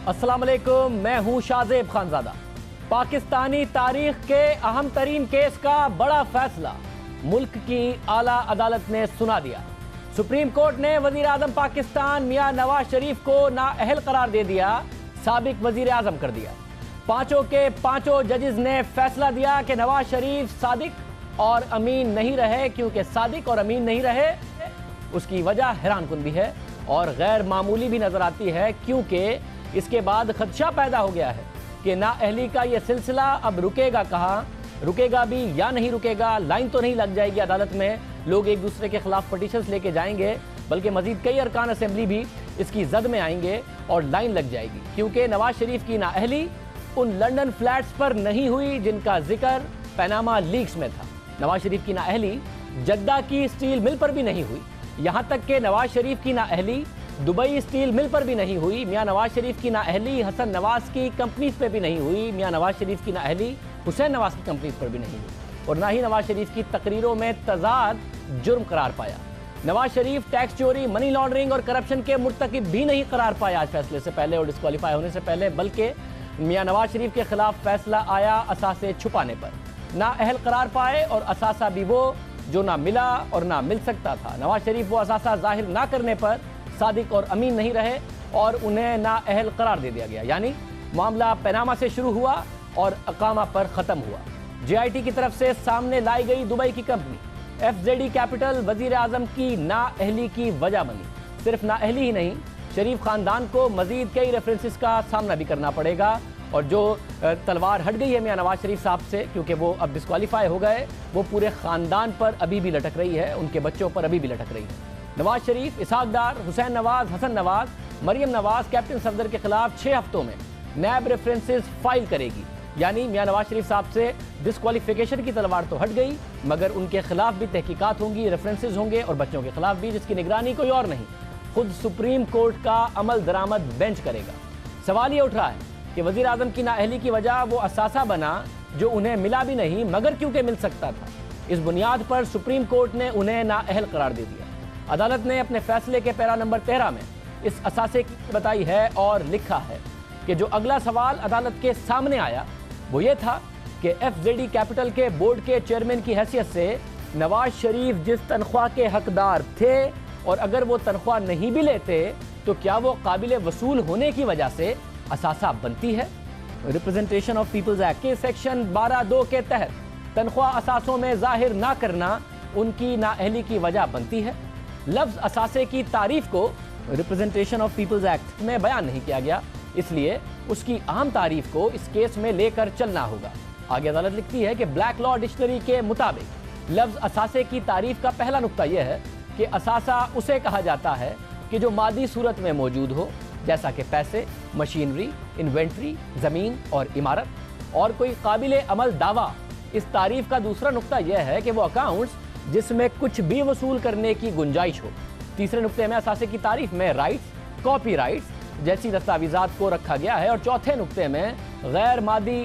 अस्सलाम वालेकुम, मैं हूं शाहजेब खानजादा। पाकिस्तानी तारीख के अहम तरीन केस का बड़ा फैसला मुल्क की आला अदालत ने सुना दिया। सुप्रीम कोर्ट ने वजीर आजम पाकिस्तान मियां नवाज शरीफ को नाअहल करार दे दिया, साबिक वजीर आजम कर दिया। पांचों के पांचों जजेस ने फैसला दिया कि नवाज शरीफ सादिक और अमीन नहीं रहे। क्योंकि सादिक और अमीन नहीं रहे, उसकी वजह हैरानकुन भी है और गैर मामूली भी नजर आती है, क्योंकि इसके बाद खदशा पैदा हो गया है कि नाअहली का यह सिलसिला अब रुकेगा कहाँ, रुकेगा भी या नहीं रुकेगा। लाइन तो नहीं लग जाएगी अदालत में, लोग एक दूसरे के खिलाफ पटिशन्स लेके जाएंगे, बल्कि मजीद कई अरकान असेंबली भी इसकी जद में आएंगे और लाइन लग जाएगी। क्योंकि नवाज शरीफ की नाअहली उन लंदन फ्लैट्स पर नहीं हुई जिनका जिक्र पनामा लीक्स में था। नवाज शरीफ की नाअहली जद्दा की स्टील मिल पर भी नहीं हुई। यहाँ तक कि नवाज शरीफ की नाअहली दुबई स्टील मिल पर भी नहीं हुई। मियां नवाज शरीफ की नाअहली हसन नवाज की कंपनीज पे भी नहीं हुई। मियां नवाज शरीफ की नाअहली हुसैन नवाज की कंपनीज पर भी नहीं हुई। और ना ही नवाज शरीफ की तकरीरों में तजाद जुर्म करार पाया। नवाज शरीफ टैक्स चोरी, मनी लॉन्ड्रिंग और करप्शन के मुर्तकिब भी नहीं करार पाया आज फैसले से पहले और डिस्क्वालीफाई होने से पहले, बल्कि मियां नवाज शरीफ के खिलाफ फैसला आया असासे छुपाने पर। नाअहल करार पाए और असासा भी वो जो ना मिला और ना मिल सकता था। नवाज शरीफ वो असासा जाहिर ना करने पर सादिक और अमीन नहीं रहे और उन्हें नाअहल करार दे दिया गया। यानी मामला पनामा से शुरू हुआ और अकामा पर ख़त्म हुआ। JIT की तरफ से सामने लाई गई दुबई की कंपनी FZE कैपिटल वजीर आजम की नाअहली की वजह बनी। सिर्फ नाअहली ही नहीं, शरीफ खानदान को मजीद कई रेफरेंसेस का सामना भी करना पड़ेगा। और जो तलवार हट गई है मियां नवाज शरीफ साहब से, क्योंकि वो अब डिस्क्वालीफाई हो गए, वो पूरे ख़ानदान पर अभी भी लटक रही है, उनके बच्चों पर अभी भी लटक रही है। नवाज शरीफ, इसहाक डार, हुसैन नवाज, हसन नवाज, मरियम नवाज, कैप्टन सफदर के खिलाफ 6 हफ्तों में नैब रेफरेंसेस फाइल करेगी। यानी मियां नवाज शरीफ साहब से डिस्क्वालिफिकेशन की तलवार तो हट गई, मगर उनके खिलाफ भी तहकीकात होंगी, रेफरेंसेस होंगे और बच्चों के खिलाफ भी, जिसकी निगरानी कोई और नहीं, खुद सुप्रीम कोर्ट का अमल दरामद बेंच करेगा। सवाल ये उठ रहा है कि वजीर आजम की नाअहली की वजह वो असासा बना जो उन्हें मिला भी नहीं, मगर क्योंकि मिल सकता था। इस बुनियाद पर सुप्रीम कोर्ट ने उन्हें नाअहल करार दे दिया। अदालत ने अपने फैसले के पैरा नंबर 13 में इस असासे की बताई है और लिखा है कि जो अगला सवाल अदालत के सामने आया वो ये था कि FZE कैपिटल के बोर्ड के चेयरमैन की हैसियत से नवाज शरीफ जिस तनख्वाह के हकदार थे, और अगर वो तनख्वाह नहीं भी लेते तो क्या वो काबिल वसूल होने की वजह से असासा बनती है। रिप्रेजेंटेशन ऑफ पीपल्स एक्ट के सेक्शन 12(2) के तहत तनख्वाह असासों में जाहिर ना करना उनकी नाअहली की वजह बनती है। लफ्ज़ असासे की तारीफ को रिप्रेजेंटेशन ऑफ पीपल्स एक्ट में बयान नहीं किया गया, इसलिए उसकी अहम तारीफ को इस केस में लेकर चलना होगा। आगे अदालत लिखती है कि ब्लैक लॉ डिक्शनरी के मुताबिक लफ्ज़ असासे की तारीफ का पहला नुक्ता यह है कि असासा उसे कहा जाता है कि जो मादी सूरत में मौजूद हो, जैसा कि पैसे, मशीनरी, इन्वेंट्री, ज़मीन और इमारत, और कोई काबिल अमल दावा। इस तारीफ का दूसरा नुक्ता यह है कि वो अकाउंट्स जिसमें कुछ भी वसूल करने की गुंजाइश हो। तीसरे नुक्ते में असासे की तारीफ में राइट्स, कॉपी राइट्स जैसी दस्तावेजात को रखा गया है, और चौथे नुक्ते में गैर मादी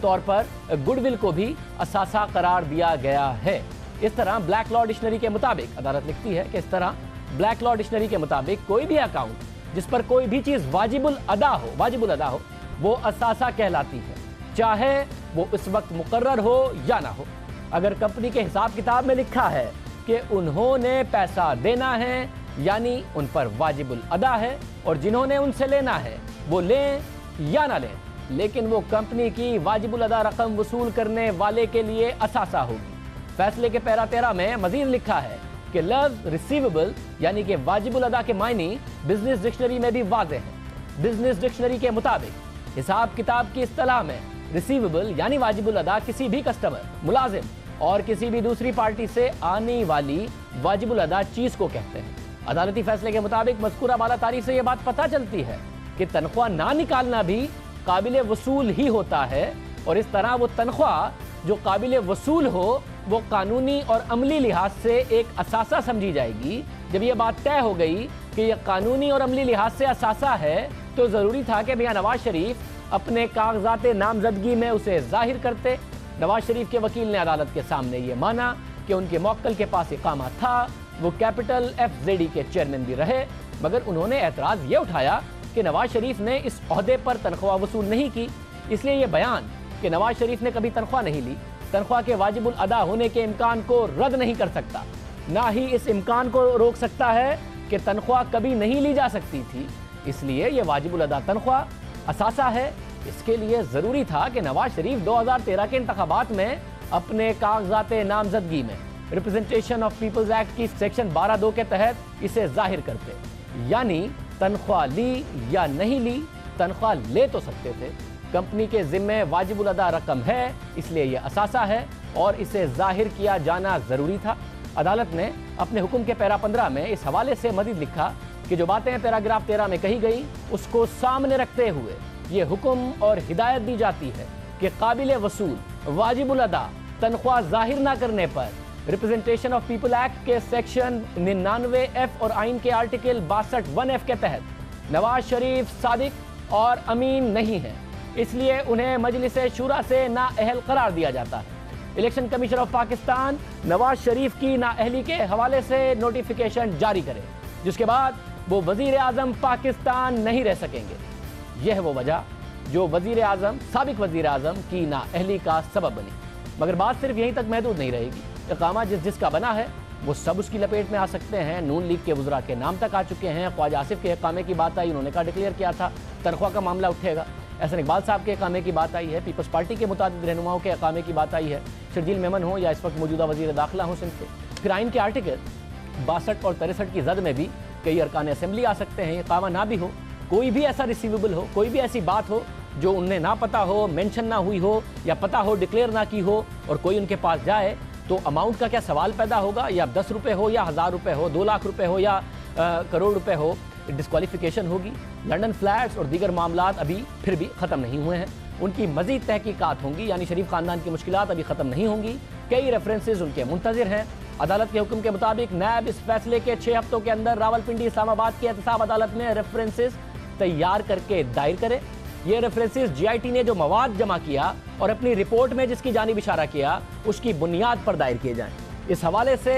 तौर पर गुडविल को भी असासा करार दिया गया है। इस तरह ब्लैक लॉ डिक्शनरी के मुताबिक अदालत लिखती है कि इस तरह ब्लैक लॉ डिक्शनरी के मुताबिक कोई भी अकाउंट जिस पर कोई भी चीज़ वाजिबुल अदा हो, वो असासा कहलाती है, चाहे वो इस वक्त मुकर्रर हो या ना हो। अगर कंपनी के हिसाब किताब में लिखा है कि उन्होंने पैसा देना है, यानी उन पर वाजिबुल अदा है, और जिन्होंने उनसे लेना है वो लें या ना लें, लेकिन वो कंपनी की वाजिबुल अदा रकम वसूल करने वाले के लिए असासा होगी। फैसले के पैरा 13 में मजीद लिखा है कि लफ्ज़ रिसीवेबल यानी कि वाजिबुल अदा के मायने बिजनेस डिक्शनरी में भी वाज़ेह है। बिजनेस डिक्शनरी के मुताबिक हिसाब किताब की इस्तिलाह में रिसीवेबल यानी वाजिबुल अदा किसी भी कस्टमर, मुलाजिम और किसी भी दूसरी पार्टी से आने वाली वाजिबुल अदा चीज़ को कहते हैं। अदालती फैसले के मुताबिक मज़कूरा बाला तारीफ से यह बात पता चलती है कि तनख्वाह ना निकालना भी काबिल वसूल ही होता है, और इस तरह वो तनख्वाह जो काबिल वसूल हो वो कानूनी और अमली लिहाज से एक असासा समझी जाएगी। जब ये बात तय हो गई कि यह कानूनी और अमली लिहाज से असासा है, तो ज़रूरी था कि मियां नवाज शरीफ अपने कागजात नामजदगी में उसे जाहिर करते। नवाज शरीफ के वकील ने अदालत के सामने ये माना कि उनके मौक्कल के पास इकामा था, वो कैपिटल FZE के चेयरमैन भी रहे, मगर उन्होंने एतराज़ ये उठाया कि नवाज शरीफ ने इस ओहदे पर तनख्वाह वसूल नहीं की, इसलिए ये बयान कि नवाज शरीफ ने कभी तनख्वाह नहीं ली, तनख्वाह के वाजिबुल अदा होने के इम्कान को रद्द नहीं कर सकता, ना ही इस इम्कान को रोक सकता है कि तनख्वाह कभी नहीं ली जा सकती थी। इसलिए ये वाजिबुल अदा तनख्वाह असासा है। इसके लिए ज़रूरी था कि नवाज शरीफ 2013 के इंतखाबात में अपने कागजात नामजदगी में रिप्रेजेंटेशन ऑफ पीपल्स एक्ट की सेक्शन 12(2) के तहत इसे जाहिर करते, यानी तनख्वाह ली या नहीं ली, तनख्वाह ले तो सकते थे। कंपनी के जिम्मे वाजिबुल अदा रकम है, इसलिए यह असासा है और इसे जाहिर किया जाना ज़रूरी था। अदालत ने अपने हुक्म के पैरा 15 में इस हवाले से मज़ीद लिखा कि जो बातें पैराग्राफ 13 में कही गई उसको सामने रखते हुए ये हुक्म और हिदायत दी जाती है कि काबिल वसूल वाजिबुल अदा तनख्वाह जाहिर ना करने पर रिप्रेजेंटेशन ऑफ पीपल एक्ट के सेक्शन 99F और आइन के आर्टिकल 62(1)F के तहत नवाज शरीफ सादिक और अमीन नहीं है, इसलिए उन्हें मजलिस शूरा से नाअहल करार दिया जाता है। Election commission of Pakistan Nawaz Sharif की नाअहली के हवाले से नोटिफिकेशन जारी करे, जिसके बाद वो वजीर आजम पाकिस्तान नहीं रह सकेंगे। यह है वो वजह जो वजीर आजम साबिक वजीर आजम की नाअहली का सबब बनी। मगर बात सिर्फ यहीं तक महदूद नहीं रहेगी। इकामा जिसका बना है वो सब उसकी लपेट में आ सकते हैं। नून लीग के वज़रा के नाम तक आ चुके हैं। ख्वाजा आसिफ के इकामे की बात आई, उन्होंने कहा डिक्लेयर किया था तनख्वाह का मामला उठेगा। एहसन इकबाल साहब के इकामे की बात आई है। पीपल्स पार्टी के मुतादिद रहनुमाओं के इकामे की बात आई है। शर्जील मेमन हो या इस वक्त मौजूदा वजीर दाखिला हो सिंध के। फिर आइन के आर्टिकल 62 और 63 की जद में भी कई अरकान असेंबली आ सकते हैं। इकामा ना भी हो, कोई भी ऐसा रिसीवेबल हो, कोई भी ऐसी बात हो जो उन्हें ना पता हो, मेंशन ना हुई हो या पता हो डिक्लेयर ना की हो और कोई उनके पास जाए तो अमाउंट का क्या सवाल पैदा होगा, या 10 रुपये हो या 1000 रुपये हो, 2 लाख रुपये हो या करोड़ रुपए हो, डिस्क्वालिफिकेशन होगी। लंदन फ्लैट्स और दीगर मामलात अभी फिर भी ख़त्म नहीं हुए हैं, उनकी मज़ीद तहकीकात होंगी, यानी शरीफ ख़ानदान की मुश्किलात अभी ख़त्म नहीं होंगी। कई रेफरेंसेज उनके मुंतज़िर हैं। अदालत के हुक्म के मुताबिक नैब इस फैसले के 6 हफ्तों के अंदर रावलपिंडी इस्लामाबाद की एहतसाब अदालत में रेफरेंसेज तैयार करके दायर करे। ये रेफरेंसेस GIT ने जो मवाद जमा किया और अपनी रिपोर्ट में जिसकी जानिब इशारा किया उसकी बुनियाद पर दायर किए जाएं। इस हवाले से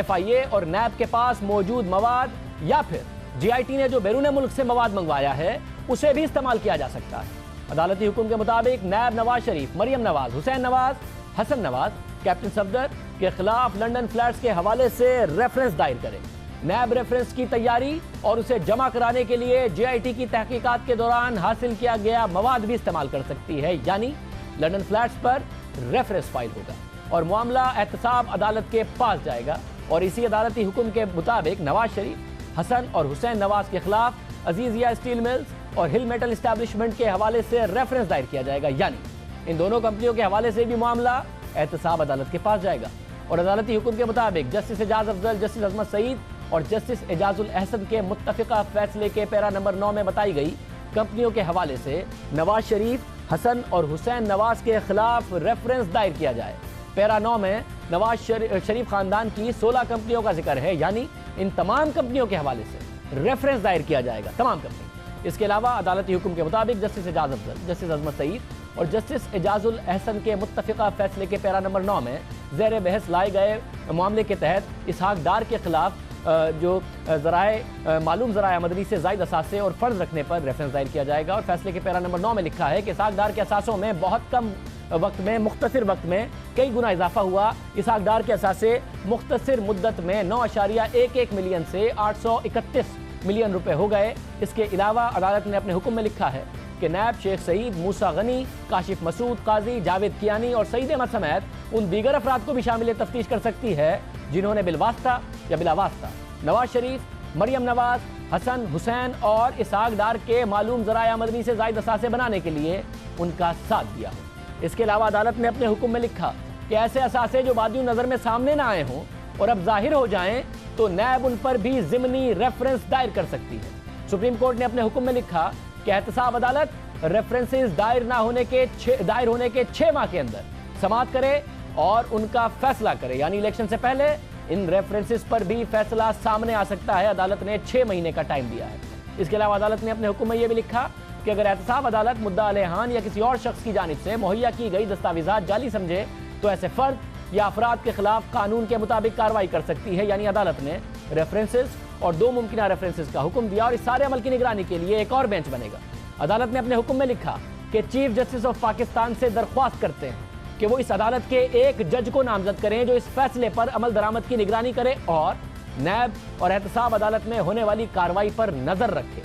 FIA और नैब के पास मौजूद मवाद या फिर GIT ने जो बैरून मुल्क से मवाद मंगवाया है उसे भी इस्तेमाल किया जा सकता है। अदालती हुक्म के मुताबिक नैब नवाज शरीफ, मरियम नवाज, हुसैन नवाज, हसन नवाज, कैप्टन सफदर के खिलाफ लंदन फ्लैट्स के हवाले से रेफरेंस दायर करें। नैब रेफरेंस की तैयारी और उसे जमा कराने के लिए GIT की तहकीकात के दौरान हासिल किया गया मवाद भी इस्तेमाल कर सकती है, यानी लंदन फ्लैट्स पर रेफरेंस फाइल होगा और मामला एहतसाब अदालत के पास जाएगा। और इसी अदालती हुक्म के मुताबिक नवाज शरीफ, हसन और हुसैन नवाज के खिलाफ अजीजिया स्टील मिल्स और हिल मेटल इस्टेब्लिशमेंट के हवाले से रेफरेंस दायर किया जाएगा, यानी इन दोनों कंपनियों के हवाले से भी मामला एहतसाब अदालत के पास जाएगा। और अदालती हुक्म के मुताबिक जस्टिस एजाज अफजल, जस्टिस अजमत सईद और जस्टिस एजाजुल अहसन के मुत्तफिका फैसले के पैरा नंबर 9 में बताई गई कंपनियों के हवाले से नवाज शरीफ, हसन और हुसैन नवाज के खिलाफ रेफरेंस दायर किया जाए। पैरा 9 में नवाज शरीफ खानदान की 16 कंपनियों का जिक्र है, यानी इन तमाम कंपनियों के हवाले से रेफरेंस दायर किया जाएगा, तमाम कंपनी। इसके अलावा अदालती हुक्म के मुताबिक जस्टिस एजाज अफजल, जस्टिस अजमत सईद और जस्टिस एजाजुल अहसन के मुत्तफिका फैसले के पैरा नंबर 9 में ज़ेर बहस लाए गए मामले के तहत इसहाक डार के खिलाफ जो मालूम ज़राए मदनी से ज़ायद असासे और फ़र्ज रखने पर रेफरेंस दायर किया जाएगा। और फैसले के पैरा नंबर 9 में लिखा है कि इसहाक डार के असासों में बहुत कम वक्त में, मुख्तसर वक्त में कई गुना इजाफा हुआ। इसहाक डार के असासे मुख्तसर मुद्दत में 9.11 मिलियन से 831 मिलियन रुपए हो गए। इसके अलावा अदालत ने अपने हुक्म में लिखा है कि नैब शेख सईद, मूसा गनी, काशिफ मसूद, काजी जावेद कियानी और सईद अहमद समेत उन दीगर अफराद को भी शामिल तफ्तीश कर सकती है जिन्होंने बिलवास्ता या बिलावास्ता नवाज शरीफ, मरियम नवाज, हसन, हुसैन और इसहाक डार के मालूम ज़राए मदनी से ज़ायद असासे बनाने के लिए उनका साथ दिया हो। इसके अलावा अदालत ने अपने हुक्म में लिखा कि ऐसे असासे जो बादियों नज़र में सामने ना आए हों और अब जाहिर हो जाएं तो नैब उन पर भी ज़िमनी रेफरेंस दायर कर सकती है। सुप्रीम कोर्ट ने अपने हुक्म में लिखा कि एहतसाब अदालत रेफरेंसेस दायर होने के 6 माह के अंदर समाअत करे और उनका फैसला करे, यानी इलेक्शन से पहले इन रेफरेंसेस पर भी फैसला सामने आ सकता है। अदालत ने 6 महीने का टाइम दिया है। इसके अलावा अदालत ने अपने हुक्म में यह भी लिखा कि अगर एहतसाब अदालत मुद्दा अलहान या किसी और शख्स की जानिब से मुहैया की गई दस्तावेजात जाली समझे तो ऐसे फर्द या अफराद के खिलाफ कानून के मुताबिक कार्रवाई कर सकती है, यानी अदालत ने रेफरेंसेस और 2 मुमकिन रेफरेंसेस का हुक्म दिया और इस सारे अमल की निगरानी के लिए एक और बेंच बनेगा। अदालत ने अपने हुक्म में लिखा कि चीफ जस्टिस ऑफ पाकिस्तान से दरख्वास्त करते हैं कि वो इस अदालत के एक जज को नामजद करें जो इस फैसले पर अमल दरामद की निगरानी करे और नैब और एहतसाब अदालत में होने वाली कार्रवाई पर नजर रखे।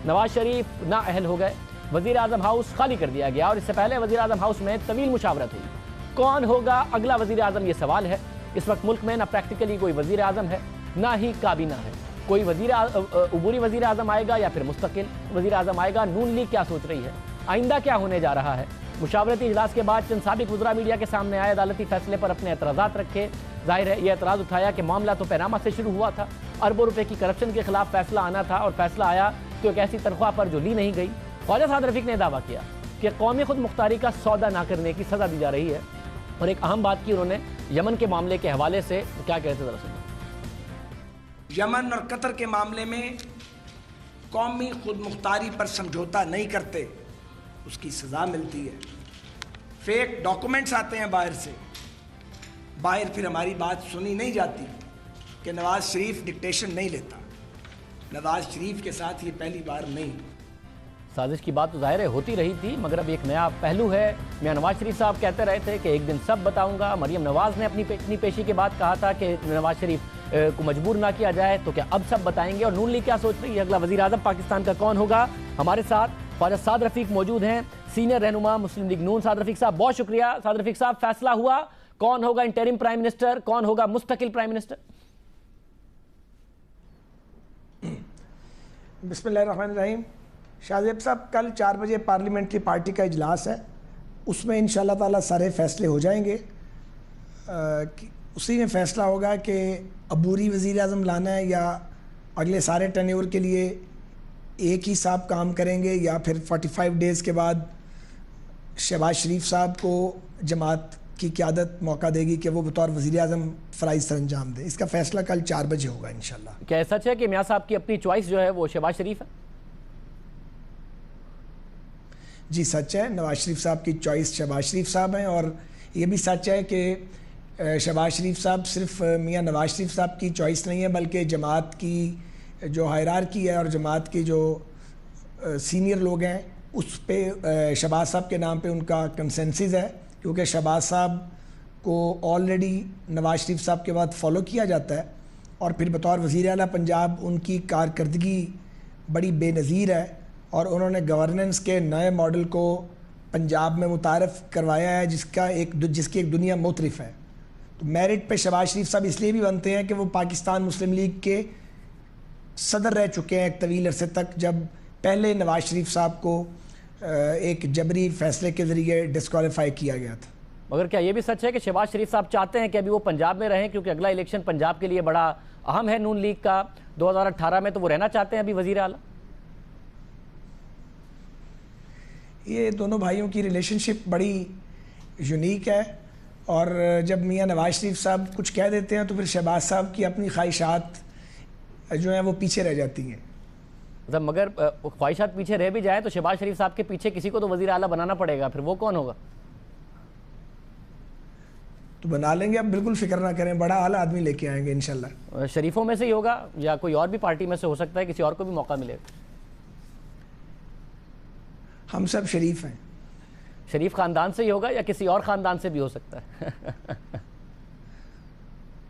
नवाज शरीफ नाअहल हो गए, वजीर आजम हाउस खाली कर दिया गया और इससे पहले वजीर आजम हाउस में तवील मुशावरत हुई। कौन होगा अगला वजीर आजम, ये सवाल है। इस वक्त मुल्क में ना प्रैक्टिकली कोई वजीर आजम है, ना ही काबीना है। कोई अबूरी वजीर आजम आएगा या फिर मुस्तकिल वजीर आजम आएगा। नून लीग क्या सोच रही है, आइंदा क्या होने जा रहा है। मुशावरती इजलास के बाद चंद साबिक वज़रा मीडिया के सामने आए, अदालती फैसले पर अपने एतराज़ात रखे। जाहिर है ये एतराज़ उठाया कि मामला तो पैनामा से शुरू हुआ था, अरबों रुपए की करप्शन के खिलाफ फैसला आना था और फैसला आया तो एक ऐसी तनख्वाह पर जो ली नहीं गई। ख्वाजा साद रफीक ने दावा किया कि कौमी खुद मुख्तारी का सौदा ना करने की सज़ा दी जा रही है और एक अहम बात की उन्होंने यमन के मामले के हवाले से। क्या कहते थे दरअसल, यमन और कतर के मामले में कौमी खुद मुख्तारी पर समझौता नहीं करते, उसकी सज़ा मिलती है। फेक डॉक्यूमेंट्स आते हैं बाहर से, बाहर फिर हमारी बात सुनी नहीं जाती कि नवाज शरीफ डिक्टेशन नहीं लेता। नवाज शरीफ के साथ ये पहली बार नहीं। साजिश की बात तो जाहिर है होती रही थी, मगर अब एक नया पहलू है। मियां नवाज शरीफ साहब कहते रहे थे कि एक दिन सब बताऊंगा। मरियम नवाज ने अपनी पेशी के बाद कहा था कि नवाज शरीफ को मजबूर ना किया जाए, तो क्या अब सब बताएंगे। और नून लीग क्या सोच रही है, अगला वजीर आजम पाकिस्तान का कौन होगा। हमारे साथ ख्वाजा साद रफीक मौजूद हैं, सीनियर रहनुमा मुस्लिम लीग नून। साद रफीक साहब बहुत शुक्रिया। साद रफीक साहब, फैसला हुआ, कौन होगा इंटरिम प्राइम मिनिस्टर, कौन होगा मुस्तकिल प्राइम मिनिस्टर। बिस्मिल्लाहिर्रहमानिर्रहीम। शाहजेब साहब, कल 4 बजे पार्लियामेंट्री पार्टी का इजलास है, उसमें इंशाअल्लाह ताला सारे फैसले हो जाएंगे। उसी में फैसला होगा कि अबूरी वज़ीर आज़म लाना है या अगले सारे टेन्योर के लिए एक ही साहब काम करेंगे, या फिर 45 डेज़ के बाद शहबाज शरीफ साहब को जमात की क़यादत मौका देगी कि वो बतौर वज़ीर आज़म फ़राइज़ सर अंजाम दें। इसका फ़ैसला कल 4 बजे होगा इंशाअल्लाह। क्या सच है कि मियाँ साहब की अपनी चॉइस जो है वो शहबाज शरीफ है? जी सच है, नवाज शरीफ साहब की चॉइस शहबाज शरीफ साहब हैं। और ये भी सच है कि शहबाज शरीफ साहब सिर्फ मियाँ नवाज शरीफ साहब की चॉइस नहीं है, बल्कि जमात की जो हायरार्की है और जमात के जो सीनियर लोग हैं उस पे शहबाज साहब के नाम पे उनका कंसेंसस है, क्योंकि शहबाज साहब को ऑलरेडी नवाज शरीफ साहब के बाद फॉलो किया जाता है और फिर बतौर वज़ीर आला पंजाब उनकी कारकर्दगी बड़ी बेनज़ीर है और उन्होंने गवर्नेंस के नए मॉडल को पंजाब में मुतारफ़ करवाया है जिसकी एक दुनिया मुतरिफ़ है। तो मेरिट पे शहबाज शरीफ साहब इसलिए भी बनते हैं कि वो पाकिस्तान मुस्लिम लीग के सदर रह चुके हैं एक तवील अरसे तक, जब पहले नवाज शरीफ साहब को एक जबरी फैसले के ज़रिए डिस्क्वालीफाई किया गया था। मगर क्या ये भी सच है कि शहबाज शरीफ साहब चाहते हैं कि अभी वो पंजाब में रहें, क्योंकि अगला इलेक्शन पंजाब के लिए बड़ा अहम है नून लीग का 2018 में, तो वो रहना चाहते हैं अभी वज़ीर आला? ये दोनों भाइयों की रिलेशनशिप बड़ी यूनिक है और जब मियाँ नवाज शरीफ साहब कुछ कह देते हैं तो फिर शहबाज साहब की अपनी ख्वाहिशात जो हैं वो पीछे रह जाती हैं। मतलब मगर ख्वाहिशात पीछे रह भी जाए तो शहबाज शरीफ साहब के पीछे किसी को तो वज़ीर आला बनाना पड़ेगा, फिर वो कौन होगा? तो बना लेंगे, अब बिल्कुल फिक्र ना करें, बड़ा आला आदमी लेके आएंगे इंशाल्लाह। शरीफों में से ही होगा या कोई और भी पार्टी में से हो सकता है, किसी और को भी मौका मिलेगा? हम सब शरीफ हैं। शरीफ खानदान से ही होगा या किसी और खानदान से भी हो सकता है?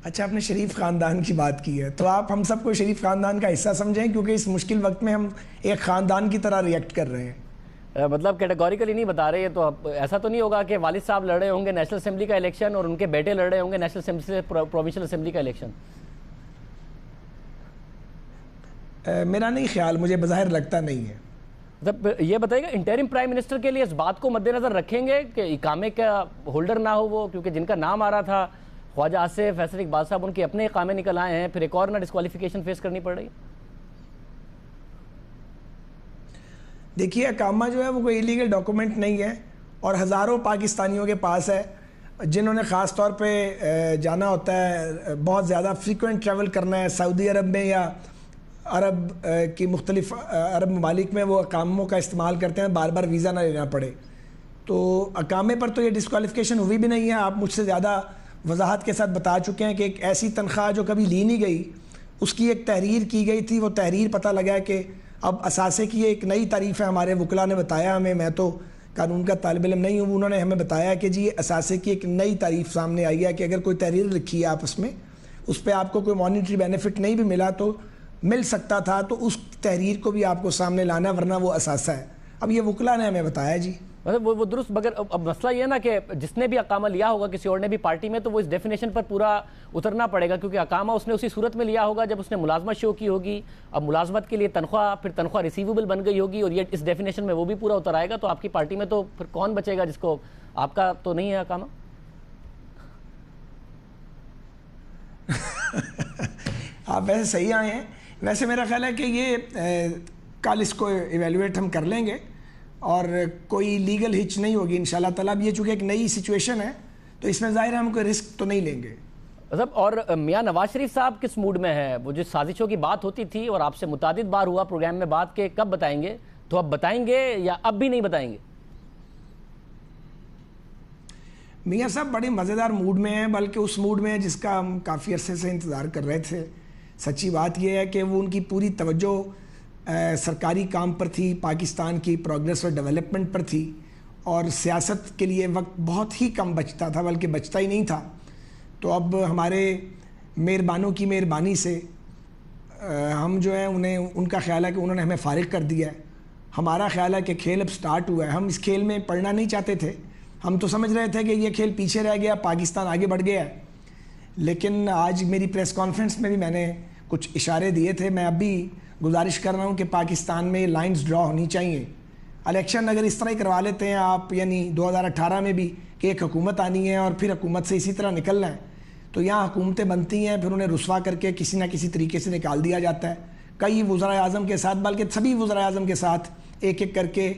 अच्छा, आपने शरीफ खानदान की बात की है तो आप हम सबको शरीफ खानदान का हिस्सा समझें, क्योंकि इस मुश्किल वक्त में हम एक खानदान की तरह रिएक्ट कर रहे हैं। मतलब कैटेगोरिकली नहीं बता रहे, तो अब ऐसा तो नहीं होगा कि वालिद साहब लड़ रहे होंगे नेशनल असेंबली का इलेक्शन और उनके बेटे लड़ रहे होंगे नेशनल असेंबली से प्रोविंशियल असेंबली का इलेक्शन? मेरा नहीं ख्याल, मुझे बज़ाहिर लगता नहीं है। मतलब ये बताइएगा, इंटरिम प्राइम मिनिस्टर के लिए इस बात को मद्देनजर रखेंगे कि इकामे का होल्डर ना हो वो, क्योंकि जिनका नाम आ रहा था ख्वाजा आसिफ फैसल इकबाल साहब, उनके अपने इकामे निकल आए हैं, फिर एक और ना डिस्क्वालिफिकेशन फेस करनी पड़ रही? देखिए, अकामा जो है वो कोई इलीगल डॉक्यूमेंट नहीं है और हज़ारों पाकिस्तानियों के पास है जिन्होंने ख़ास तौर पे जाना होता है, बहुत ज़्यादा फ्रीक्वेंट ट्रैवल करना है सऊदी अरब में या अरब की मुख्तलिफ अरब ममालिक में, वो अकामों का इस्तेमाल करते हैं, बार बार वीज़ा ना लेना पड़े। तो अकामे पर तो ये डिस्क्वालिफिकेशन हुई भी नहीं है। आप मुझसे ज़्यादा वजाहत के साथ बता चुके हैं कि एक ऐसी तनख्वाह जो कभी ली नहीं गई उसकी एक तहरीर की गई थी। वो तहरीर पता लगा कि अब असासे की एक नई तारीफ़ है, हमारे वकला ने बताया हमें, मैं तो कानून का तालिब इल्म नहीं हूँ, उन्होंने हमें बताया कि जी असासे की एक नई तारीफ़ सामने आई है कि अगर कोई तहरीर लिखी है आपस में, उस पर आपको कोई मॉनिटरी बेनिफिट नहीं भी मिला तो मिल सकता था, तो उस तहरीर को भी आपको सामने लाना, वरना वो असासा है। अब ये वकला ने हमें बताया जी। मतलब वो दुरुस्त, मगर अब मसला ये है ना कि जिसने भी अकामा लिया होगा किसी और ने भी पार्टी में, तो वो इस डेफिनेशन पर पूरा उतरना पड़ेगा, क्योंकि अकामा उसने उसी सूरत में लिया होगा जब उसने मुलाजमत शो की होगी। अब मुलाजमत के लिए तनख्वाह, फिर तनख्वाह रिसीवेबल बन गई होगी, और ये इस डेफिनेशन में वो भी पूरा उतर आएगा। तो आपकी पार्टी में तो फिर कौन बचेगा जिसको, आपका तो नहीं है अकामा? आप वैसे सही आए हैं। वैसे मेरा ख्याल है कि ये कल इसको इवेलुएट हम कर लेंगे और कोई लीगल हिच नहीं होगी इंशाल्लाह ताला। अब ये चूँकि एक नई सिचुएशन है तो इसमें ज़ाहिर है हम कोई रिस्क तो नहीं लेंगे। मतलब और मियां नवाज शरीफ साहब किस मूड में है? वो जो साजिशों की बात होती थी और आपसे मुतादिद बार हुआ प्रोग्राम में बात के कब बताएंगे, तो अब बताएंगे या अब भी नहीं बताएंगे? मियां साहब बड़े मज़ेदार मूड में हैं, बल्कि उस मूड में जिसका हम काफ़ी अरसे से इंतज़ार कर रहे थे। सच्ची बात यह है कि वो उनकी पूरी तवज्जो सरकारी काम पर थी, पाकिस्तान की प्रोग्रेस और डेवलपमेंट पर थी, और सियासत के लिए वक्त बहुत ही कम बचता था, बल्कि बचता ही नहीं था। तो अब हमारे मेहरबानों की मेहरबानी से हम जो है उन्हें, उनका ख्याल है कि उन्होंने हमें फ़ारिग कर दिया है। हमारा ख्याल है कि खेल अब स्टार्ट हुआ है। हम इस खेल में पढ़ना नहीं चाहते थे, हम तो समझ रहे थे कि ये खेल पीछे रह गया, पाकिस्तान आगे बढ़ गया है। लेकिन आज मेरी प्रेस कॉन्फ्रेंस में भी मैंने कुछ इशारे दिए थे। मैं अभी गुजारिश कर रहा हूँ कि पाकिस्तान में लाइंस ड्रॉ होनी चाहिए। इलेक्शन अगर इस तरह ही करवा लेते हैं आप, यानी 2018 में भी कि एक हुकूमत आनी है और फिर हुकूमत से इसी तरह निकलना है, तो यहाँ हुकूमतें बनती हैं, फिर उन्हें रुस्वा करके किसी न किसी तरीके से निकाल दिया जाता है। कई वज़ीर आज़म के साथ, बल्कि सभी वज़ीर आज़म के साथ एक एक करके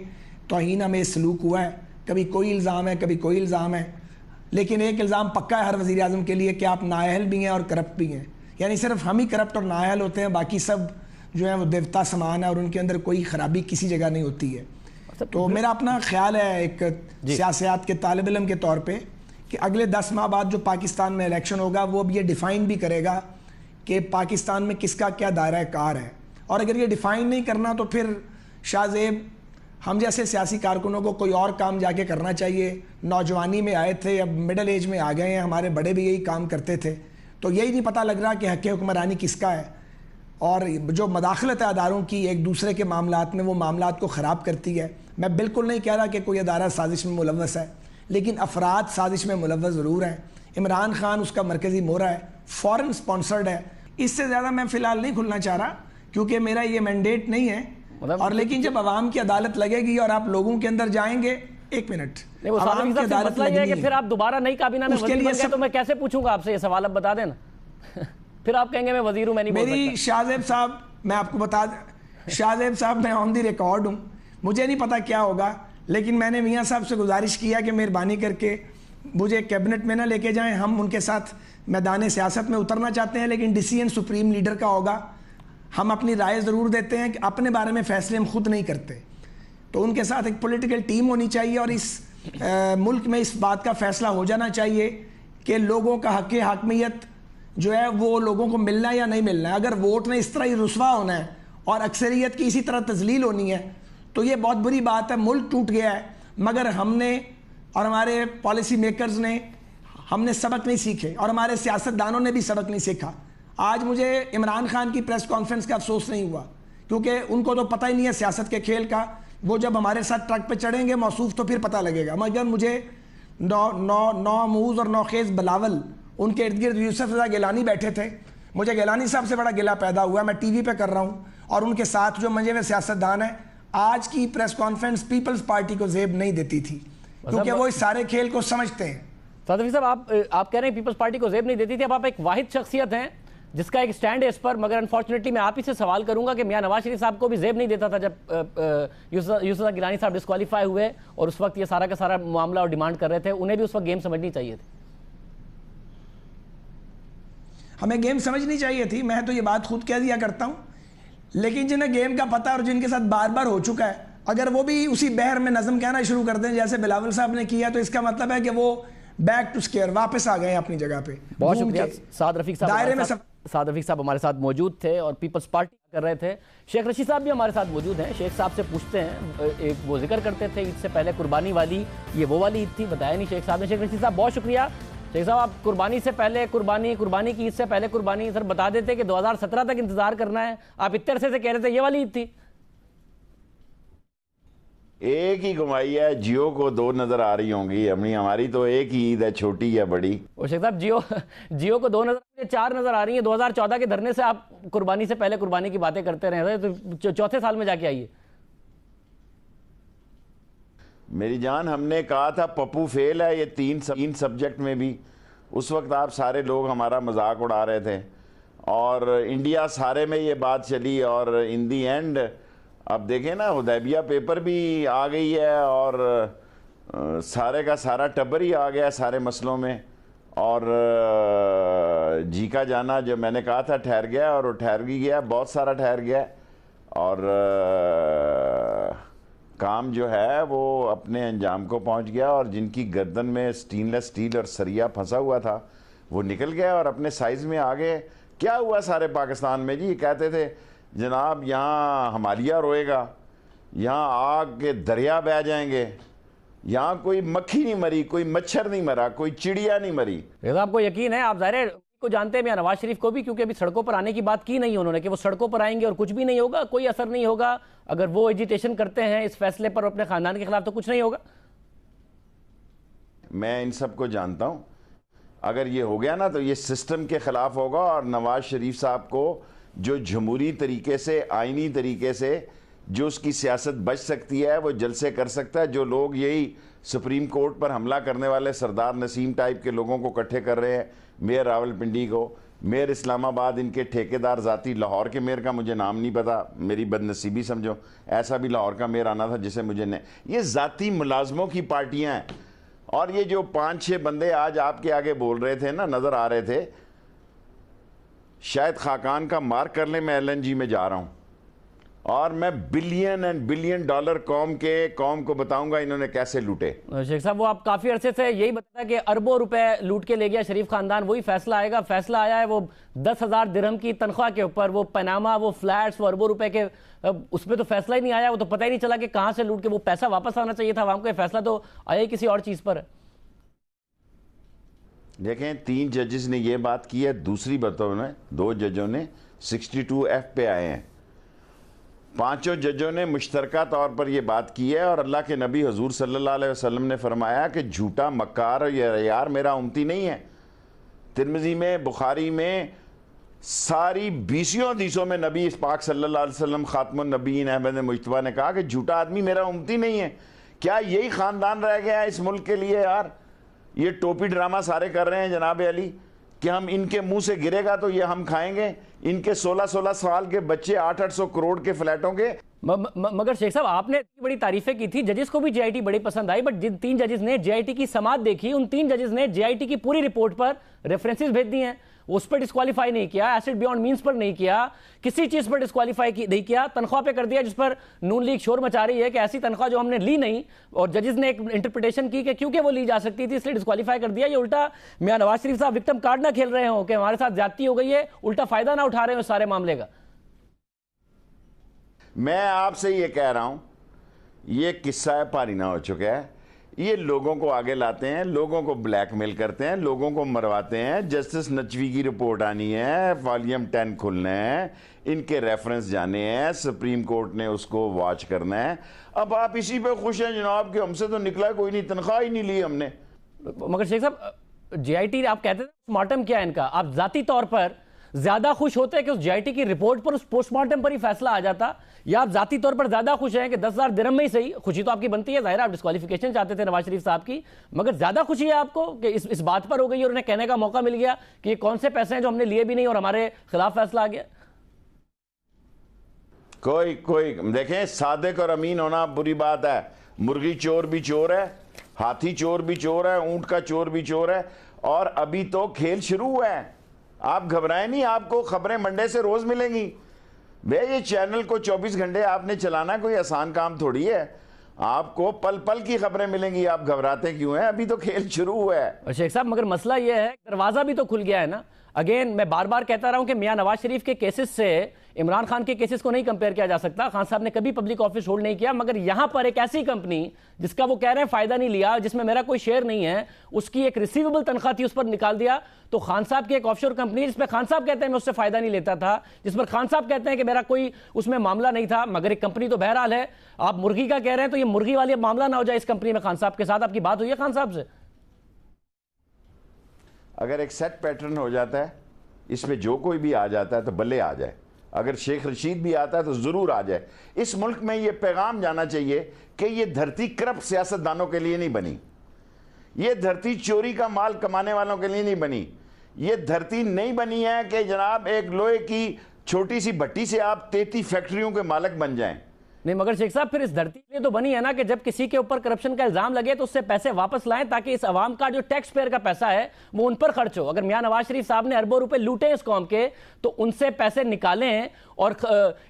तौहीन में सलूक हुआ है। कभी कोई इल्ज़ाम है, कभी कोई इल्ज़ाम है, लेकिन एक इल्ज़ाम पक्का है हर वज़ीर आज़म के लिए कि आप नाअहल भी हैं और करप्ट भी हैं। यानी सिर्फ हम ही करप्ट और नाअहल होते हैं, बाकी सब जो है वो देवता समान है और उनके अंदर कोई ख़राबी किसी जगह नहीं होती है। तो मेरा अपना ख्याल है एक सियासत के तालिब इल्म के तौर पे कि अगले 10 माह बाद जो पाकिस्तान में इलेक्शन होगा वो अब ये डिफ़ाइन भी करेगा कि पाकिस्तान में किसका क्या दायरा कार है। और अगर ये डिफ़ाइन नहीं करना तो फिर शाहजेब हम जैसे सियासी कारकुनों को कोई और काम जाके करना चाहिए। नौजवानी में आए थे, अब मिडल एज में आ गए हैं, हमारे बड़े भी यही काम करते थे, तो यही नहीं पता लग रहा कि हक़ हुक्मरानी किसका है। और जो मदाखलत है अदारों की एक दूसरे के मामलात में, वो मामलात को ख़राब करती है। मैं बिल्कुल नहीं कह रहा कि कोई अदारा साजिश में मुलव्वस है, लेकिन अफराद साजिश में मुलव्वस ज़रूर हैं। इमरान खान उसका मरकज़ी मोहरा है, फ़ॉरेन स्पॉन्सर्ड है। इससे ज़्यादा मैं फ़िलहाल नहीं खुलना चाह रहा क्योंकि मेरा ये मैंडेट नहीं है। और लेकिन जब अवाम की अदालत लगेगी और आप लोगों के अंदर जाएंगे, एक मिनट, अवाम की अदालत लगेगी है कि फिर आप दोबारा नई काबीना में वज़ीर बन गए, तो मैं कैसे पूछूंगा आपसे ये सवाल, अब बता देना। फिर आप कहेंगे मैं वज़ीर हूं, मैं नहीं बोल सकता। मेरी शाहजेब साहब, मैं आपको बता दें, शाहजेब साहब मैं ऑन दी रिकॉर्ड हूँ, मुझे नहीं पता क्या होगा, लेकिन मैंने मियाँ साहब से गुजारिश किया कि मेहरबानी करके मुझे कैबिनेट में ना लेके जाएं। हम उनके साथ मैदान सियासत में उतरना चाहते हैं, लेकिन डिसीजन सुप्रीम लीडर का होगा। हम अपनी राय ज़रूर देते हैं कि अपने बारे में फ़ैसले हम खुद नहीं करते। तो उनके साथ एक पॉलिटिकल टीम होनी चाहिए और इस मुल्क में इस बात का फ़ैसला हो जाना चाहिए कि लोगों का हक़ हाकमियत जो है वो लोगों को मिलना है या नहीं मिलना है। अगर वोट में इस तरह ही रुस्वा होना है और अक्सरियत की इसी तरह तजलील होनी है तो ये बहुत बुरी बात है। मुल्क टूट गया है, मगर हमने और हमारे पॉलिसी मेकर्स ने हमने सबक नहीं सीखे और हमारे सियासतदानों ने भी सबक नहीं सीखा। आज मुझे इमरान खान की प्रेस कॉन्फ्रेंस का अफसोस नहीं हुआ क्योंकि उनको तो पता ही नहीं है सियासत के खेल का। वो जब हमारे साथ ट्रक पे चढ़ेंगे मौसूफ तो फिर पता लगेगा। मगर मुझे नौमूज़ और नौखेज़ बिलावल, उनके इर्द गिर्द यूसुफ रज़ा गिलानी बैठे थे, मुझे गिलानी साहब से बड़ा गिला पैदा हुआ। मैं टीवी पे कर रहा हूँ और उनके साथ जो मंजे हुए सियासतदान है, आज की प्रेस कॉन्फ्रेंस पीपल्स पार्टी को जेब नहीं देती थी क्योंकि वो इस सारे खेल को समझते हैं। सादवी साहब, आप कह रहे हैं पीपल्स पार्टी को जेब नहीं देती थी। अब आप एक वाहिद शख्सियत हैं जिसका एक स्टैंड है इस पर, मगर अनफॉर्चुनेटली मैं आप ही से सवाल करूंगा कि मियां नवाज शरीफ साहब को भी जेब नहीं देता था जब यूसुफ गिलानी साहब डिस्क्वालीफाई हुए और उस वक्त ये सारा का सारा मामला और डिमांड कर रहे थे। उन्हें भी उस वक्त गेम समझनी चाहिए थी। हमें गेम समझनी चाहिए थी, मैं तो ये बात खुद कह दिया करता हूँ, लेकिन जिन्हें गेम का पता और जिनके साथ बार बार हो चुका है, अगर वो भी उसी बहर में नज़म कहना शुरू कर दें जैसे बिलावल साहब ने किया, तो इसका मतलब है कि वो बैक टू स्क्वायर वापस आ गए अपनी जगह पे। बहुत शुक्रिया साद रफीक साहब, दायरे में सब साद रफीक साहब हमारे साथ मौजूद थे और पीपल्स पार्टी कर रहे थे। शेख रशीद साहब भी हमारे साथ मौजूद हैं। शेख साहब से पूछते हैं, एक वो जिक्र करते थे ईद से पहले कुर्बानी वाली, ये वो वाली ईद थी, बताया नहीं शेख साहब ने। शेख रशीद साहब बहुत शुक्रिया। शेख साहब आप कुर्बानी से पहले कुर्बानी, कुर्बानी की ईद से पहले कुर्बानी, सर बता देते कि 2017 तक इंतजार करना है। आप इतने अरसे से कह रहे थे ये वाली ईद थी। एक ही घुमाई है, जियो को दो नजर आ रही होंगी, हमारी तो एक ही ईद है, छोटी या बड़ी। और शेख साहब जियो को दो नजर, 4 नजर आ रही है। 2014 के धरने से आप कुर्बानी से पहले कुर्बानी की बातें करते रहे, तो चौथे साल में जाके आइए। मेरी जान, हमने कहा था पप्पू फेल है ये तीन सब्जेक्ट में भी। उस वक्त आप सारे लोग हमारा मजाक उड़ा रहे थे और इंडिया सारे में ये बात चली और इन दी एंड अब देखें ना, हुदैबिया पेपर भी आ गई है और सारे का सारा टब्बर ही आ गया है सारे मसलों में। और जी का जाना जो मैंने कहा था ठहर गया और वो ठहर भी गया, बहुत सारा ठहर गया। और काम जो है वो अपने अंजाम को पहुंच गया और जिनकी गर्दन में स्टेनलेस स्टील और सरिया फंसा हुआ था वो निकल गया और अपने साइज में आ गए। क्या हुआ सारे पाकिस्तान में जी? कहते थे जनाब यहाँ हिमालय रोएगा, यहाँ आग के दरिया बह जाएंगे, यहाँ कोई मक्खी नहीं मरी, कोई मच्छर नहीं मरा, कोई चिड़िया नहीं मरी। आपको यकीन है, आप ज़ाहिर को जानते हैं, मियां नवाज शरीफ को भी, क्योंकि अभी सड़कों पर आने की बात की नहीं उन्होंने कि वो सड़कों पर आएंगे और कुछ भी नहीं होगा, कोई असर नहीं होगा। अगर वो एजिटेशन करते हैं इस फैसले पर अपने खानदान के खिलाफ तो कुछ नहीं होगा। मैं इन सबको जानता हूं, अगर ये हो गया ना तो ये सिस्टम के खिलाफ होगा और नवाज शरीफ साहब को जो जमहूरी तरीके से, आईनी तरीके से जो उसकी सियासत बच सकती है वो जलसे कर सकता है। जो लोग यही सुप्रीम कोर्ट पर हमला करने वाले सरदार नसीम टाइप के लोगों को इकट्ठे कर रहे हैं, मेयर रावलपिंडी को, मेयर इस्लामाबाद, इनके ठेकेदार जाती, लाहौर के मेयर का मुझे नाम नहीं पता, मेरी बदनसीबी समझो, ऐसा भी लाहौर का मेयर आना था जिसे मुझे नहीं, ये जाती मुलाजमों की पार्टियां हैं। और ये जो 5-6 बंदे आज आपके आगे बोल रहे थे ना, नजर आ रहे थे, शायद खाकान का मार्क कर ले, मैं LNG में जा रहा हूं और मैं बिलियन एंड बिलियन डॉलर कौम को बताऊंगा इन्होंने कैसे लूटे। शेख साहब, वो आप काफी अरसे से यही बताया कि अरबों रुपए लूट के ले गया शरीफ खानदान, वही फैसला आएगा। फैसला आया है वो 10,000 दिरहम की तनख्वाह के ऊपर, वो पनामा, वो फ्लैट्स, वो अरबों रुपए के, उस पर तो फैसला ही नहीं आया। वो तो पता ही नहीं चला कि कहां से लूट के वो पैसा वापस आना चाहिए था आवाम को। फैसला तो आया ही किसी और चीज पर है। देखें, 3 जजेस ने ये बात की है, दूसरी बातों में 2 जजों ने 62F पे आए हैं, 5 जजों ने मुश्तरका तौर पर यह बात की है। और अल्लाह के नबी हुजूर सल्लल्लाहु अलैहि वसल्लम ने फरमाया कि झूठा मक्कार यार मेरा उम्मती नहीं है। तिरमिज़ी में, बुखारी में, सारी 20 हदीसों में नबी इस पाक सल्लल्लाहु अलैहि वसल्लम खातमुन नबीयीन अहमद मुज्तबा ने कहा कि झूठा आदमी मेरा उम्मती नहीं है। क्या यही खानदान रह गया है इस मुल्क के लिए? यार ये टोपी ड्रामा सारे कर रहे हैं जनाब अली कि हम इनके मुंह से गिरेगा तो ये हम खाएंगे। इनके 16-16 साल के बच्चे 800-800 करोड़ के फ्लैटों के। मगर शेख साहब, आपने इतनी बड़ी तारीफें की थी, जजेस को भी JIT बड़ी पसंद आई, बट जिन 3 जजेस ने JIT की समाअत देखी, उन 3 जजेस ने JIT की पूरी रिपोर्ट पर रेफरेंसेस भेज दिए हैं। उस पर डिस्क्वालीफाई नहीं किया, एसिड बियॉन्ड मींस पर नहीं किया, किसी चीज पर डिस्क्वालीफाई नहीं किया, तनख्वाह पे कर दिया, जिस पर नून लीग शोर मचा रही है कि ऐसी तनख्वाह जो हमने ली नहीं, और जजेस ने एक इंटरप्रिटेशन की कि क्योंकि वो ली जा सकती थी इसलिए डिस्क्वालीफाई कर दिया। ये उल्टा मियां नवाज शरीफ साहब विक्टिम कार्ड ना खेल रहे हो कि हमारे साथ ज्यादती हो गई है, उल्टा फायदा ना उठा रहे हो सारे मामले का। मैं आपसे ये कह रहा हूं, ये किस्सा पारीना हो चुका है। ये लोगों को आगे लाते हैं, लोगों को ब्लैकमेल करते हैं, लोगों को मरवाते हैं। जस्टिस नकवी की रिपोर्ट आनी है, वॉल्यूम 10 खुलना है, इनके रेफरेंस जाने हैं, सुप्रीम कोर्ट ने उसको वॉच करना है। अब आप इसी पे खुश हैं जनाब कि हमसे तो निकला कोई नहीं, तनख्वाह ही नहीं ली हमने। मगर शेख साहब, JIT आप कहते थे पोस्टमार्टम क्या है इनका, आप जाती तौर पर ज्यादा खुश होते हैं कि उस JIT की रिपोर्ट पर, उस पोस्टमार्टम पर ही फैसला आ जाता, या आप जाती तौर पर ज्यादा खुश हैं कि 10,000 दिरहम में ही सही? खुशी तो आपकी बनती है, जाहिर आप डिस्क्वालिफिकेशन चाहते थे नवाज शरीफ साहब की, मगर ज्यादा खुशी है आपको कि इस बात पर हो गई और उन्हें कहने का मौका मिल गया कि ये कौन से पैसे हैं जो हमने लिए भी नहीं और हमारे खिलाफ फैसला आ गया? कोई देखें, सादिक और अमीन होना बुरी बात है। मुर्गी चोर भी चोर है, हाथी चोर भी चोर है, ऊंट का चोर भी चोर है, और अभी तो खेल शुरू हुआ है। आप घबराएं नहीं, आपको खबरें मंडे से रोज मिलेंगी। भैया ये चैनल को 24 घंटे आपने चलाना कोई आसान काम थोड़ी है, आपको पल पल की खबरें मिलेंगी। आप घबराते क्यों हैं? अभी तो खेल शुरू हुआ है। और शेख साहब, मगर मसला यह है, दरवाजा भी तो खुल गया है ना। अगेन मैं बार बार कहता रहा हूं कि मियां नवाज शरीफ के केसेस से इमरान खान के केसेस को नहीं कंपेयर किया जा सकता। खान साहब ने कभी पब्लिक ऑफिस होल्ड नहीं किया, मगर यहां पर एक ऐसी कंपनी जिसका वो कह रहे हैं फायदा नहीं लिया, जिसमें मेरा कोई शेयर नहीं है, उसकी एक रिसीवेबल तनख्वाह थी, उस पर निकाल दिया। तो खान साहब की एक ऑफशोर कंपनी जिसमें खान साहब कहते हैं मैं उससे फायदा नहीं लेता था, जिस पर खान साहब कहते हैं कि मेरा कोई उसमें मामला नहीं था, मगर एक कंपनी तो बहरहाल है। आप मुर्गी का कह रहे हैं तो ये मुर्गी वाली मामला ना हो जाए इस कंपनी में खान साहब के साथ। आपकी बात हुई है खान साहब से? अगर एक सेट पैटर्न हो जाता है, इसमें जो कोई भी आ जाता है तो भले आ जाए। अगर शेख रशीद भी आता है तो जरूर आ जाए। इस मुल्क में यह पैगाम जाना चाहिए कि यह धरती करप्ट सियासतदानों के लिए नहीं बनी, यह धरती चोरी का माल कमाने वालों के लिए नहीं बनी, यह धरती नहीं बनी है कि जनाब एक लोहे की छोटी सी भट्टी से आप 33 फैक्ट्रियों के मालिक बन जाएं। नहीं, मगर शेख साहब फिर इस धरती के लिए तो बनी है ना कि जब किसी के ऊपर करप्शन का इल्जाम लगे तो उससे पैसे वापस लाएं, ताकि इस अवाम का जो टैक्स पेयर का पैसा है वो उन पर खर्च हो। अगर मियां नवाज शरीफ साहब ने अरबों रुपए लूटे इस कौम के, तो उनसे पैसे निकालें और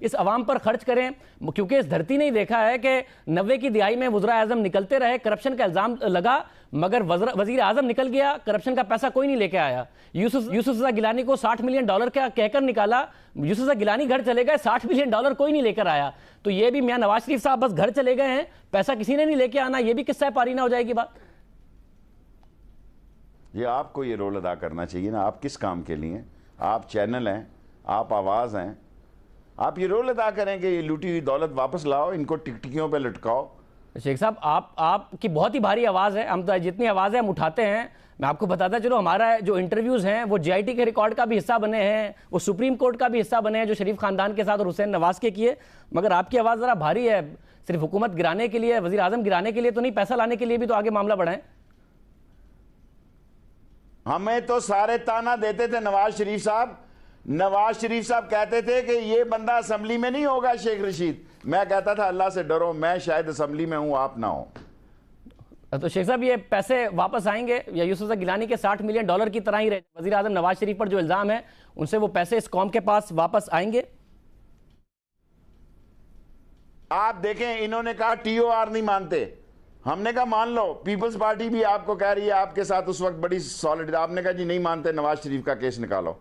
इस अवाम पर खर्च करें। क्योंकि इस धरती ने देखा है कि 90 की दिहाई में वज़ीर आज़म निकलते रहे, करप्शन का इल्जाम लगा, मगर वज़ीर आज़म निकल गया, करप्शन का पैसा कोई नहीं लेके आया। यूसुफ गिलानी को $60 मिलियन का कहकर निकाला, यूसुफ गिलानी घर चले गए, $60 मिलियन कोई नहीं लेकर आया। तो ये भी मियां नवाज शरीफ साहब बस घर चले गए हैं, पैसा किसी ने नहीं लेके आना, ये भी किस्सा पारी ना हो जाएगी बात। ये आपको ये रोल अदा करना चाहिए ना। आप किस काम के लिए? आप चैनल हैं, आप आवाज़ हैं, आप ये रोल अदा करें कि ये लूटी हुई दौलत वापस लाओ, इनको टिकटिकियों पे लटकाओ। शेख साहब आपकी बहुत ही भारी आवाज़ है, हम जितनी आवाज़ें हम उठाते हैं, मैं आपको बताता चलो, हमारा जो इंटरव्यूज़ हैं वो JIT के रिकॉर्ड का भी हिस्सा बने हैं, वो सुप्रीम कोर्ट का भी हिस्सा बने हैं जो शरीफ खानदान के साथ और हुसैन नवाज के किए। मगर आपकी आवाज़ ज़रा भारी है, सिर्फ हुकूमत गिराने के लिए, वज़ीर आज़म गिराने के लिए तो नहीं, पैसा लाने के लिए भी तो आगे मामला बढ़ाएं। हमें तो सारे ताना देते थे नवाज शरीफ साहब। नवाज शरीफ साहब कहते थे कि ये बंदा असम्बली में नहीं होगा शेख रशीद। मैं कहता था अल्लाह से डरो, मैं शायद असम्बली में हूं, आप ना हो। तो शेख साहब ये पैसे वापस आएंगे या यूसुफ गिलानी के $60 मिलियन की तरह ही रहे? वज़ीर आज़म नवाज शरीफ पर जो इल्ज़ाम है उनसे वो पैसे इस कौम के पास वापस आएंगे? आप देखें, इन्होंने कहा TOR नहीं मानते, हमने कहा मान लो। पीपल्स पार्टी भी आपको कह रही है, आपके साथ उस वक्त बड़ी सॉलिड, आपने कहा जी नहीं मानते, नवाज शरीफ का केस निकालो।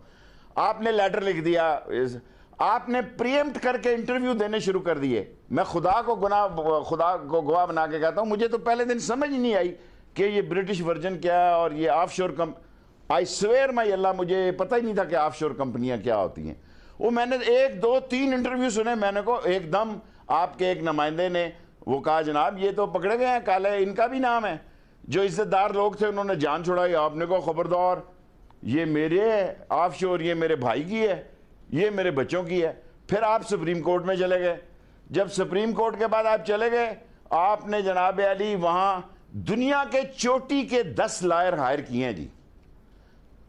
आपने लेटर लिख दिया, आपने प्रीएम्प्ट करके इंटरव्यू देने शुरू कर दिए। मैं खुदा को गवाह बना के कहता हूं, मुझे तो पहले दिन समझ ही नहीं आई कि ये ब्रिटिश वर्जन क्या है और ये ऑफशोर आई स्वेयर माई अल्लाह, मुझे पता ही नहीं था कि ऑफशोर कंपनियां क्या होती हैं। वो मैंने 1, 2, 3 इंटरव्यू सुने, मैंने को एकदम आपके एक नुमाइंदे ने वो कहा जनाब ये तो पकड़े गए हैं, काले इनका भी नाम है। जो इज्जतदार लोग थे उन्होंने जान छुड़ाई। आपने को खबरदार, ये मेरे ऑफशोर, ये मेरे भाई की है, ये मेरे बच्चों की है। फिर आप सुप्रीम कोर्ट में चले गए। जब सुप्रीम कोर्ट के बाद आप चले गए, आपने जनाब अली वहां दुनिया के चोटी के 10 लॉयर हायर किए हैं जी।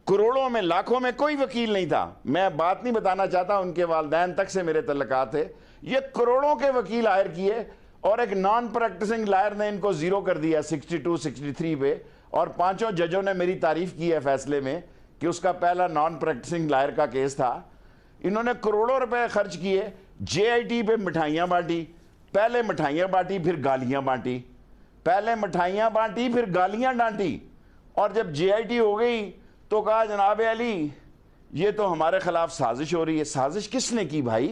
करोड़ों में, लाखों में कोई वकील नहीं था। मैं बात नहीं बताना चाहता, उनके वालिदैन तक से मेरे तल्लुकात थे। ये करोड़ों के वकील हायर किए और एक नॉन प्रैक्टिसिंग लॉयर ने इनको जीरो कर दिया 62, 63 पे। और 5 जजों ने मेरी तारीफ की है फैसले में कि उसका पहला नॉन प्रैक्टिसिंग लॉयर का केस था। इन्होंने करोड़ों रुपए खर्च किए, JIT पे मिठाइयाँ बांटी, पहले मिठाइयाँ बांटी फिर गालियाँ बांटी, पहले मिठाइयाँ बांटी फिर गालियाँ डांटी। और जब JIT हो गई तो कहा जनाब अली ये तो हमारे खिलाफ साजिश हो रही है। साजिश किसने की भाई?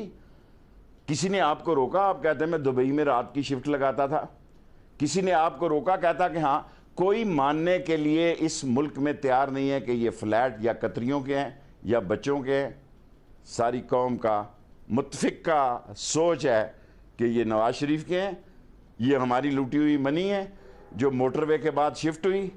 किसी ने आपको रोका? आप कहते हैं मैं दुबई में रात की शिफ्ट लगाता था। किसी ने आपको रोका? कहता कि हाँ, कोई मानने के लिए इस मुल्क में तैयार नहीं है कि ये फ्लैट या कतरियों के हैं या बच्चों के हैं। सारी कौम का मुत्फिक का सोच है कि ये नवाज शरीफ के हैं, ये हमारी लूटी हुई मनी है जो मोटरवे के बाद शिफ्ट हुई,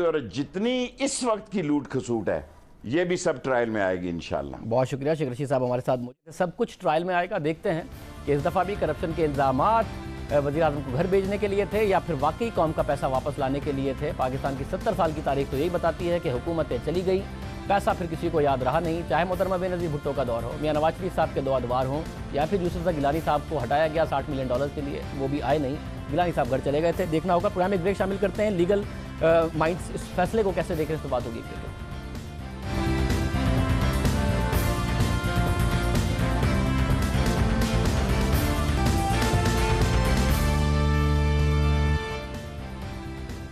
और जितनी इस वक्त की लूट खसूट है ये भी सब ट्रायल में आएगी इंशाल्लाह। बहुत शुक्रिया शेख रशीद साहब हमारे साथ मौजूद हैं। सब कुछ ट्रायल में आएगा। देखते हैं कि इस दफ़ा भी करप्शन के इल्ज़ामात वज़ीर आज़म को घर भेजने के लिए थे या फिर वाकई कौम का पैसा वापस लाने के लिए थे। पाकिस्तान की 70 साल की तारीख तो यही बताती है कि हुकूमतें चली गई, पैसा फिर किसी को याद रहा नहीं। चाहे मोहतरमा बेनज़ीर भुट्टो का दौर हो, मियां नवाज शरीफ साहब के 2 अदवार हों, या फिर यूसुफ गिलानी साहब को हटाया गया $60 मिलियन के लिए, वो भी आए नहीं, गिलानी साहब घर चले गए थे। देखना होगा। प्रोग्राम में ब्रेक शामिल करते हैं। लीगल माइंड्स इस फैसले को कैसे देख रहे हैं, इस पर बात होगी।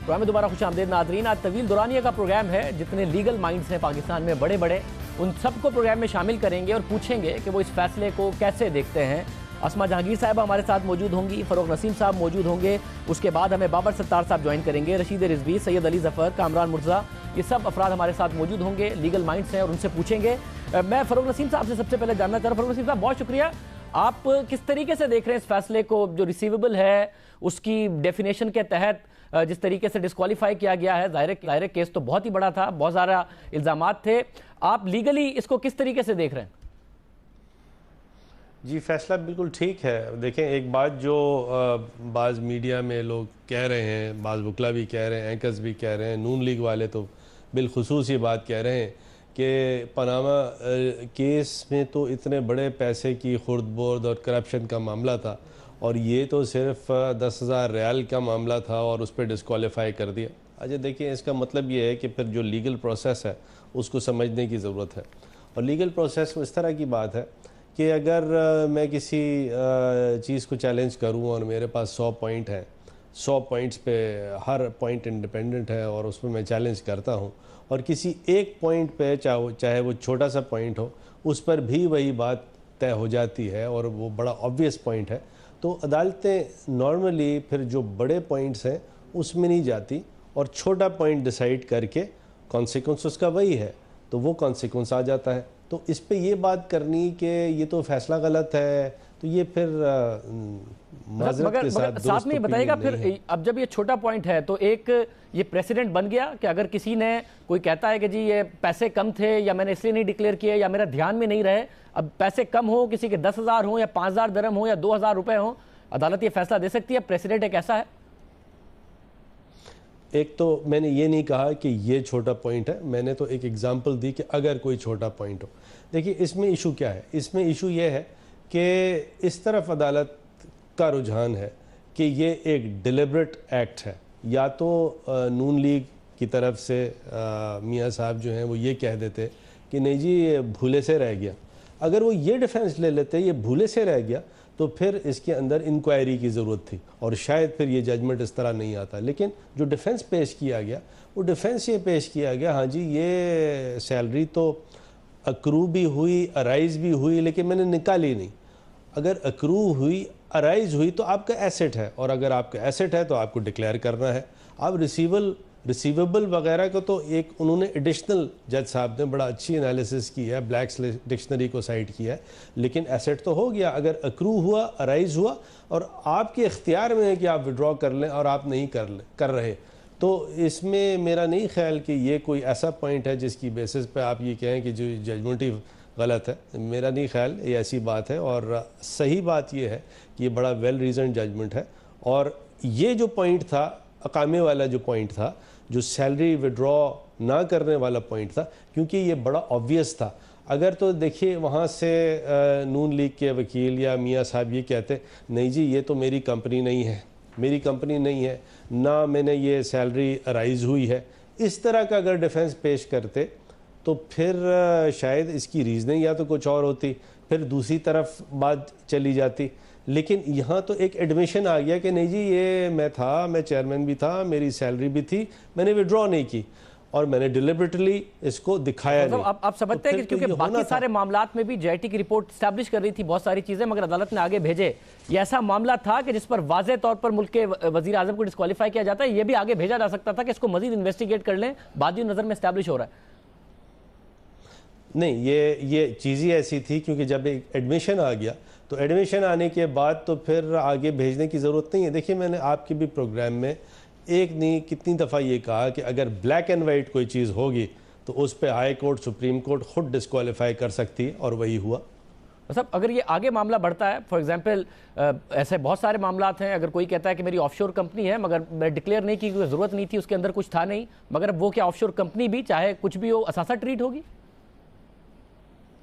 प्रोग्राम में दोबारा खुश आमदीद नाजरीन। आज तवील दुरानिया का प्रोग्राम है। जितने लीगल माइंड्स हैं पाकिस्तान में बड़े बड़े, उन सबको प्रोग्राम में शामिल करेंगे और पूछेंगे कि वो इस फैसले को कैसे देखते हैं। अस्मा जहांगीर साहब हमारे साथ मौजूद होंगी, फ़रोग नसीम साहब मौजूद होंगे, उसके बाद हमें बाबर सत्तार साहब ज्वाइन करेंगे, रशीद रिजवी, सैयद अली जफ़र, कामरान मुर्जा, ये सब अफराद हमारे साथ मौजूद होंगे, लीगल माइंड्स हैं और उनसे पूछेंगे। मैं फ़रोग नसीम साहब से सबसे पहले जानना चाह रहा हूँ। फ़रोग नसीम साहब, बहुत शुक्रिया। आप किस तरीके से देख रहे हैं इस फैसले को? जो रिसीवेबल है उसकी डेफिनेशन के तहत जिस तरीके से डिस्क्वालीफाई किया गया है, ज़ाहिर केस तो बहुत ही बड़ा था, बहुत ज़्यादा इल्ज़ामात थे। आप लीगली इसको किस तरीके से देख रहे हैं? जी, फैसला बिल्कुल ठीक है। देखें, एक बात जो बाज़ मीडिया में लोग कह रहे हैं, बाज़ वकला भी कह रहे हैं, एंकर्स भी कह रहे हैं, नून लीग वाले तो बिलखुसूस ये बात कह रहे हैं कि पनामा केस में तो इतने बड़े पैसे की खुर्द बुर्द और करप्शन का मामला था और ये तो सिर्फ 10,000 रियाल का मामला था और उस पर डिस्क्वालीफाई कर दिया। अच्छा, देखिए, इसका मतलब ये है कि फिर जो लीगल प्रोसेस है उसको समझने की ज़रूरत है। और लीगल प्रोसेस में इस तरह की बात है कि अगर मैं किसी चीज़ को चैलेंज करूं और मेरे पास 100 पॉइंट हैं, 100 पॉइंट्स पे हर पॉइंट इंडिपेंडेंट है और उसमें मैं चैलेंज करता हूं और किसी एक पॉइंट पे चाहे वो छोटा सा पॉइंट हो, उस पर भी वही बात तय हो जाती है और वो बड़ा ऑब्वियस पॉइंट है, तो अदालतें नॉर्मली फिर जो बड़े पॉइंट्स हैं उसमें नहीं जाती और छोटा पॉइंट डिसाइड करके कॉन्सिक्वेंस उसका वही है तो वो कॉन्सिक्वेंस आ जाता है। तो इस पे ये बात करनी कि ये तो फैसला गलत है, तो ये फिर माजरत के साथ में बताइएगा फिर, अब जब ये छोटा पॉइंट है तो एक ये प्रेसिडेंट बन गया कि अगर किसी ने कोई कहता है कि जी ये पैसे कम थे या मैंने इसलिए नहीं डिक्लेयर किए या मेरा ध्यान में नहीं रहे, अब पैसे कम हो, किसी के 10,000 हो या 5,000 दरम हो या 2,000 रुपए हो, अदालत ये फैसला दे सकती है। प्रेसिडेंट एक ऐसा है। एक तो मैंने ये नहीं कहा कि ये छोटा पॉइंट है, मैंने तो एक एग्जांपल दी कि अगर कोई छोटा पॉइंट हो। देखिए, इसमें इशू क्या है? इसमें इशू ये है कि इस तरफ अदालत का रुझान है कि ये एक डिलिबरेट एक्ट है। या तो नून लीग की तरफ से मियाँ साहब जो हैं वो ये कह देते कि नहीं जी ये भूले से रह गया। अगर वो ये डिफेंस ले लेते ये भूले से रह गया तो फिर इसके अंदर इंक्वायरी की ज़रूरत थी और शायद फिर ये जजमेंट इस तरह नहीं आता। लेकिन जो डिफेंस पेश किया गया वो डिफेंस ये पेश किया गया, हाँ जी ये सैलरी तो अक्रू भी हुई, अराइज भी हुई, लेकिन मैंने निकाली नहीं। अगर अक्रू हुई, अराइज हुई तो आपका एसेट है और अगर आपका एसेट है तो आपको डिक्लेयर करना है। आप रिसीवेबल वगैरह को तो एक उन्होंने एडिशनल, जज साहब ने बड़ा अच्छी एनालिसिस की है, ब्लैक्स डिक्शनरी को साइड किया है, लेकिन एसेट तो हो गया। अगर अक्रू हुआ, अराइज हुआ और आपके इख्तियार में है कि आप विड्रॉ कर लें और आप नहीं कर रहे, तो इसमें मेरा नहीं ख्याल कि ये कोई ऐसा पॉइंट है जिसकी बेसिस पे आप ये कहें कि जो जजमेंट ही गलत है। मेरा नहीं ख्याल ये ऐसी बात है और सही बात ये है कि ये बड़ा वेल रीजन जजमेंट है। और ये जो पॉइंट था, अकामे वाला जो पॉइंट था, जो सैलरी विड्रॉ ना करने वाला पॉइंट था, क्योंकि ये बड़ा ऑब्वियस था। अगर तो देखिए वहाँ से नून लीग के वकील या मियाँ साहब ये कहते नहीं जी ये तो मेरी कंपनी नहीं है, मेरी कंपनी नहीं है, ना मैंने ये सैलरी राइज हुई है, इस तरह का अगर डिफेंस पेश करते तो फिर शायद इसकी रीजनिंग या तो कुछ और होती, फिर दूसरी तरफ बात चली जाती। लेकिन यहाँ तो एक एडमिशन आ गया कि नहीं जी ये मैं चेयरमैन भी था, मेरी सैलरी भी थी, मैंने विड्रॉ नहीं की और मैंने डिलिबरेटली इसको दिखाया नहीं। आप समझते हैं कि क्योंकि बाकी सारे मामलात में भी जेआईटी की रिपोर्ट स्टैब्लिश कर रही थी बहुत सारी चीजें, मगर अदालत ने आगे भेजे। ये ऐसा मामला था कि जिस पर वाज़ेह तौर पर मुल्क के वजीर आजम को डिस्क्वालीफाई किया जाता है, ये भी आगे भेजा जा सकता था कि इसको मजीद इन्वेस्टिगेट कर लें, बादी नजर में स्टैब्लिश हो रहा है। नहीं, ये चीज़ ही ऐसी थी क्योंकि जब एक एडमिशन आ गया तो एडमिशन आने के बाद तो फिर आगे भेजने की ज़रूरत नहीं है। देखिए, मैंने आपके भी प्रोग्राम में एक नहीं कितनी दफ़ा ये कहा कि अगर ब्लैक एंड वाइट कोई चीज़ होगी तो उस पर हाई कोर्ट, सुप्रीम कोर्ट खुद डिस्क्वालीफाई कर सकती है और वही हुआ। मतलब अगर ये आगे मामला बढ़ता है, फॉर एग्जांपल ऐसे बहुत सारे मामलात हैं, अगर कोई कहता है कि मेरी ऑफशोर कंपनी है मगर मैं डिक्लेयर नहीं की क्योंकि ज़रूरत नहीं थी, उसके अंदर कुछ था नहीं, मगर अब वो क्या ऑफशोर कंपनी भी चाहे कुछ भी हो असासा ट्रीट होगी?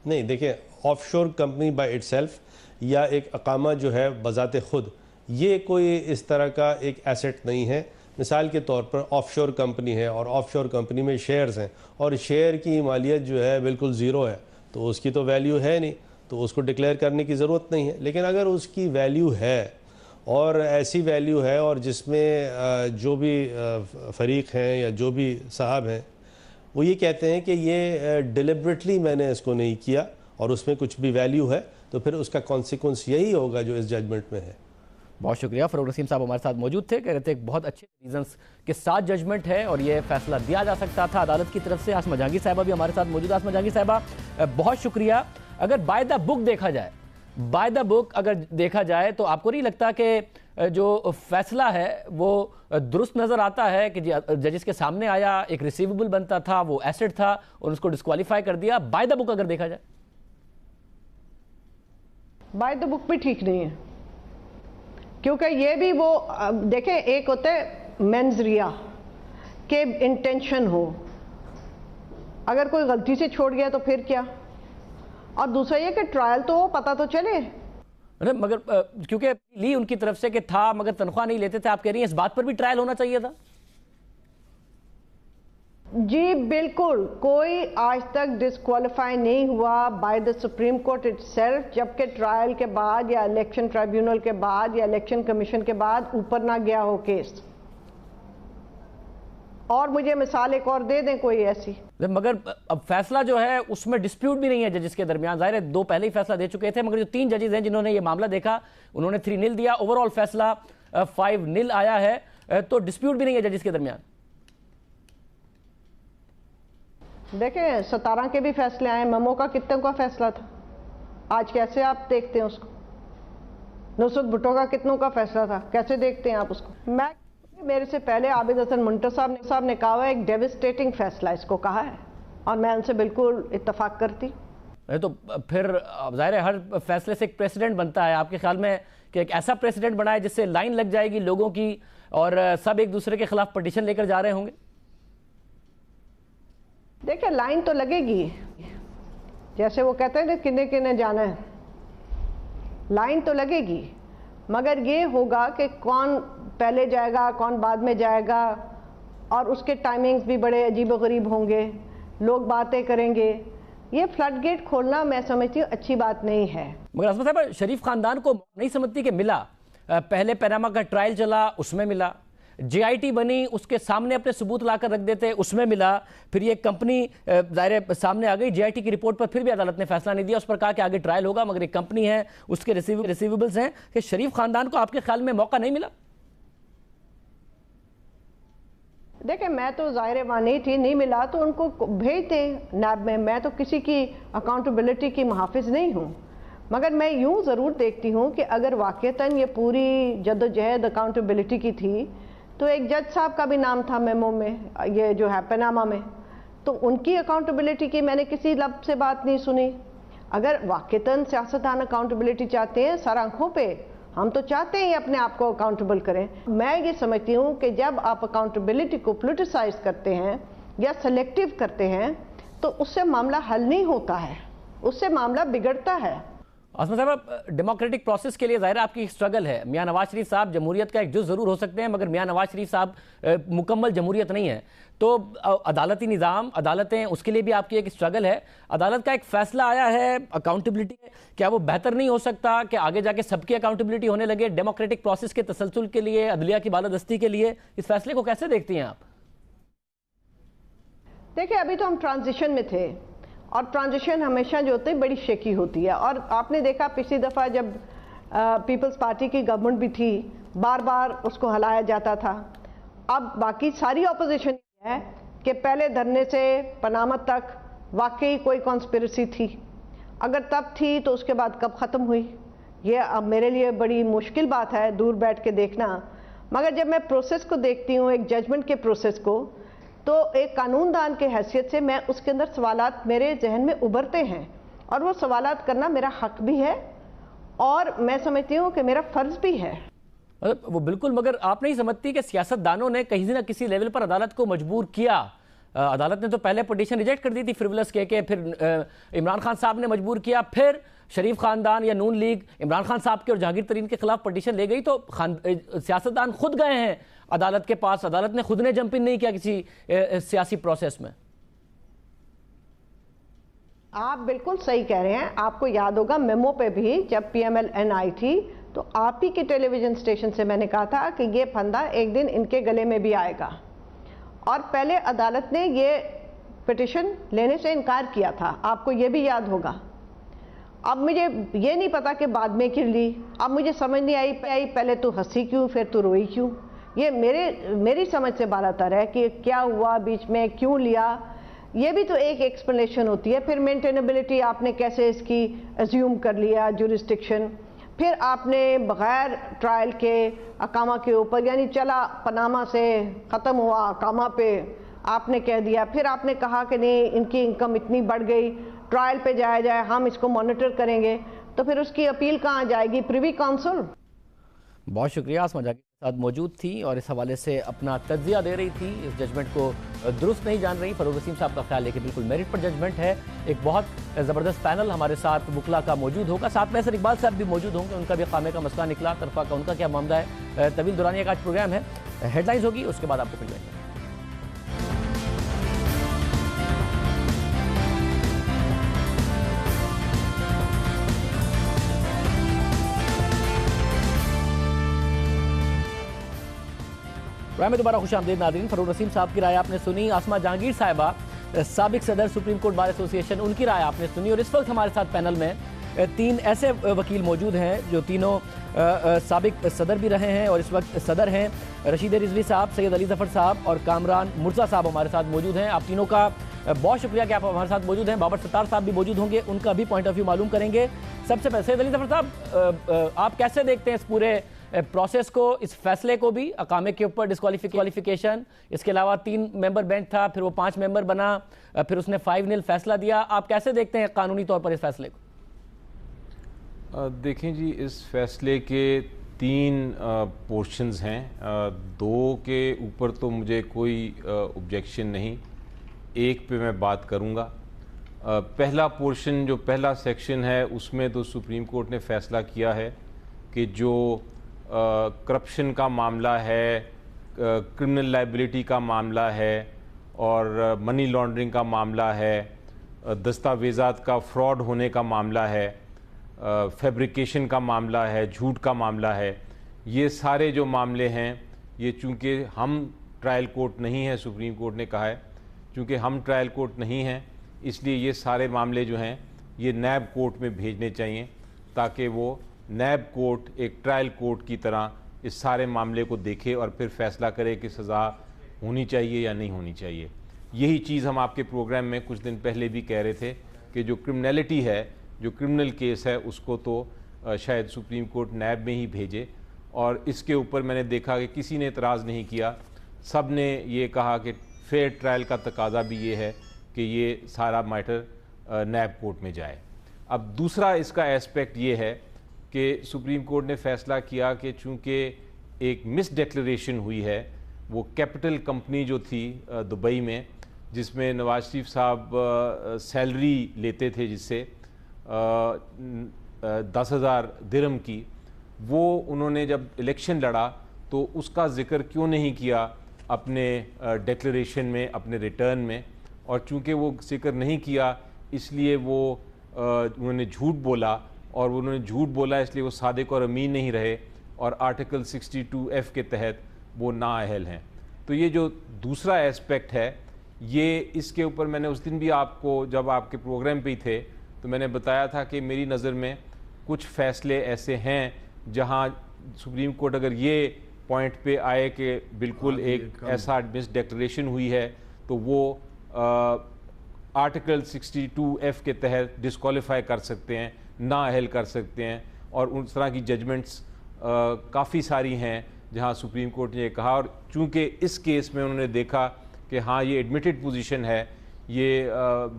नहीं, देखिए, ऑफशोर कंपनी बाय इटसेल्फ या एक अकामा जो है बजाते खुद, ये कोई इस तरह का एक एसेट नहीं है। मिसाल के तौर पर ऑफशोर कंपनी है और ऑफशोर कंपनी में शेयर्स हैं और शेयर की मालियत जो है बिल्कुल ज़ीरो है, तो उसकी तो वैल्यू है नहीं, तो उसको डिक्लेयर करने की ज़रूरत नहीं है। लेकिन अगर उसकी वैल्यू है और ऐसी वैल्यू है, और जिसमें जो भी फरीक हैं या जो भी साहब हैं वो ये कहते हैं कि ये डिलिबरेटली मैंने इसको नहीं किया और उसमें कुछ भी वैल्यू है, तो फिर उसका कॉन्सिक्वेंस यही होगा जो इस जजमेंट में है। बहुत शुक्रिया। फरूक नसीम साहब हमारे साथ मौजूद थे, कह रहे थे एक बहुत अच्छे रीजंस के साथ जजमेंट है और ये फैसला दिया जा सकता था अदालत की तरफ से। आसमा जहांगीर साहिबा भी हमारे साथ मौजूद। आसमा जहांगीर साहिबा, बहुत शुक्रिया। अगर बाय द बुक देखा जाए, बाय द बुक अगर देखा जाए, तो आपको नहीं लगता कि जो फैसला है वो दुरुस्त नजर आता है कि जजेस के सामने आया, एक रिसीवेबल बनता था, वो एसेट था और उसको डिस्क्वालीफाई कर दिया? बाय द बुक अगर देखा जाए, बाय द बुक भी ठीक नहीं है, क्योंकि ये भी वो देखें, एक होता है मेंजरिया के इंटेंशन हो, अगर कोई गलती से छोड़ गया तो फिर क्या, और दूसरा ये कि ट्रायल तो पता तो चले। अरे मगर क्योंकि ली उनकी तरफ से कि था मगर तनख्वाह नहीं लेते थे, आप कह रही हैं इस बात पर भी ट्रायल होना चाहिए था? जी बिल्कुल, कोई आज तक डिस्क्वालीफाई नहीं हुआ by the supreme court itself, जबकि ट्रायल के बाद या इलेक्शन ट्राइब्यूनल के बाद या इलेक्शन कमीशन के बाद ऊपर ना गया हो केस। और मुझे मिसाल एक और दे दें कोई ऐसी। मगर अब फैसला जो है उसमें डिस्प्यूट भी नहीं है जजेस के दरमियान। जाहिर है दो पहले ही फैसला दे चुके थे, मगर जो 3 जजेस हैं जिन्होंने ये मामला देखा उन्होंने 3-0 दिया, ओवरऑल फैसला 5-0 आया है, तो डिस्प्यूट भी नहीं है जजेस के दरमियान। देखें 17 के भी फैसले आए, मेमो का कितने का फैसला था, आज कैसे आप देखते हैं उसको? नुसरत भुट्टो का कितनों का फैसला था, कैसे देखते हैं आप उसको? मेरे से पहले आबिद हसन मुंटर साहब ने कहा है एक डेविस्टेटिंग फैसला इसको कहा है, और मैं उनसे बिल्कुल इत्तफाक करती। तो फिर जाहिर है हर फैसले से एक प्रेसिडेंट बनता है, आपके ख्याल में कि एक ऐसा प्रेसिडेंट बनाए जिससे लाइन लग जाएगी लोगों की और सब एक दूसरे के खिलाफ पिटीशन लेकर जा रहे होंगे? देखिए लाइन तो लगेगी, जैसे वो कहते हैं कि किन्ने किन्ने जाना है, लाइन तो लगेगी, मगर ये होगा कि कौन पहले जाएगा कौन बाद में जाएगा, और उसके टाइमिंग्स भी बड़े अजीब गरीब होंगे, लोग बातें करेंगे। ये फ्लड गेट खोलना मैं समझती हूँ अच्छी बात नहीं है। मगर असमा साहब, शरीफ खानदान को नहीं समझती कि मिला, पहले पैनामा का ट्रायल चला उसमें मिला, JIT बनी उसके सामने अपने सबूत लाकर रख देते उसमें मिला, फिर ये कंपनी जाहिर सामने आ गई, JIT की रिपोर्ट पर फिर भी अदालत ने फैसला नहीं दिया, उस पर कहा कि आगे ट्रायल होगा, मगर एक कंपनी है उसके रिसीवेबल्स हैं, कि शरीफ खानदान को आपके ख्याल में मौका नहीं मिला? देखिए मैं तो ज़ाहिर वहाँ नहीं थी, नहीं मिला तो उनको भेज दें नैब में, मैं तो किसी की अकाउंटेबिलिटी की मुहाफिज नहीं हूँ, मगर मैं यूँ ज़रूर देखती हूँ कि अगर वाक़तन ये पूरी जद्दोजहद अकाउंटेबिलिटी की थी तो एक जज साहब का भी नाम था मेमो में, ये जो है पनामा में, तो उनकी अकाउंटेबिलिटी की मैंने किसी लब से बात नहीं सुनी। अगर वाक़तन सियासतदान अकाउंटेबिलिटी चाहते हैं सर आंखों पे, हम तो चाहते हैं अपने आप को अकाउंटेबल करें। मैं ये समझती हूँ कि जब आप अकाउंटेबिलिटी को पोलिटिसाइज करते हैं या सेलेक्टिव करते हैं तो उससे मामला हल नहीं होता है, उससे मामला बिगड़ता है। आसमा साहब, डेमोक्रेटिक प्रोसेस के लिए ज़ाहिर आपकी स्ट्रगल है। मियां नवाज शरीफ साहब जमहूरियत का एक जुज़ ज़रूर हो सकते हैं, मगर मियां नवाज शरीफ साहब मुकम्मल जमहूरियत नहीं है, तो अदालती निज़ाम, अदालतें, उसके लिए भी आपकी एक स्ट्रगल है। अदालत का एक फैसला आया है अकाउंटेबिलिटी, क्या वो बेहतर नहीं हो सकता कि आगे जाके सबकी अकाउंटेबिलिटी होने लगे डेमोक्रेटिक प्रोसेस के तसलसल के लिए, अदलिया की बालादस्ती के लिए? इस फैसले को कैसे देखती हैं आप? देखिए अभी तो हम ट्रांजिशन में थे, और ट्रांजिशन हमेशा जो होती है बड़ी शेकी होती है, और आपने देखा पिछली दफ़ा जब पीपल्स पार्टी की गवर्नमेंट भी थी, बार बार उसको हिलाया जाता था। अब बाकी सारी अपोजिशन है कि पहले धरने से पनामा तक वाकई कोई कॉन्स्पिरेसी थी, अगर तब थी तो उसके बाद कब ख़त्म हुई, ये अब मेरे लिए बड़ी मुश्किल बात है दूर बैठ के देखना। मगर जब मैं प्रोसेस को देखती हूँ, एक जजमेंट के प्रोसेस को, तो एक कानूनदान के हैसियत से मैं उसके अंदर सवालात मेरे जहन में उभरते हैं, और वो सवालात करना मेरा हक भी है और मैं समझती हूँ कि मेरा फ़र्ज भी है। वो बिल्कुल, मगर आप नहीं समझती कि सियासतदानों ने कहीं ना किसी लेवल पर अदालत को मजबूर किया? अदालत ने तो पहले पिटीशन रिजेक्ट कर दी थी फ्रिवलस के, फिर इमरान खान साहब ने मजबूर किया, फिर शरीफ खानदान या नून लीग इमरान खान साहब के और जहांगीर तरीन के खिलाफ पिटीशन ले गई, तो सियासतदान खुद गए हैं अदालत के पास, अदालत ने खुद ने जंप इन नहीं किया किसी सियासी प्रोसेस में। आप बिल्कुल सही कह रहे हैं, आपको याद होगा मेमो पे भी जब PMLN आई थी तो तो आप ही के टेलीविज़न स्टेशन से मैंने कहा था कि ये फंदा एक दिन इनके गले में भी आएगा, और पहले अदालत ने ये पिटिशन लेने से इनकार किया था, आपको ये भी याद होगा। अब मुझे ये नहीं पता कि बाद में क्यों ली, अब मुझे समझ नहीं आई पहले तो हंसी क्यों फिर तो रोई क्यों। ये मेरी समझ से बाहर है कि क्या हुआ बीच में, क्यों लिया, ये भी तो एक एक्सप्लेनेशन होती है। फिर मेंटेनेबिलिटी आपने कैसे इसकी अज्यूम कर लिया जुरिस्डिक्शन, फिर आपने बगैर ट्रायल के अकामा के ऊपर, यानी चला पनामा से ख़त्म हुआ अकामा पे आपने कह दिया, फिर आपने कहा कि नहीं इनकी इनकम इतनी बढ़ गई, ट्रायल पे जाया जाए, हम इसको मॉनिटर करेंगे, तो फिर उसकी अपील कहाँ जाएगी, प्रिवी काउंसिल। बहुत शुक्रिया। आसमा जाकिर के साथ मौजूद थी और इस हवाले से अपना तज्जिया दे रही थी, इस जजमेंट को दुरुस्त नहीं जान रही। फरूक वसीम साहब का ख्याल है कि बिल्कुल मेरिट पर जजमेंट है। एक बहुत ज़बरदस्त पैनल हमारे साथ वकला का मौजूद होगा, साथ में सर इकबाल साहब भी मौजूद होंगे, उनका भी खामे का मसला निकला, तरफा का उनका क्या मामला है। तवील दुरानिया का आज प्रोग्राम है, हेडलाइंस होगी, उसके बाद आपको मिल जाएंगे। में दोबारा खुश आमदीद नाज़रीन। फरूक वसीम साहब की राय आपने सुनी, आसमा जहांगीर साहिबा साबिक सदर सुप्रीम कोर्ट बार एसोसिएशन, उनकी राय आपने सुनी, और इस वक्त हमारे साथ पैनल में तीन ऐसे वकील मौजूद हैं जो तीनों साबिक सदर भी रहे हैं और इस वक्त सदर हैं। रशीद रिजवी साहब, सैयद अली जफ़र साहब और कामरान मुर्जा साहब हमारे साथ मौजूद हैं। आप तीनों का बहुत शुक्रिया कि आप हमारे साथ मौजूद हैं। बाबर सत्तार साहब भी मौजूद होंगे, उनका भी पॉइंट ऑफ व्यू मालूम करेंगे। सबसे पहले सैयद अली जफ़र साहब, आप कैसे देखते हैं इस पूरे प्रोसेस को, इस फैसले को भी, अकामे के ऊपर डिस्क्वालिफिकेशन, इसके अलावा 3 मेंबर बेंच था, फिर वो 5 मेंबर बना, फिर उसने 5-0 फैसला दिया, आप कैसे देखते हैं कानूनी तौर पर इस फैसले को? देखें जी, इस फैसले के 3 पोर्शंस हैं, 2 के ऊपर तो मुझे कोई ऑब्जेक्शन नहीं, एक पे मैं बात करूंगा। पहला पोर्शन जो पहला सेक्शन है उसमें तो सुप्रीम कोर्ट ने फैसला किया है कि जो करप्शन का मामला है, क्रिमिनल लाइबिलिटी का मामला है और मनी लॉन्ड्रिंग का मामला है, दस्तावेज़ात का फ्रॉड होने का मामला है, फैब्रिकेशन का मामला है, झूठ का मामला है, ये सारे जो मामले हैं, ये चूँकि हम ट्रायल कोर्ट नहीं है, सुप्रीम कोर्ट ने कहा है चूँकि हम ट्रायल कोर्ट नहीं हैं, इसलिए ये सारे मामले जो हैं ये नैब कोर्ट में भेजने चाहिए ताकि वो नैब कोर्ट एक ट्रायल कोर्ट की तरह इस सारे मामले को देखे और फिर फैसला करे कि सज़ा होनी चाहिए या नहीं होनी चाहिए। यही चीज़ हम आपके प्रोग्राम में कुछ दिन पहले भी कह रहे थे कि जो क्रिमिनलिटी है, जो क्रिमिनल केस है, उसको तो शायद सुप्रीम कोर्ट नैब में ही भेजे। और इसके ऊपर मैंने देखा कि किसी ने एतराज़ नहीं किया, सब ने ये कहा कि फेयर ट्रायल का तकाजा भी ये है कि ये सारा मैटर नैब कोर्ट में जाए। अब दूसरा इसका एस्पेक्ट ये है कि सुप्रीम कोर्ट ने फैसला किया कि चूँकि एक मिस डिक्लेरेशन हुई है, वो कैपिटल कंपनी जो थी दुबई में, जिसमें नवाज शरीफ साहब सैलरी लेते थे जिससे 10,000 दिरहम की, वो उन्होंने जब इलेक्शन लड़ा तो उसका जिक्र क्यों नहीं किया अपने डिक्लेरेशन में, अपने रिटर्न में, और चूँकि वो जिक्र नहीं किया इसलिए वो उन्होंने झूठ बोला, और उन्होंने झूठ बोला इसलिए वो सादिक और अमीन नहीं रहे और आर्टिकल 62F के तहत वो नाअहल हैं। तो ये जो दूसरा एस्पेक्ट है, ये इसके ऊपर मैंने उस दिन भी आपको, जब आपके प्रोग्राम पे ही थे, तो मैंने बताया था कि मेरी नज़र में कुछ फ़ैसले ऐसे हैं जहां सुप्रीम कोर्ट अगर ये पॉइंट पे आए कि बिल्कुल एक ऐसा मिस डिक्लेरेशन हुई है तो वो आर्टिकल 62F के तहत डिस्क्वालीफाई कर सकते हैं, नाअहल कर सकते हैं, और उस तरह की जजमेंट्स काफ़ी सारी हैं जहां सुप्रीम कोर्ट ने ये कहा। और चूंकि इस केस में उन्होंने देखा कि हाँ ये एडमिटेड पोजीशन है, ये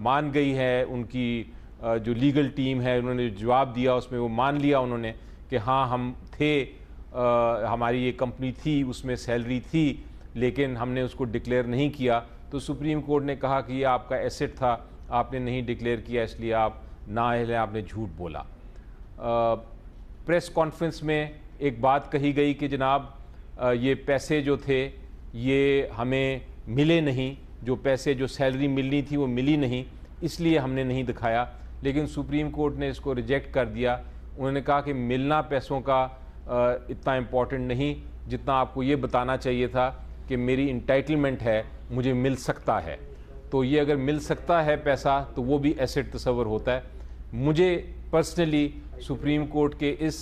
मान गई है, उनकी जो लीगल टीम है उन्होंने जवाब दिया उसमें वो मान लिया उन्होंने कि हाँ हम थे, हमारी ये कंपनी थी, उसमें सैलरी थी, लेकिन हमने उसको डिक्लेयर नहीं किया, तो सुप्रीम कोर्ट ने कहा कि ये आपका एसेट था, आपने नहीं डिक्लेयर किया इसलिए आप नाअहल हैं, आपने झूठ बोला। प्रेस कॉन्फ्रेंस में एक बात कही गई कि जनाब ये पैसे जो थे ये हमें मिले नहीं, जो पैसे जो सैलरी मिलनी थी वो मिली नहीं, इसलिए हमने नहीं दिखाया, लेकिन सुप्रीम कोर्ट ने इसको रिजेक्ट कर दिया। उन्होंने कहा कि मिलना पैसों का इतना इम्पोर्टेंट नहीं जितना आपको ये बताना चाहिए था कि मेरी इंटाइटलमेंट है, मुझे मिल सकता है। तो ये अगर मिल सकता है पैसा तो वो भी एसेट तस्वर होता है। मुझे पर्सनली सुप्रीम कोर्ट के इस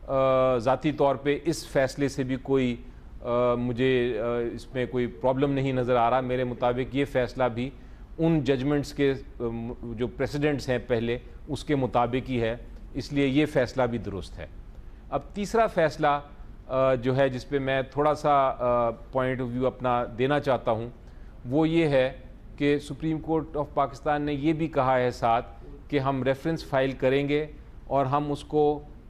ज़ाती तौर पे इस फैसले से भी कोई मुझे इसमें कोई प्रॉब्लम नहीं नज़र आ रहा। मेरे मुताबिक ये फ़ैसला भी उन जजमेंट्स के जो प्रेसिडेंट्स हैं पहले उसके मुताबिक ही है, इसलिए ये फ़ैसला भी दुरुस्त है। अब तीसरा फ़ैसला जो है जिस पे मैं थोड़ा सा पॉइंट ऑफ व्यू अपना देना चाहता हूँ वो ये है कि सुप्रीम कोर्ट ऑफ पाकिस्तान ने ये भी कहा है साथ कि हम रेफरेंस फाइल करेंगे और हम उसको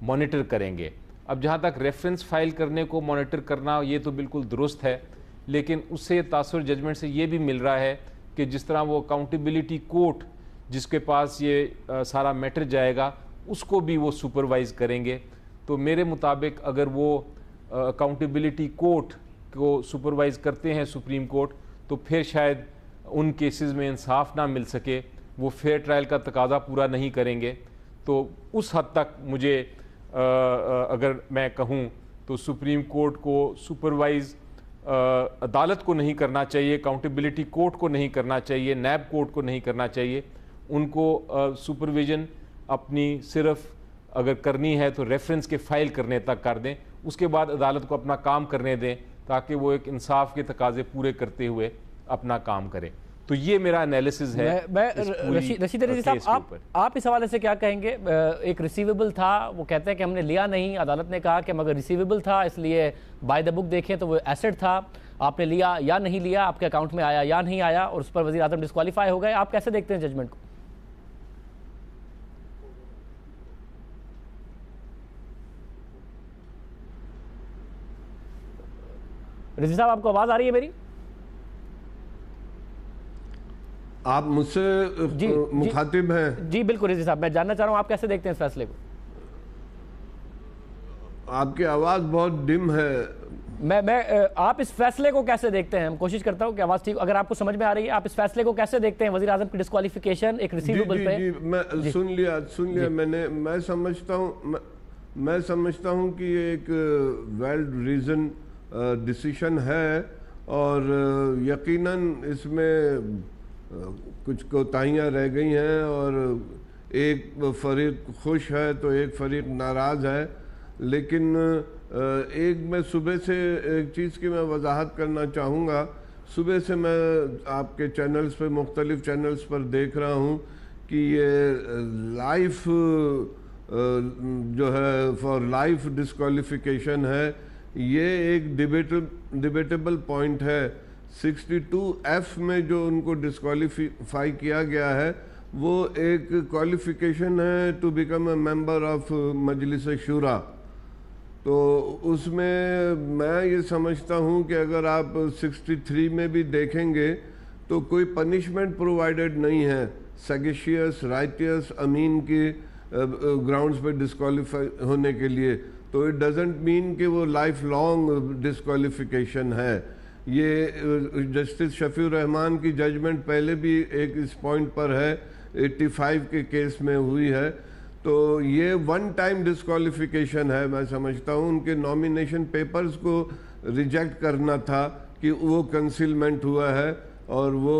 मॉनिटर करेंगे। अब जहाँ तक रेफरेंस फाइल करने को मॉनिटर करना ये तो बिल्कुल दुरुस्त है, लेकिन उससे तासुर जजमेंट से ये भी मिल रहा है कि जिस तरह वो अकाउंटेबिलिटी कोर्ट जिसके पास ये सारा मैटर जाएगा उसको भी वो सुपरवाइज़ करेंगे। तो मेरे मुताबिक अगर वो अकाउंटेबिलिटी कोर्ट को सुपरवाइज़ करते हैं सुप्रीम कोर्ट, तो फिर शायद उन केसेस में इंसाफ ना मिल सके, वो फेयर ट्रायल का तकाजा पूरा नहीं करेंगे। तो उस हद तक मुझे अगर मैं कहूँ तो सुप्रीम कोर्ट को सुपरवाइज़ अदालत को नहीं करना चाहिए, अकाउंटेबिलिटी कोर्ट को नहीं करना चाहिए, नैब कोर्ट को नहीं करना चाहिए। उनको सुपरविजन अपनी सिर्फ अगर करनी है तो रेफरेंस के फाइल करने तक कर दें, उसके बाद अदालत को अपना काम करने दें ताकि वो एक इंसाफ के तकाजे पूरे करते हुए अपना काम करें। तो ये मेरा एनालिसिस है। रशीद रज़ी साहब, आप इस हवाले से क्या कहेंगे? एक रिसीवेबल था, वो कहते हैं कि हमने लिया नहीं, अदालत ने कहा कि मगर रिसीवेबल था इसलिए बाय द बुक देखें तो वो एसेट था, आपने लिया या नहीं लिया, आपके अकाउंट में आया या नहीं आया, और उस पर वज़ीर आज़म डिस्क्वालीफाई हो गए। आप कैसे देखते हैं जजमेंट को? रज़ी साहब, आपको आवाज़ आ रही है मेरी? आप मुझसे मुखातिब हैं? जी बिल्कुल रज़ी साहब, मैं जानना चाह रहा हूँ आप कैसे देखते हैं इस फैसले को? आपकी आवाज़ बहुत डिम है। मैं आप इस फैसले को कैसे देखते हैं? हम कोशिश करता हूँ कि आवाज़ ठीक, अगर आपको समझ में आ रही है, आप इस फैसले को कैसे देखते हैं? वज़ीर आज़म की डिस्क्वालिफिकेशन एक रिसीवेबल पे। जी, मैं सुन लिया मैंने। मैं समझता हूँ कि ये एक वेल रीजन डिसीशन है और यकीनन इसमें कुछ कोताहियाँ रह गई हैं और एक फरीक खुश है तो एक फरीक नाराज़ है। लेकिन एक मैं सुबह से एक चीज़ की मैं वजाहत करना चाहूँगा। सुबह से मैं आपके चैनल्स पे, मुख्तलिफ चैनल्स पर देख रहा हूँ कि ये लाइफ जो है फॉर लाइफ डिस्क्वालिफिकेशन है, ये एक डिबेटेबल पॉइंट है। 62F में जो उनको डिस्क्वालीफाई किया गया है वो एक क्वालिफिकेशन है to become a member of Majlis Shura. तो उसमें मैं ये समझता हूँ कि अगर आप 63 में भी देखेंगे तो कोई पनिशमेंट प्रोवाइडेड नहीं है सैगेशियस, राइटियस, अमीन के ग्राउंड्स पे डिस्क्वालीफाई होने के लिए। तो इट डजेंट मीन कि वो लाइफ लॉन्ग डिस्क्वालिफिकेशन है। ये जस्टिस शफीउर रहमान की जजमेंट पहले भी एक इस पॉइंट पर है, 85 के केस में हुई है। तो ये वन टाइम डिस्क्वालिफिकेशन है। मैं समझता हूँ उनके नॉमिनेशन पेपर्स को रिजेक्ट करना था कि वो कंसीलमेंट हुआ है और वो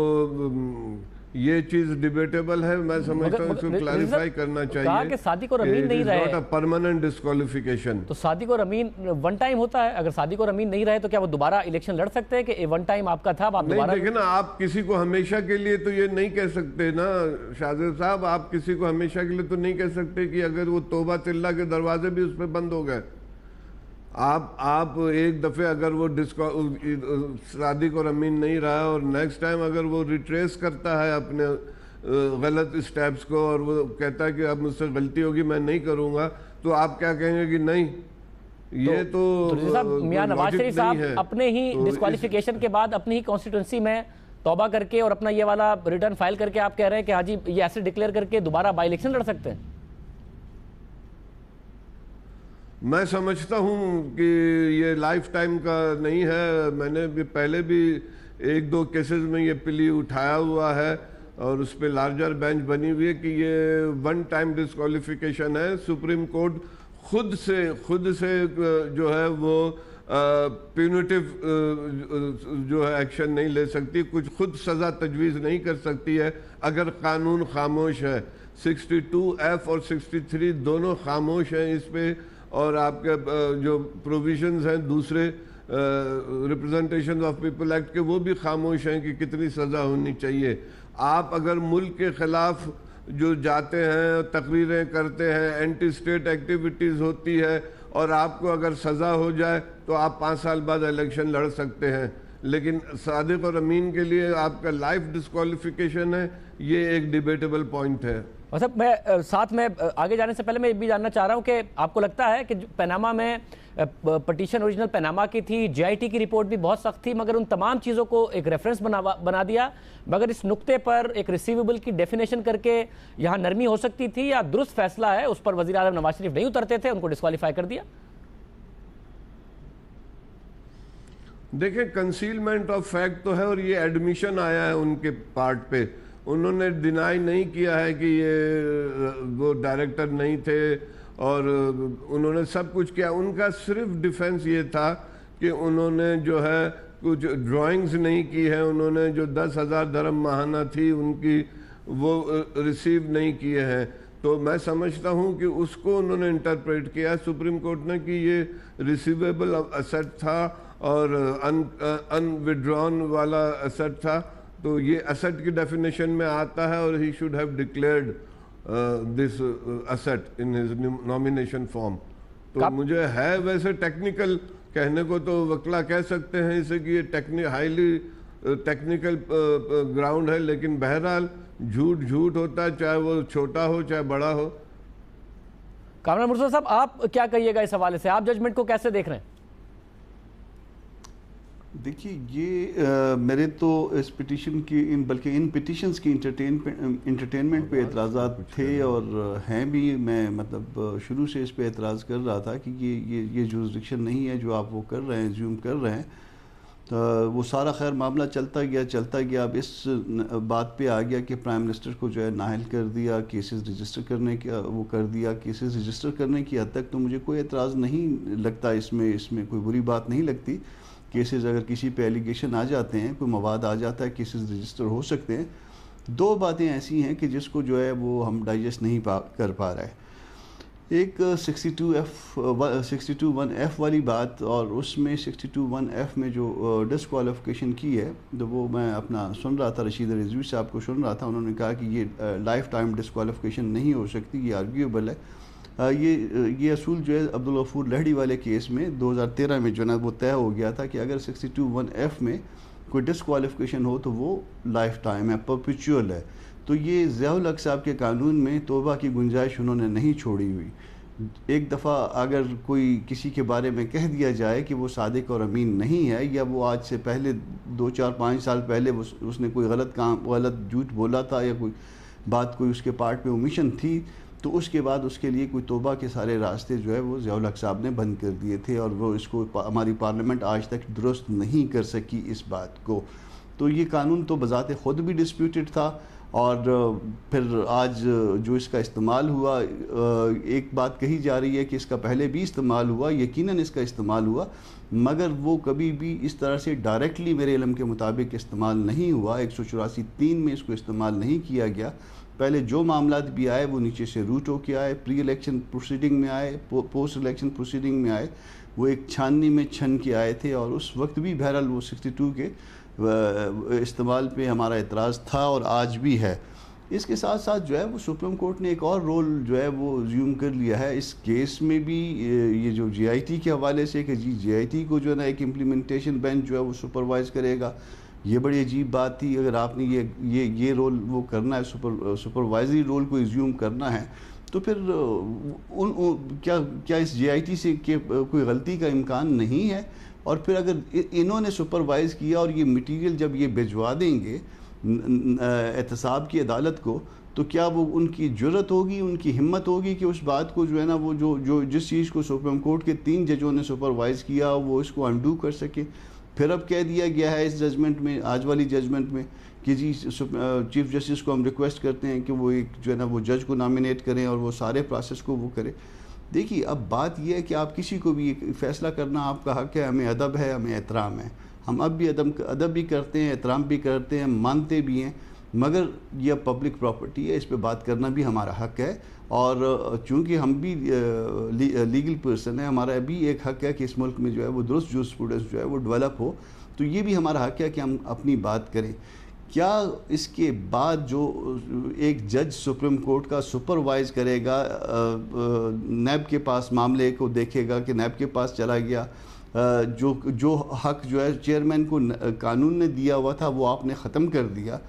ये चीज डिबेटेबल है। मैं समझता हूँ इसको क्लैरिफाई करना चाहिए। कहा कि सादिक और अमीन नहीं रहे, नॉट अ परमानेंट डिस्क्वालिफिकेशन। तो सादिक और अमीन वन टाइम होता है। अगर सादिक और अमीन नहीं रहे तो क्या वो दोबारा इलेक्शन लड़ सकते हैं कि वन टाइम आपका था, आप दोबारा? देखिए ना, आप किसी को हमेशा के लिए तो ये नहीं कह सकते ना शाहज़ेब साहब, आप किसी को हमेशा के लिए तो नहीं कह सकते कि अगर वो तौबा तिल्ला के दरवाजे भी उस पर बंद हो गए। आप एक दफ़े अगर वो सादिक और अमीन नहीं रहा और नेक्स्ट टाइम अगर वो रिट्रेस करता है अपने गलत स्टेप्स को और वो कहता है कि अब मुझसे गलती होगी, मैं नहीं करूँगा, तो आप क्या कहेंगे कि नहीं? ये तो मियां नवाज शरीफ साहब अपने ही डिस्क्वालिफिकेशन के बाद अपनी ही कॉन्स्टिट्यूंसी में तौबा करके और अपना ये वाला रिटर्न फाइल करके आप कह रहे हैं कि हाँ जी ये ऐसे डिक्लेयर करके दोबारा बाई इलेक्शन लड़ सकते हैं? मैं समझता हूँ कि ये लाइफ टाइम का नहीं है। मैंने भी पहले भी एक दो केसेस में ये प्ली उठाया हुआ है और उस पर लार्जर बेंच बनी हुई है कि ये वन टाइम डिस्क्वालिफिकेशन है। सुप्रीम कोर्ट खुद से जो है वो प्यूनिटिव जो है एक्शन नहीं ले सकती, कुछ खुद सज़ा तजवीज़ नहीं कर सकती है अगर कानून खामोश है। 62F और 63 दोनों खामोश हैं इस पे, और आपके जो प्रोविजंस हैं दूसरे रिप्रेजेंटेशन ऑफ पीपल एक्ट के वो भी खामोश हैं कि कितनी सज़ा होनी चाहिए। आप अगर मुल्क के ख़िलाफ़ जो जाते हैं, तकरीरें करते हैं, एंटी स्टेट एक्टिविटीज़ होती है, और आपको अगर सज़ा हो जाए तो आप 5 साल बाद इलेक्शन लड़ सकते हैं, लेकिन सादिक और अमीन के लिए आपका लाइफ डिस्क्वालिफिकेशन है, ये एक डिबेटेबल पॉइंट है। और सब मैं साथ में आगे जाने से पहले मैं ये भी जानना चाह रहा हूँ कि आपको लगता है कि पनामा में पटिशन ओरिजिनल पनामा की थी, जीआईटी की रिपोर्ट भी बहुत सख्त थी, मगर उन तमाम चीज़ों को एक रेफरेंस बना दिया, मगर इस नुक्ते पर एक रिसीवेबल की डेफिनेशन करके यहाँ नरमी हो सकती थी, या दुरुस्त फैसला है उस पर वज़ीर आज़म नवाज शरीफ नहीं उतरते थे, उनको डिस्क्वालीफाई कर दिया? देखिए, कंसीलमेंट ऑफ फैक्ट तो है और ये एडमिशन आया है उनके पार्ट पे। उन्होंने डिनाई नहीं किया है कि ये वो डायरेक्टर नहीं थे, और उन्होंने सब कुछ किया। उनका सिर्फ डिफेंस ये था कि उन्होंने जो है कुछ ड्राइंग्स नहीं की है, उन्होंने जो 10,000 दरम माहाना थी उनकी वो रिसीव नहीं किए हैं। तो मैं समझता हूँ कि उसको उन्होंने इंटरप्रेट किया सुप्रीम कोर्ट ने कि ये रिसीवेबल असेट था और अनविड्रॉन वाला असेट था, तो ये असेट की डेफिनेशन में आता है, और he should have declared this asset in his nomination form. तो मुझे है वैसे टेक्निकल कहने को तो वकला कह सकते हैं इसे कि ये हाईली टेक्निकल ग्राउंड है, लेकिन बहरहाल झूठ होता है, चाहे वो छोटा हो चाहे बड़ा हो। कामरान मुर्तज़ा साहब, आप क्या कहिएगा इस हवाले से? आप जजमेंट को कैसे देख रहे हैं? देखिए, ये मेरे तो इस पिटीशन की बल्कि इन पिटीशंस की इंटरटेनमेंट पे एतराज़ात थे और हैं भी। मैं मतलब शुरू से इस पे एतराज़ कर रहा था कि ये जुरिस्डिक्शन नहीं है जो आप वो कर रहे हैं, ज्यूम कर रहे हैं। तो वो सारा खैर मामला चलता गया। अब इस बात पे आ गया कि प्राइम मिनिस्टर को जो है नाअहल कर दिया, केसेस रजिस्टर करने का वो कर दिया। केसेस रजिस्टर करने की हद तक तो मुझे कोई एतराज़ नहीं लगता, इसमें कोई बुरी बात नहीं लगती। केसेस अगर किसी पे एलिगेशन आ जाते हैं, कोई मवाद आ जाता है, केसेस रजिस्टर हो सकते हैं। दो बातें ऐसी हैं कि जिसको जो है वो हम डाइजेस्ट नहीं कर पा रहे हैं। एक 62(1)(f) वाली बात, और उसमें 62(1)(f) में जो डिस्क्वालिफिकेशन की है, तो वो मैं अपना सुन रहा था, रशीद रिजवी साहब को सुन रहा था। उन्होंने कहा कि ये लाइफ टाइम डिस्क्वालिफिकेशन नहीं हो सकती, ये आर्ग्यूएबल है। ये असूल जो है अब्दुल गफूर लहड़ी वाले केस में 2013 में जो ना वो तय हो गया था कि अगर 62(1)(f) में कोई डिस्क्वालिफिकेशन हो तो वो लाइफ टाइम है, परपेचुअल है। तो ये ज़ियाउल हक साहब के कानून में तौबा की गुंजाइश उन्होंने नहीं छोड़ी हुई। एक दफ़ा अगर कोई किसी के बारे में कह दिया जाए कि वो सादिक और अमीन नहीं है, या वो आज से पहले 2, 4, 5 साल पहले उसने कोई गलत झूठ बोला था, या कोई बात कोई उसके पार्ट में ओमिशन थी, तो उसके बाद उसके लिए कोई तौबा के सारे रास्ते जो है वो ज़ियाउल हक साहब ने बंद कर दिए थे, और वो इसको हमारी पार्लियामेंट आज तक दुरुस्त नहीं कर सकी इस बात को। तो ये कानून तो बज़ाते ख़ुद भी डिस्प्यूटेड था, और फिर आज जो इसका इस्तेमाल हुआ, एक बात कही जा रही है कि इसका पहले भी इस्तेमाल हुआ, यकीनन इसका इस्तेमाल हुआ, मगर वो कभी भी इस तरह से डायरेक्टली मेरे इल्म के मुताबिक इस्तेमाल नहीं हुआ। 184(3) में इसको इस्तेमाल नहीं किया गया। पहले जो मामलात भी आए वो नीचे से रूट होके आए, प्री इलेक्शन प्रोसीडिंग में आए, पोस्ट इलेक्शन प्रोसीडिंग में आए, वो एक छाननी में छन के आए थे, और उस वक्त भी बहरहाल वो 62 के इस्तेमाल पे हमारा एतराज़ था और आज भी है। इसके साथ साथ जो है वो सुप्रीम कोर्ट ने एक और रोल जो है वो ज्यूम कर लिया है इस केस में भी, ये जो जीआईटी के हवाले से कि जी जीआईटी को जो है ना एक इम्प्लीमेंटेशन बेंच जो है वो सुपरवाइज़ करेगा। ये बड़ी अजीब बात थी। अगर आपने ये रोल वो करना है, सुपरवाइजरी रोल को ज्यूम करना है, तो फिर क्या इस जीआईटी से कोई गलती का इम्कान नहीं है? और फिर अगर इन्होंने सुपरवाइज़ किया और ये मटेरियल जब ये भिजवा देंगे एहतसाब की अदालत को, तो क्या वो उनकी जुर्रत होगी, उनकी हिम्मत होगी कि उस बात को जो है ना वो जो जिस चीज़ को सुप्रीम कोर्ट के 3 जजों ने सुपरवाइज़ किया वो इसको अनडू कर सके? फिर अब कह दिया गया है इस जजमेंट में, आज वाली जजमेंट में, कि जी चीफ जस्टिस को हम रिक्वेस्ट करते हैं कि वो एक जो है ना वो जज को नॉमिनेट करें और वो सारे प्रोसेस को वो करे। देखिए अब बात यह है कि आप किसी को भी फैसला करना आपका हक है, हमें अदब है, हमें एहतराम है, हम अब भी अदब भी करते हैं, एहतराम भी करते हैं, मानते भी हैं, मगर यह पब्लिक प्रॉपर्टी है, इस पे बात करना भी हमारा हक है। और चूँकि हम भी लीगल पर्सन है, हमारा भी एक हक है कि इस मुल्क में जो है वो दुरुस्त जूरिस्प्रूडेंस जो है वो डेवलप हो, तो ये भी हमारा हक है कि हम अपनी बात करें। क्या इसके बाद जो एक जज सुप्रीम कोर्ट का सुपरवाइज करेगा, नैब के पास मामले को देखेगा कि नैब के पास चला गया, जो हक जो है चेयरमैन को कानून ने दिया हुआ था वो आपने ख़त्म कर दिया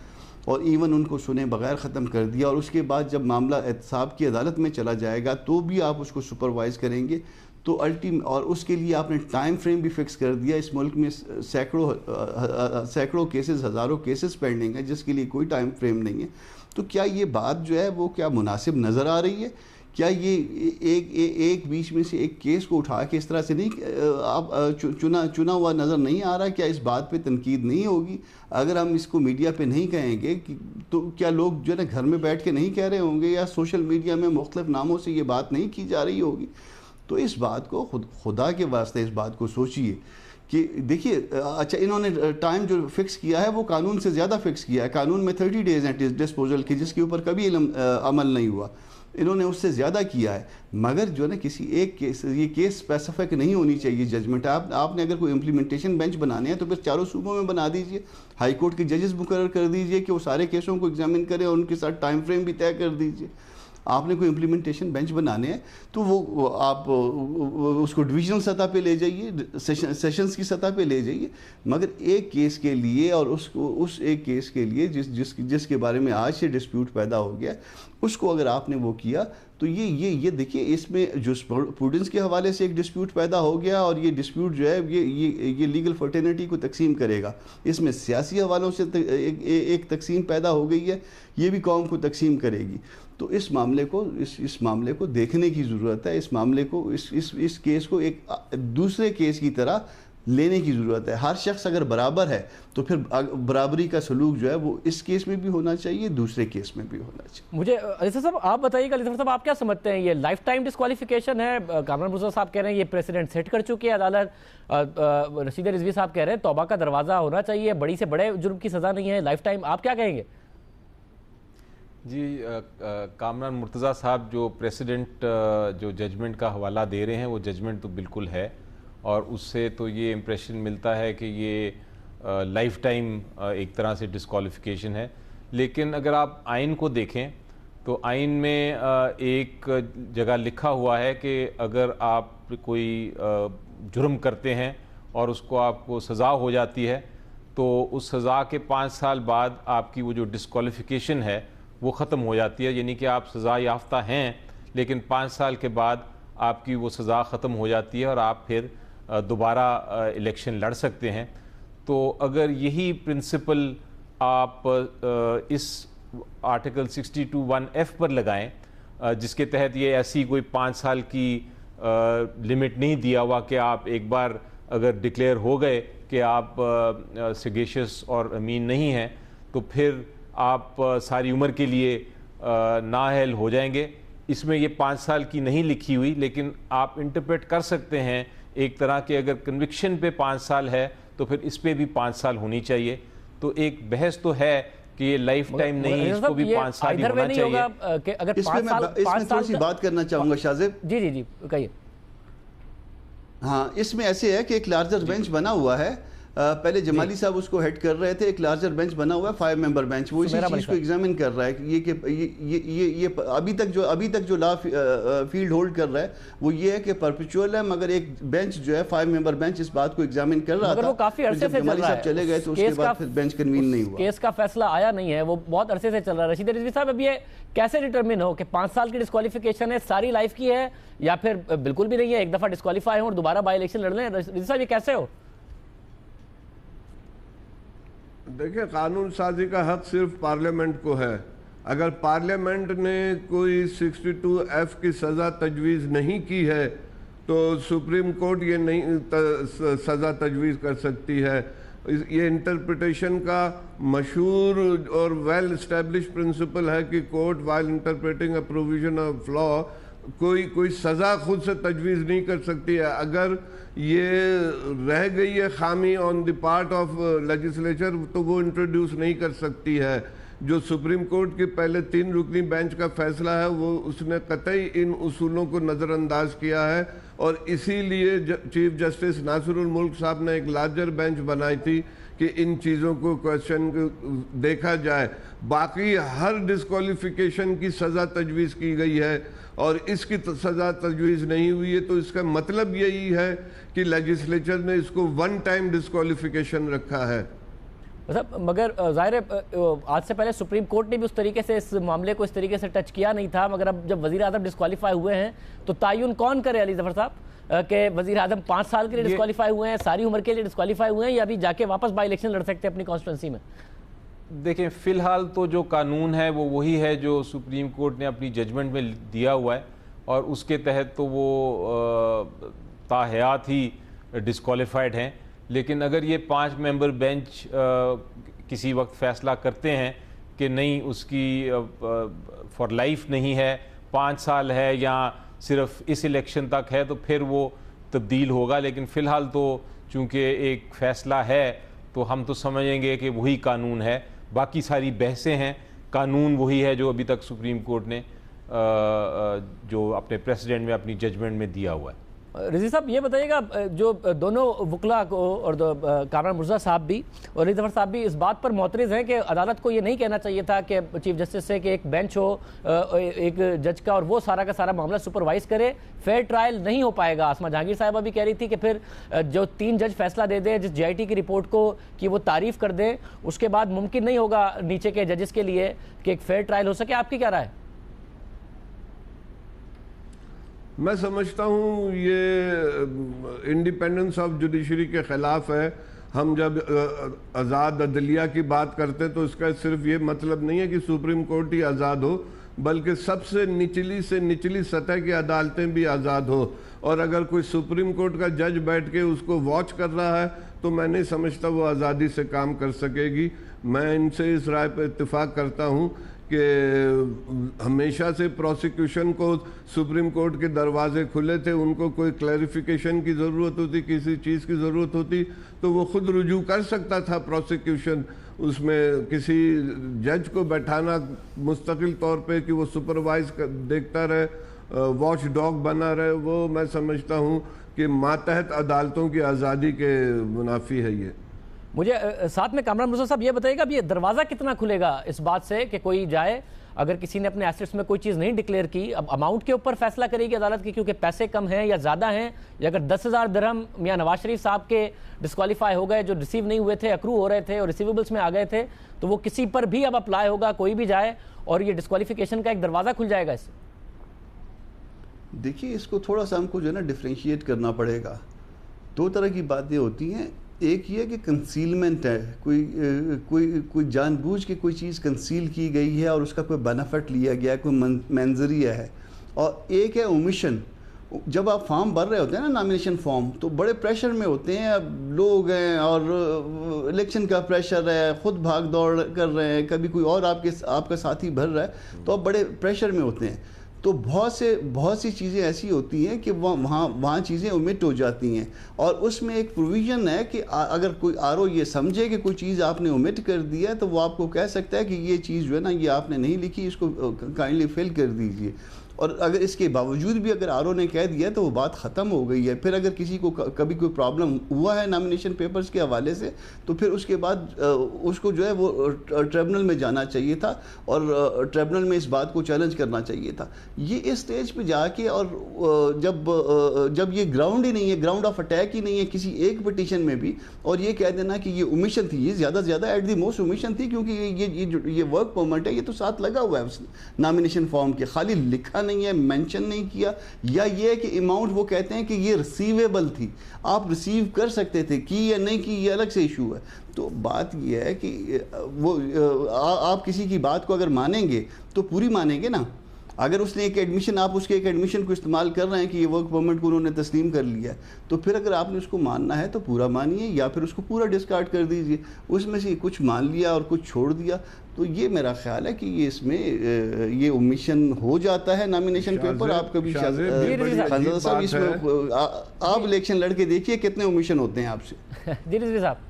और इवन उनको सुने बगैर ख़त्म कर दिया, और उसके बाद जब मामला एहतसाब की अदालत में चला जाएगा तो भी आप उसको सुपरवाइज़ करेंगे, तो और उसके लिए आपने टाइम फ्रेम भी फिक्स कर दिया। इस मुल्क में सैकड़ों केसेस, हज़ारों केसेस पेंडिंग है जिसके लिए कोई टाइम फ्रेम नहीं है। तो क्या ये बात जो है वो क्या मुनासिब नज़र आ रही है? क्या ये एक बीच में से एक केस को उठा के इस तरह से नहीं आप चुना हुआ नज़र नहीं आ रहा? क्या इस बात पे तनकीद नहीं होगी? अगर हम इसको मीडिया पे नहीं कहेंगे तो क्या लोग जो है ना घर में बैठ के नहीं कह रहे होंगे, या सोशल मीडिया में मुख्तलिफ नामों से ये बात नहीं की जा रही होगी? तो इस बात को खुदा के वास्ते इस बात को सोचिए कि देखिए, अच्छा इन्होंने टाइम जो फिक्स किया है वो कानून से ज़्यादा फिक्स किया है। कानून में 30 डेज़ हैं डिस्पोजल की, जिसके ऊपर कभी अमल नहीं हुआ, इन्होंने उससे ज़्यादा किया है। मगर जो है ना किसी एक केस, ये केस स्पेसिफिक नहीं होनी चाहिए जजमेंट। आपने अगर कोई इम्प्लीमेंटेशन बेंच बनाने हैं तो फिर चारों सूबों में बना दीजिए, हाई कोर्ट के जजेस मुकर्रर कर दीजिए कि वो सारे केसों को एग्जामिन करें और उनके साथ टाइम फ्रेम भी तय कर दीजिए। आपने कोई इम्प्लीमेंटेशन बेंच बनाने हैं तो वो आप उसको डिविजनल सतह पे ले जाइए, सेशंस की सतह पे ले जाइए, मगर एक केस के लिए और उस एक केस के लिए जिसके बारे में आज से डिस्प्यूट पैदा हो गया, उसको अगर आपने वो किया तो ये देखिए, इसमें जो प्रूडेंस के हवाले से एक डिस्प्यूट पैदा हो गया और ये डिस्प्यूट जो है ये लीगल फर्टेनिटी को तकसीम करेगा। इसमें सियासी हवालों से एक तकसीम पैदा हो गई है, ये भी कौम को तकसीम करेगी। तो इस मामले को देखने की ज़रूरत है। इस मामले को इस केस को एक दूसरे केस की तरह लेने की ज़रूरत है। हर शख्स अगर बराबर है तो फिर बराबरी का सलूक जो है वो इस केस में भी होना चाहिए, दूसरे केस में भी होना चाहिए। मुझे अलीसर साहब आप बताइएगा, अलीसर साहब आप क्या समझते हैं, ये लाइफ टाइम डिस्क्वालिफिकेशन है? कामरान मुर्तज़ा साहब कह रहे हैं ये प्रेसिडेंट सेट कर चुकी है अदालत, रशीदा रिजवी साहब कह रहे हैं तौबा का दरवाज़ा होना चाहिए, बड़ी से बड़े जुर्म की सज़ा नहीं है, लाइफ टाइम, आप क्या कहेंगे? जी, कामरान मुर्तज़ा साहब जो प्रेसिडेंट जो जजमेंट का हवाला दे रहे हैं वो जजमेंट तो बिल्कुल है, और उससे तो ये इम्प्रेशन मिलता है कि ये लाइफ टाइम एक तरह से डिस्क्वालिफिकेशन है। लेकिन अगर आप आइन को देखें तो आइन में एक जगह लिखा हुआ है कि अगर आप कोई जुर्म करते हैं और उसको आपको सज़ा हो जाती है तो उस सज़ा के 5 साल बाद आपकी वो जो डिस्क्वालिफिकेशन है वो ख़त्म हो जाती है। यानी कि आप सज़ा याफ्ता हैं लेकिन 5 साल के बाद आपकी वो सज़ा ख़त्म हो जाती है और आप फिर दोबारा इलेक्शन लड़ सकते हैं। तो अगर यही प्रिंसिपल आप इस आर्टिकल 62(1)(f) पर लगाएं, जिसके तहत ये ऐसी कोई 5 साल की लिमिट नहीं दिया हुआ कि आप एक बार अगर डिक्लेयर हो गए कि आप सेगेशियस और अमीन नहीं हैं तो फिर आप सारी उम्र के लिए नाअहल हो जाएंगे। इसमें ये 5 साल की नहीं लिखी हुई, लेकिन आप इंटरप्रेट कर सकते हैं एक तरह के, अगर कन्विक्शन पे 5 साल है तो फिर इस पे भी 5 साल होनी चाहिए। तो एक बहस तो है कि ये लाइफ टाइम नहीं है, इसको भी 5 साल ही होना चाहिए। कि अगर इसमें थोड़ी सी बात करना चाहूँगा शाहजेब। जी कहिए। हाँ, इसमें ऐसे है कि एक लार्जर बेंच बना हुआ है, पहले जमाली साहब उसको हेड कर रहे थे, एक लार्जर बेंच बना हुआ है 5 मेंबर बेंच, वो इसी चीज़ को एग्जामिन कर रहा है कि ये अभी तक जो लॉ फील्ड होल्ड कर रहा है वो ये है कि परपेचुअल है, मगर एक बेंच जो है 5 मेंबर बेंच इस बात को एग्जामिन कर रहा था। वो काफी अरसे से चल रहा है, चले गए तो उसके बाद फिर बेंच कन्वीन नहीं हुआ, केस का फैसला आया नहीं है, वो बहुत अरसे से चल रहा है। रशीदा रिजवी साहब, अब ये कैसे डिटरमिन हो कि 5 साल की डिस्क्वालिफिकेशन है, सारी लाइफ की है, या फिर बिल्कुल भी नहीं है, एक दफा डिस्क्वालीफाई हो और दोबारा बाई इलेक्शन लड़ लें? रिजवी साहब ये कैसे हो? देखिए, कानून साजी का हक सिर्फ पार्लियामेंट को है। अगर पार्लियामेंट ने कोई 62(f) की सज़ा तजवीज़ नहीं की है तो सुप्रीम कोर्ट ये नहीं सज़ा तजवीज़ कर सकती है। ये इंटरप्रिटेशन का मशहूर और वेल इस्टेब्लिश प्रिंसिपल है कि court while interpreting a provision of law कोई सज़ा खुद से तजवीज़ नहीं कर सकती है। अगर ये रह गई है खामी on the part of legislature तो वो इंट्रोड्यूस नहीं कर सकती है। जो सुप्रीम कोर्ट के पहले 3 रुकनी बेंच का फैसला है वो उसने कतई इन उसूलों को नज़रअंदाज किया है और इसीलिए चीफ जस्टिस नासिरुल मुल्क साहब ने एक लार्जर बेंच बनाई थी कि इन चीज़ों को क्वेश्चन देखा जाए। बाकी हर डिस्क्वालिफिकेशन की सज़ा तजवीज़ की गई है और इसकी सज़ा तजवीज़ नहीं हुई है, तो इसका मतलब यही है कि लेजिस्लेचर ने इसको वन टाइम डिस्क्वालिफिकेशन रखा है। मतलब मगर जाहिर है आज से पहले सुप्रीम कोर्ट ने भी उस तरीके से इस मामले को इस तरीके से टच किया नहीं था, मगर अब जब वज़ीर आज़म डिस्क्वालीफाई हुए हैं तो तायुन कौन करे अली ज़फ़र साहब कि वज़ीर आज़म 5 साल के लिए डिस्क्वालीफाई हुए हैं, सारी उम्र के लिए डिस्क्वालीफाई हुए हैं, या अभी जाके वापस बाई इलेक्शन लड़ सकते हैं अपनी कॉन्स्टिट्यूंसी में? देखें, फ़िलहाल तो जो कानून है वो वही है जो सुप्रीम कोर्ट ने अपनी जजमेंट में दिया हुआ है और उसके तहत तो वो ताहयात ही डिस्क्वालीफाइड हैं। लेकिन अगर ये 5 मेंबर बेंच किसी वक्त फ़ैसला करते हैं कि नहीं, उसकी फॉर लाइफ नहीं है, 5 साल है या सिर्फ इस इलेक्शन तक है, तो फिर वो तब्दील होगा। लेकिन फ़िलहाल तो चूँकि एक फ़ैसला है तो हम तो समझेंगे कि वही कानून है। बाकी सारी बहसें हैं, कानून वही है जो अभी तक सुप्रीम कोर्ट ने जो अपने प्रेसिडेंट में अपनी जजमेंट में दिया हुआ है। रज़ी साहब ये बताइएगा, जो दोनों वकला को और कामरान मुर्जा साहब भी और अली ज़फ़र साहब भी इस बात पर मोतरज़ हैं कि अदालत को ये नहीं कहना चाहिए था कि चीफ जस्टिस से कि एक बेंच हो एक जज का और वो सारा का सारा मामला सुपरवाइज करे, फेयर ट्रायल नहीं हो पाएगा। आसमा जहांगीर साहिबा भी कह रही थी कि फिर जो 3 जज फैसला दे दें जिस JIT की रिपोर्ट को कि वो तारीफ़ कर दें, उसके बाद मुमकिन नहीं होगा नीचे के जजेस के लिए कि एक फेयर ट्रायल हो सके। आपकी क्या राय है? मैं समझता हूँ ये इंडिपेंडेंस ऑफ जुडिशरी के ख़िलाफ़ है। हम जब आज़ाद अदलिया की बात करते हैं तो इसका सिर्फ ये मतलब नहीं है कि सुप्रीम कोर्ट ही आज़ाद हो, बल्कि सबसे निचली से निचली सतह की अदालतें भी आज़ाद हो। और अगर कोई सुप्रीम कोर्ट का जज बैठ के उसको वॉच कर रहा है तो मैं नहीं समझता वो आज़ादी से काम कर सकेगी। मैं इनसे इस राय पर इत्तेफाक करता हूँ कि हमेशा से प्रोसिक्यूशन को सुप्रीम कोर्ट के दरवाजे खुले थे। उनको कोई क्लैरिफिकेशन की ज़रूरत होती, किसी चीज़ की ज़रूरत होती तो वो खुद रुजू कर सकता था प्रोसिक्यूशन। उसमें किसी जज को बैठाना मुस्तकिल तौर पे कि वो सुपरवाइज देखता रहे, वॉच डॉग बना रहे, वो मैं समझता हूँ कि मातहत अदालतों की आज़ादी के मुनाफी है ये। मुझे साथ में कामरान मुर्जा साहब ये बताइएगा, अब ये दरवाज़ा कितना खुलेगा इस बात से कि कोई जाए, अगर किसी ने अपने एसेट्स में कोई चीज़ नहीं डिक्लेयर की, अब अमाउंट के ऊपर फैसला करेगी अदालत की क्योंकि पैसे कम हैं या ज़्यादा हैं, या अगर 10,000 दिरहम मियां नवाज शरीफ साहब के डिस्क्वालीफाई हो गए जो रिसीव नहीं हुए थे, अक्रू हो रहे थे और रिसीवेबल्स में आ गए थे, तो वो किसी पर भी अब अप्लाई होगा, कोई भी जाए और ये डिस्क्वालिफिकेशन का एक दरवाज़ा खुल जाएगा इससे। देखिए, इसको थोड़ा सा हमको जो है ना डिफ्रेंशिएट करना पड़ेगा। 2 तरह की बातें होती हैं। एक ये कि कंसीलमेंट है, कोई जानबूझ के कोई चीज़ कंसील की गई है और उसका कोई बेनिफिट लिया गया है, कोई मंजरिया है। और एक है ओमिशन। जब आप फॉर्म भर रहे होते हैं ना, नॉमिनेशन फॉर्म, तो बड़े प्रेशर में होते हैं, अब लोग हैं और इलेक्शन का प्रेशर है, ख़ुद भाग दौड़ कर रहे हैं, कभी कोई और आपका साथी भर रहा है, तो आप बड़े प्रेशर में होते हैं। तो बहुत सी चीज़ें ऐसी होती हैं कि वहाँ चीज़ें ओमिट हो जाती हैं। और उसमें एक प्रोविज़न है कि अगर कोई RO ये समझे कि कोई चीज़ आपने ओमिट कर दिया है तो वो आपको कह सकता है कि ये चीज़ जो है ना, ये आपने नहीं लिखी, इसको काइंडली फिल कर दीजिए। और अगर इसके बावजूद भी अगर RO ने कह दिया तो वो बात ख़त्म हो गई है। फिर अगर किसी को कभी कोई प्रॉब्लम हुआ है नॉमिनेशन पेपर्स के हवाले से, तो फिर उसके बाद उसको जो है वो ट्रिब्यूनल में जाना चाहिए था और ट्रिब्यूनल में इस बात को चैलेंज करना चाहिए था। ये इस स्टेज पे जाके, और जब ये ग्राउंड ही नहीं है, ग्राउंड ऑफ अटैक ही नहीं है किसी एक पिटीशन में भी, और ये कह देना कि ये ओमिशन थी, ये ज़्यादा से ज़्यादा एट द मोस्ट ओमिशन थी, क्योंकि ये वर्क परमिट है, ये तो साथ लगा हुआ है उस नॉमिनेशन फॉर्म के, खाली लिखा नहीं है, मेंशन नहीं किया। या ये है कि अमाउंट वो कहते हैं कि ये रिसीवेबल थी, आप रिसीव कर सकते थे, की या नहीं की ये अलग से इशू है। तो बात ये है कि वो आप किसी की बात को अगर मानेंगे तो पूरी मानेंगे ना। अगर उसने एक एडमिशन, आप उसके एक एडमिशन को इस्तेमाल कर रहे हैं कि ये वर्क परमिट को उन्होंने तस्लीम कर लिया, तो फिर अगर आपने उसको मानना है तो पूरा मानिए या फिर उसको पूरा डिस्कार्ड कर दीजिए। उसमें से कुछ मान लिया और कुछ छोड़ दिया, तो ये मेरा ख्याल है कि ये इसमें ये ओमिशन हो जाता है नॉमिनेशन पेपर। आप कभी खानज़ादा साहब इसमें आप इलेक्शन लड़के देखिए कितने ओमिशन होते हैं आपसे। जी रिजवी साहब।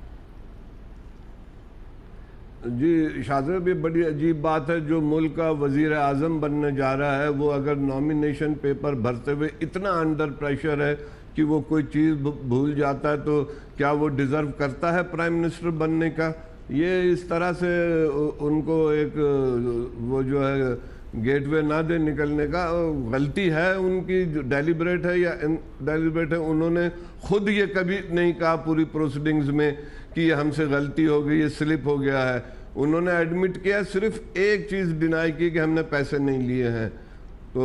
जी शाहज़ेब, ये बड़ी अजीब बात है, जो मुल्क का वज़ीर आज़म बनने जा रहा है वो अगर नॉमिनेशन पेपर भरते हुए इतना अंडर प्रेशर है कि वो कोई चीज़ भूल जाता है, तो क्या वो डिज़र्व करता है प्राइम मिनिस्टर बनने का? ये इस तरह से उनको एक वो जो है गेटवे ना दे निकलने का, गलती है उनकी, डेलिब्रेट है या इनडेलिब्रेट है। उन्होंने खुद ये कभी नहीं कहा पूरी प्रोसीडिंग्स में कि ये हमसे गलती हो गई, ये स्लिप हो गया है। उन्होंने एडमिट किया, सिर्फ एक चीज़ डिनाई की कि हमने पैसे नहीं लिए हैं। तो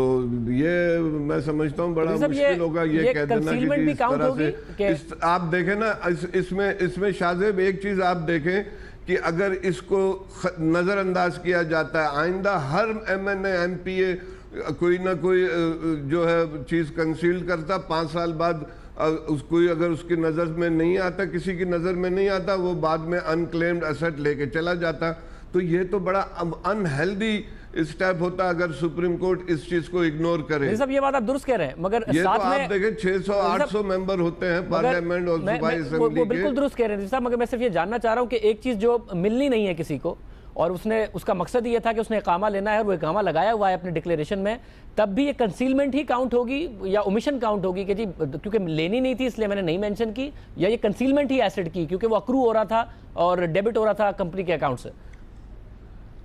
ये मैं समझता हूँ बड़ा मुश्किल होगा ये कह देना कि इस तरह से आप देखें ना, इसमें शाहज़ेब एक चीज़ आप देखें कि अगर इसको नज़रअंदाज किया जाता है, आइंदा हर MNA MPA कोई ना कोई जो है चीज़ कंसील करता, 5 साल बाद उसको अगर उसकी नज़र में नहीं आता, किसी की नज़र में नहीं आता, वो बाद में अनक्लेम्ड एसेट लेके चला जाता। तो ये तो बड़ा अनहेल्दी स्टेप होता अगर सुप्रीम कोर्ट इस चीज को इग्नोर करे। सब ये बात आप दुरुस्त कह रहे हैं, मगर ये साथ तो में आप देखें 600-800 मेंबर होते हैं पार्लियामेंट और सूबाई असेंबली के। बिल्कुल दुरुस्त कह रहे हैं साहब, मगर मैं सिर्फ ये जानना चाह रहा हूँ कि एक चीज जो मिलनी नहीं है किसी को, और उसने उसका मकसद ये था कि उसने इकामा लेना है और वो इकामा लगाया हुआ है अपने डिक्लेरेशन में, तब भी ये कंसीलमेंट ही काउंट होगी या ओमिशन काउंट होगी कि जी क्योंकि लेनी नहीं थी इसलिए मैंने नहीं मेंशन की, या ये कंसीलमेंट ही एसेट की क्योंकि वो अक्रू हो रहा था और डेबिट हो रहा था कंपनी के अकाउंट से?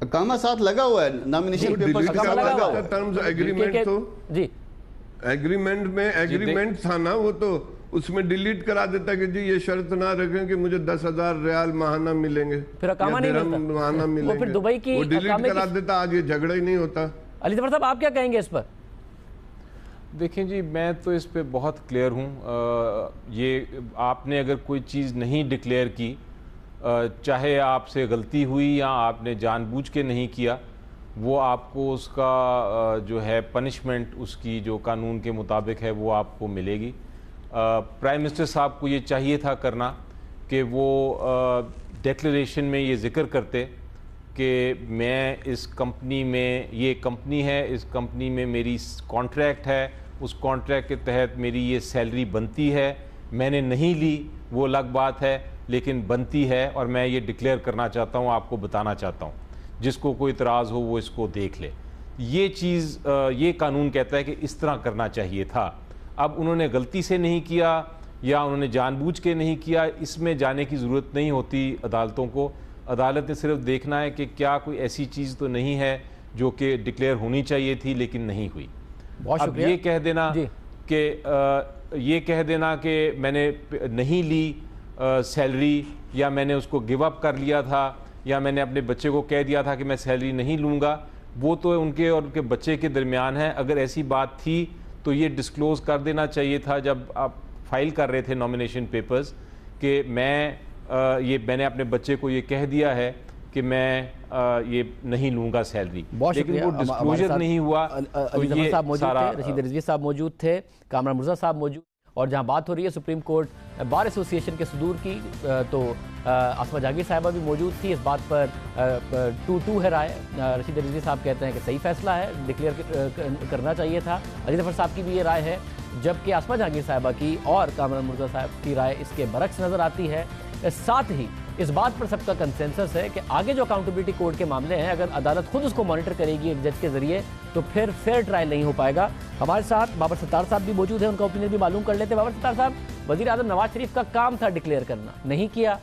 कामा साथ लगा हुआ है नॉमिनेशन पेपर, टर्म्स एग्रीमेंट तो जी एग्रीमेंट था ना, वो तो उसमें डिलीट करा देता कि जी ये शर्त ना रखें कि मुझे 10,000 रियाल माहाना मिलेंगे, फिर अकामा नहीं मिलता, माहाना मिलेंगे, वो फिर दुबई की वो डिलीट करा देता, आज ये झगड़ा ही नहीं होता। अली जफर साहब आप क्या कहेंगे इस पर? देखें जी, मैं तो इस पे बहुत क्लियर हूँ। ये आपने अगर कोई चीज़ नहीं डिक्लेयर की, चाहे आपसे गलती हुई या आपने जानबूझ के नहीं किया, वो आपको उसका जो है पनिशमेंट उसकी जो कानून के मुताबिक है वो आपको मिलेगी। प्राइम मिनिस्टर साहब को ये चाहिए था करना कि वो डिक्लेरेशन में ये ज़िक्र करते कि मैं इस कंपनी में, ये कंपनी है, इस कंपनी में मेरी कॉन्ट्रैक्ट है, उस कॉन्ट्रैक्ट के तहत मेरी ये सैलरी बनती है, मैंने नहीं ली वो अलग बात है, लेकिन बनती है और मैं ये डिक्लेयर करना चाहता हूँ, आपको बताना चाहता हूँ, जिसको कोई इतराज़ हो वो इसको देख ले। ये चीज़ ये कानून कहता है कि इस तरह करना चाहिए था। अब उन्होंने गलती से नहीं किया या उन्होंने जानबूझ के नहीं किया, इसमें जाने की ज़रूरत नहीं होती अदालतों को। अदालत ने सिर्फ देखना है कि क्या कोई ऐसी चीज़ तो नहीं है जो कि डिक्लेयर होनी चाहिए थी लेकिन नहीं हुई। अब ये कह देना कि मैंने नहीं ली सैलरी, या मैंने उसको गिव अप कर लिया था, या मैंने अपने बच्चे को कह दिया था कि मैं सैलरी नहीं लूँगा, वो तो उनके और उनके बच्चे के दरमियान है। अगर ऐसी बात थी तो ये डिस्क्लोज़ कर देना चाहिए था जब आप फाइल कर रहे थे नॉमिनेशन पेपर्स कि मैंने अपने बच्चे को ये कह दिया है कि मैं ये नहीं लूँगा सैलरी, लेकिन वो डिस्क्लोजर नहीं हुआ। तो ये सारा रशीद रिजवी साहब मौजूद थे, कामरान मुर्जा साहब मौजूद, और जहां बात हो रही है सुप्रीम कोर्ट बार एसोसिएशन के सदूर की, तो आसमा जहांगीर साहिबा भी मौजूद थी। इस बात पर 2-2 है राय। रशीद रिजवी साहब कहते हैं कि सही फैसला है, डिक्लेयर करना चाहिए था। अली जफर साहब की भी ये राय है, जबकि आसमा जहांगीर साहिबा की और कामरान मुर्जा साहब की राय इसके बरक्स नज़र आती है। साथ ही इस बात पर सबका कंसेंसस है कि आगे जो अकाउंटेबिलिटी कोर्ट के मामले हैं, अगर अदालत खुद उसको मॉनिटर करेगी एक जज के जरिए, तो फिर फेयर ट्रायल नहीं हो पाएगा। हमारे साथ बाबर सत्तार साहब भी मौजूद हैं, उनका ओपिनियन भी मालूम कर लेते हैं। बाबर सत्तार साहब, वज़ीर आज़म नवाज शरीफ का काम था डिक्लेयर करना, नहीं किया।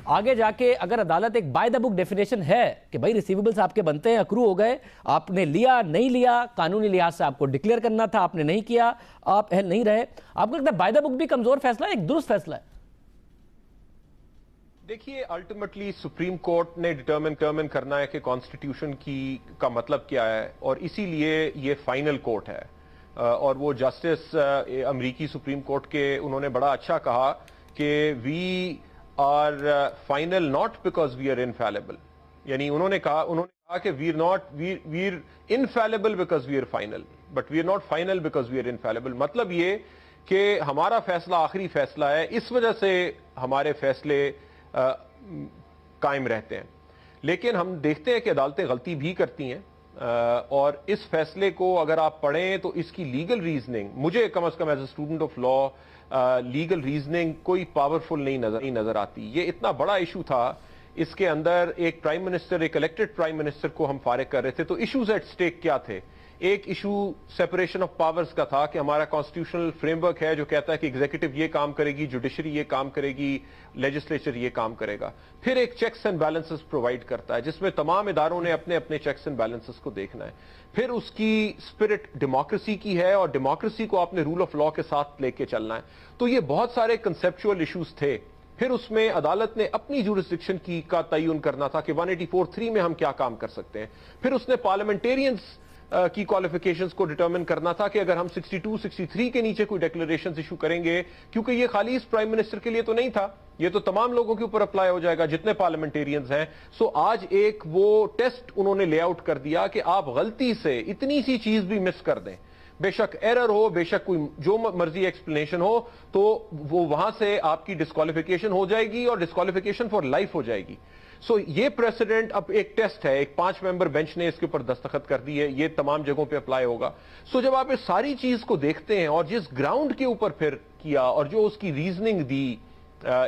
आगे जाके अगर अदालत एक बाय द बुक डेफिनेशन है कि भाई रिसीवेबल्स आपके बनते हैं, अक्रू हो गए, आपने लिया नहीं लिया, कानूनी लिहाज से आपको डिक्लेयर करना था, आपने नहीं किया, आप अहल नहीं रहे, आपको लगता है बाय द बुक भी कमजोर फैसला है, एक दुरुस्त फैसला है? देखिए, अल्टीमेटली सुप्रीम कोर्ट ने डिटरमिन करना है कि कॉन्स्टिट्यूशन का मतलब क्या है, और इसीलिए ये फाइनल कोर्ट है। और वो जस्टिस अमेरिकी सुप्रीम कोर्ट के उन्होंने बड़ा अच्छा कहा कि we are final not because we are infallible, यानी उन्होंने कहा कि we are infallible because we are final, but we are not final because we are infallible. मतलब ये कि हमारा फैसला आखिरी फैसला है, इस वजह से हमारे फैसले कायम रहते हैं। लेकिन हम देखते हैं कि अदालतें गलती भी करती हैं, और इस फैसले को अगर आप पढ़ें तो इसकी लीगल रीजनिंग, मुझे कम से कम as a student of law legal reasoning कोई पावरफुल नहीं नजर आती। ये इतना बड़ा इशू था, इसके अंदर एक प्राइम मिनिस्टर, एक इलेक्टेड प्राइम मिनिस्टर को हम फारिग कर रहे थे, तो इश्यूज एट स्टेक क्या थे? एक इशू सेपरेशन ऑफ पावर्स का था कि हमारा कॉन्स्टिट्यूशनल फ्रेमवर्क है जो कहता है कि एग्जीक्यूटिव ये काम करेगी, जुडिशरी ये काम करेगी, लेजिस्लेचर ये काम करेगा। फिर एक चेक्स एंड बैलेंसेस प्रोवाइड करता है जिसमें तमाम इदारों ने अपने अपने चेक्स एंड बैलेंसेस को देखना है। फिर उसकी स्पिरिट डेमोक्रेसी की है और डेमोक्रेसी को आपने रूल ऑफ लॉ के साथ लेके चलना है। तो ये बहुत सारे कंसेप्चुअल इश्यूज थे। फिर उसमें अदालत ने अपनी जुरिस्डिक्शन की का तयन करना था कि 184(3) में हम क्या काम कर सकते हैं। फिर उसने पार्लियामेंटेरियंस की क्वालिफिकेशंस को डिटरमिन करना था कि अगर हम 62, 63 के नीचे कोई डिक्लेरेशंस इशू करेंगे, क्योंकि ये खाली इस प्राइम मिनिस्टर के लिए तो नहीं था, ये तो तमाम लोगों के ऊपर अप्लाई हो जाएगा जितने पार्लियामेंटेरियंस हैं। सो आज एक वो टेस्ट उन्होंने लेआउट कर दिया कि आप गलती से इतनी सी चीज भी मिस कर दें, बेशक एरर हो, बेशक कोई जो मर्जी एक्सप्लेनेशन हो, तो वो वहां से आपकी डिस्क्वालिफिकेशन हो जाएगी और डिस्क्वालिफिकेशन फॉर लाइफ हो जाएगी। सो ये प्रेसिडेंट अब एक टेस्ट है, एक 5 मेंबर बेंच ने इसके ऊपर दस्तखत कर दी है, ये तमाम जगहों पे अप्लाई होगा। सो जब आप इस सारी चीज को देखते हैं और जिस ग्राउंड के ऊपर फिर किया और जो उसकी रीजनिंग दी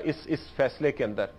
इस फैसले के अंदर,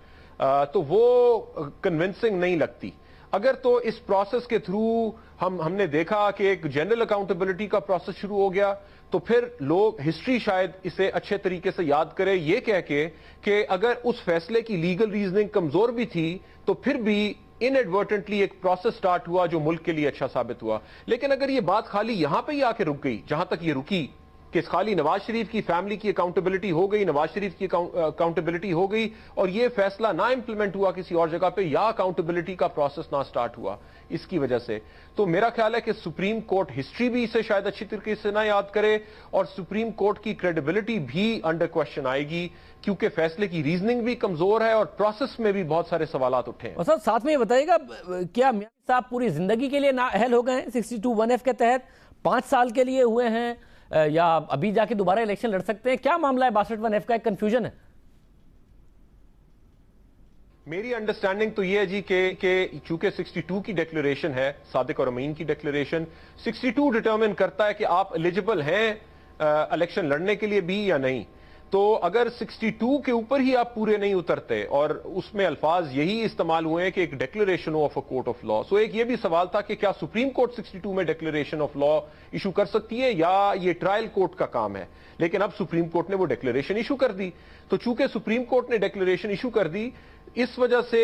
तो वो कन्विंसिंग नहीं लगती। अगर तो इस प्रोसेस के थ्रू हमने देखा कि एक जनरल अकाउंटेबिलिटी का प्रोसेस शुरू हो गया, तो फिर लोग, हिस्ट्री शायद इसे अच्छे तरीके से याद करे ये कह के कि अगर उस फैसले की लीगल रीजनिंग कमजोर भी थी तो फिर भी इनएडवर्टेंटली एक प्रोसेस स्टार्ट हुआ जो मुल्क के लिए अच्छा साबित हुआ। लेकिन अगर ये बात खाली यहां पे ही आके रुक गई जहां तक ये रुकी कि खाली नवाज शरीफ की फैमिली की अकाउंटेबिलिटी हो गई, नवाज शरीफ की अकाउंटेबिलिटी हो गई और ये फैसला ना इंप्लीमेंट हुआ किसी और जगह पे, या अकाउंटेबिलिटी का प्रोसेस ना स्टार्ट हुआ इसकी वजह से, तो मेरा ख्याल है कि सुप्रीम कोर्ट हिस्ट्री भी इसे शायद अच्छी तरीके से ना याद करे और सुप्रीम कोर्ट की क्रेडिबिलिटी भी अंडर क्वेश्चन आएगी, क्योंकि फैसले की रीजनिंग भी कमजोर है और प्रोसेस में भी बहुत सारे सवालात उठे हैं। और सर साथ में ये बताइएगा, क्या मियां साहब पूरी जिंदगी के लिए नाअहल हो गए हैं 62(1)(f) के तहत? 5 साल के लिए हुए हैं या अभी जाके दोबारा इलेक्शन लड़ सकते हैं? क्या मामला है 62(1)(f) का? एक कंफ्यूजन है। मेरी अंडरस्टैंडिंग तो ये है जी कि चूंकि 62 की डिक्लेरेशन है, सादिक और अमीन की डिक्लेरेशन, 62 डिटरमिन करता है कि आप एलिजिबल हैं इलेक्शन लड़ने के लिए भी या नहीं। तो अगर 62 के ऊपर ही आप पूरे नहीं उतरते, और उसमें अल्फाज यही इस्तेमाल हुए हैं कि एक declaration of a court of law, so एक ये भी सवाल था कि क्या सुप्रीम कोर्ट 62 में डिक्लेरेशन ऑफ लॉ इशू कर सकती है या ये ट्रायल कोर्ट का काम है। लेकिन अब सुप्रीम कोर्ट ने वो डिक्लेरेशन इशू कर दी, तो चूंकि सुप्रीम कोर्ट ने डिक्लेरेशन इशू कर दी, इस वजह से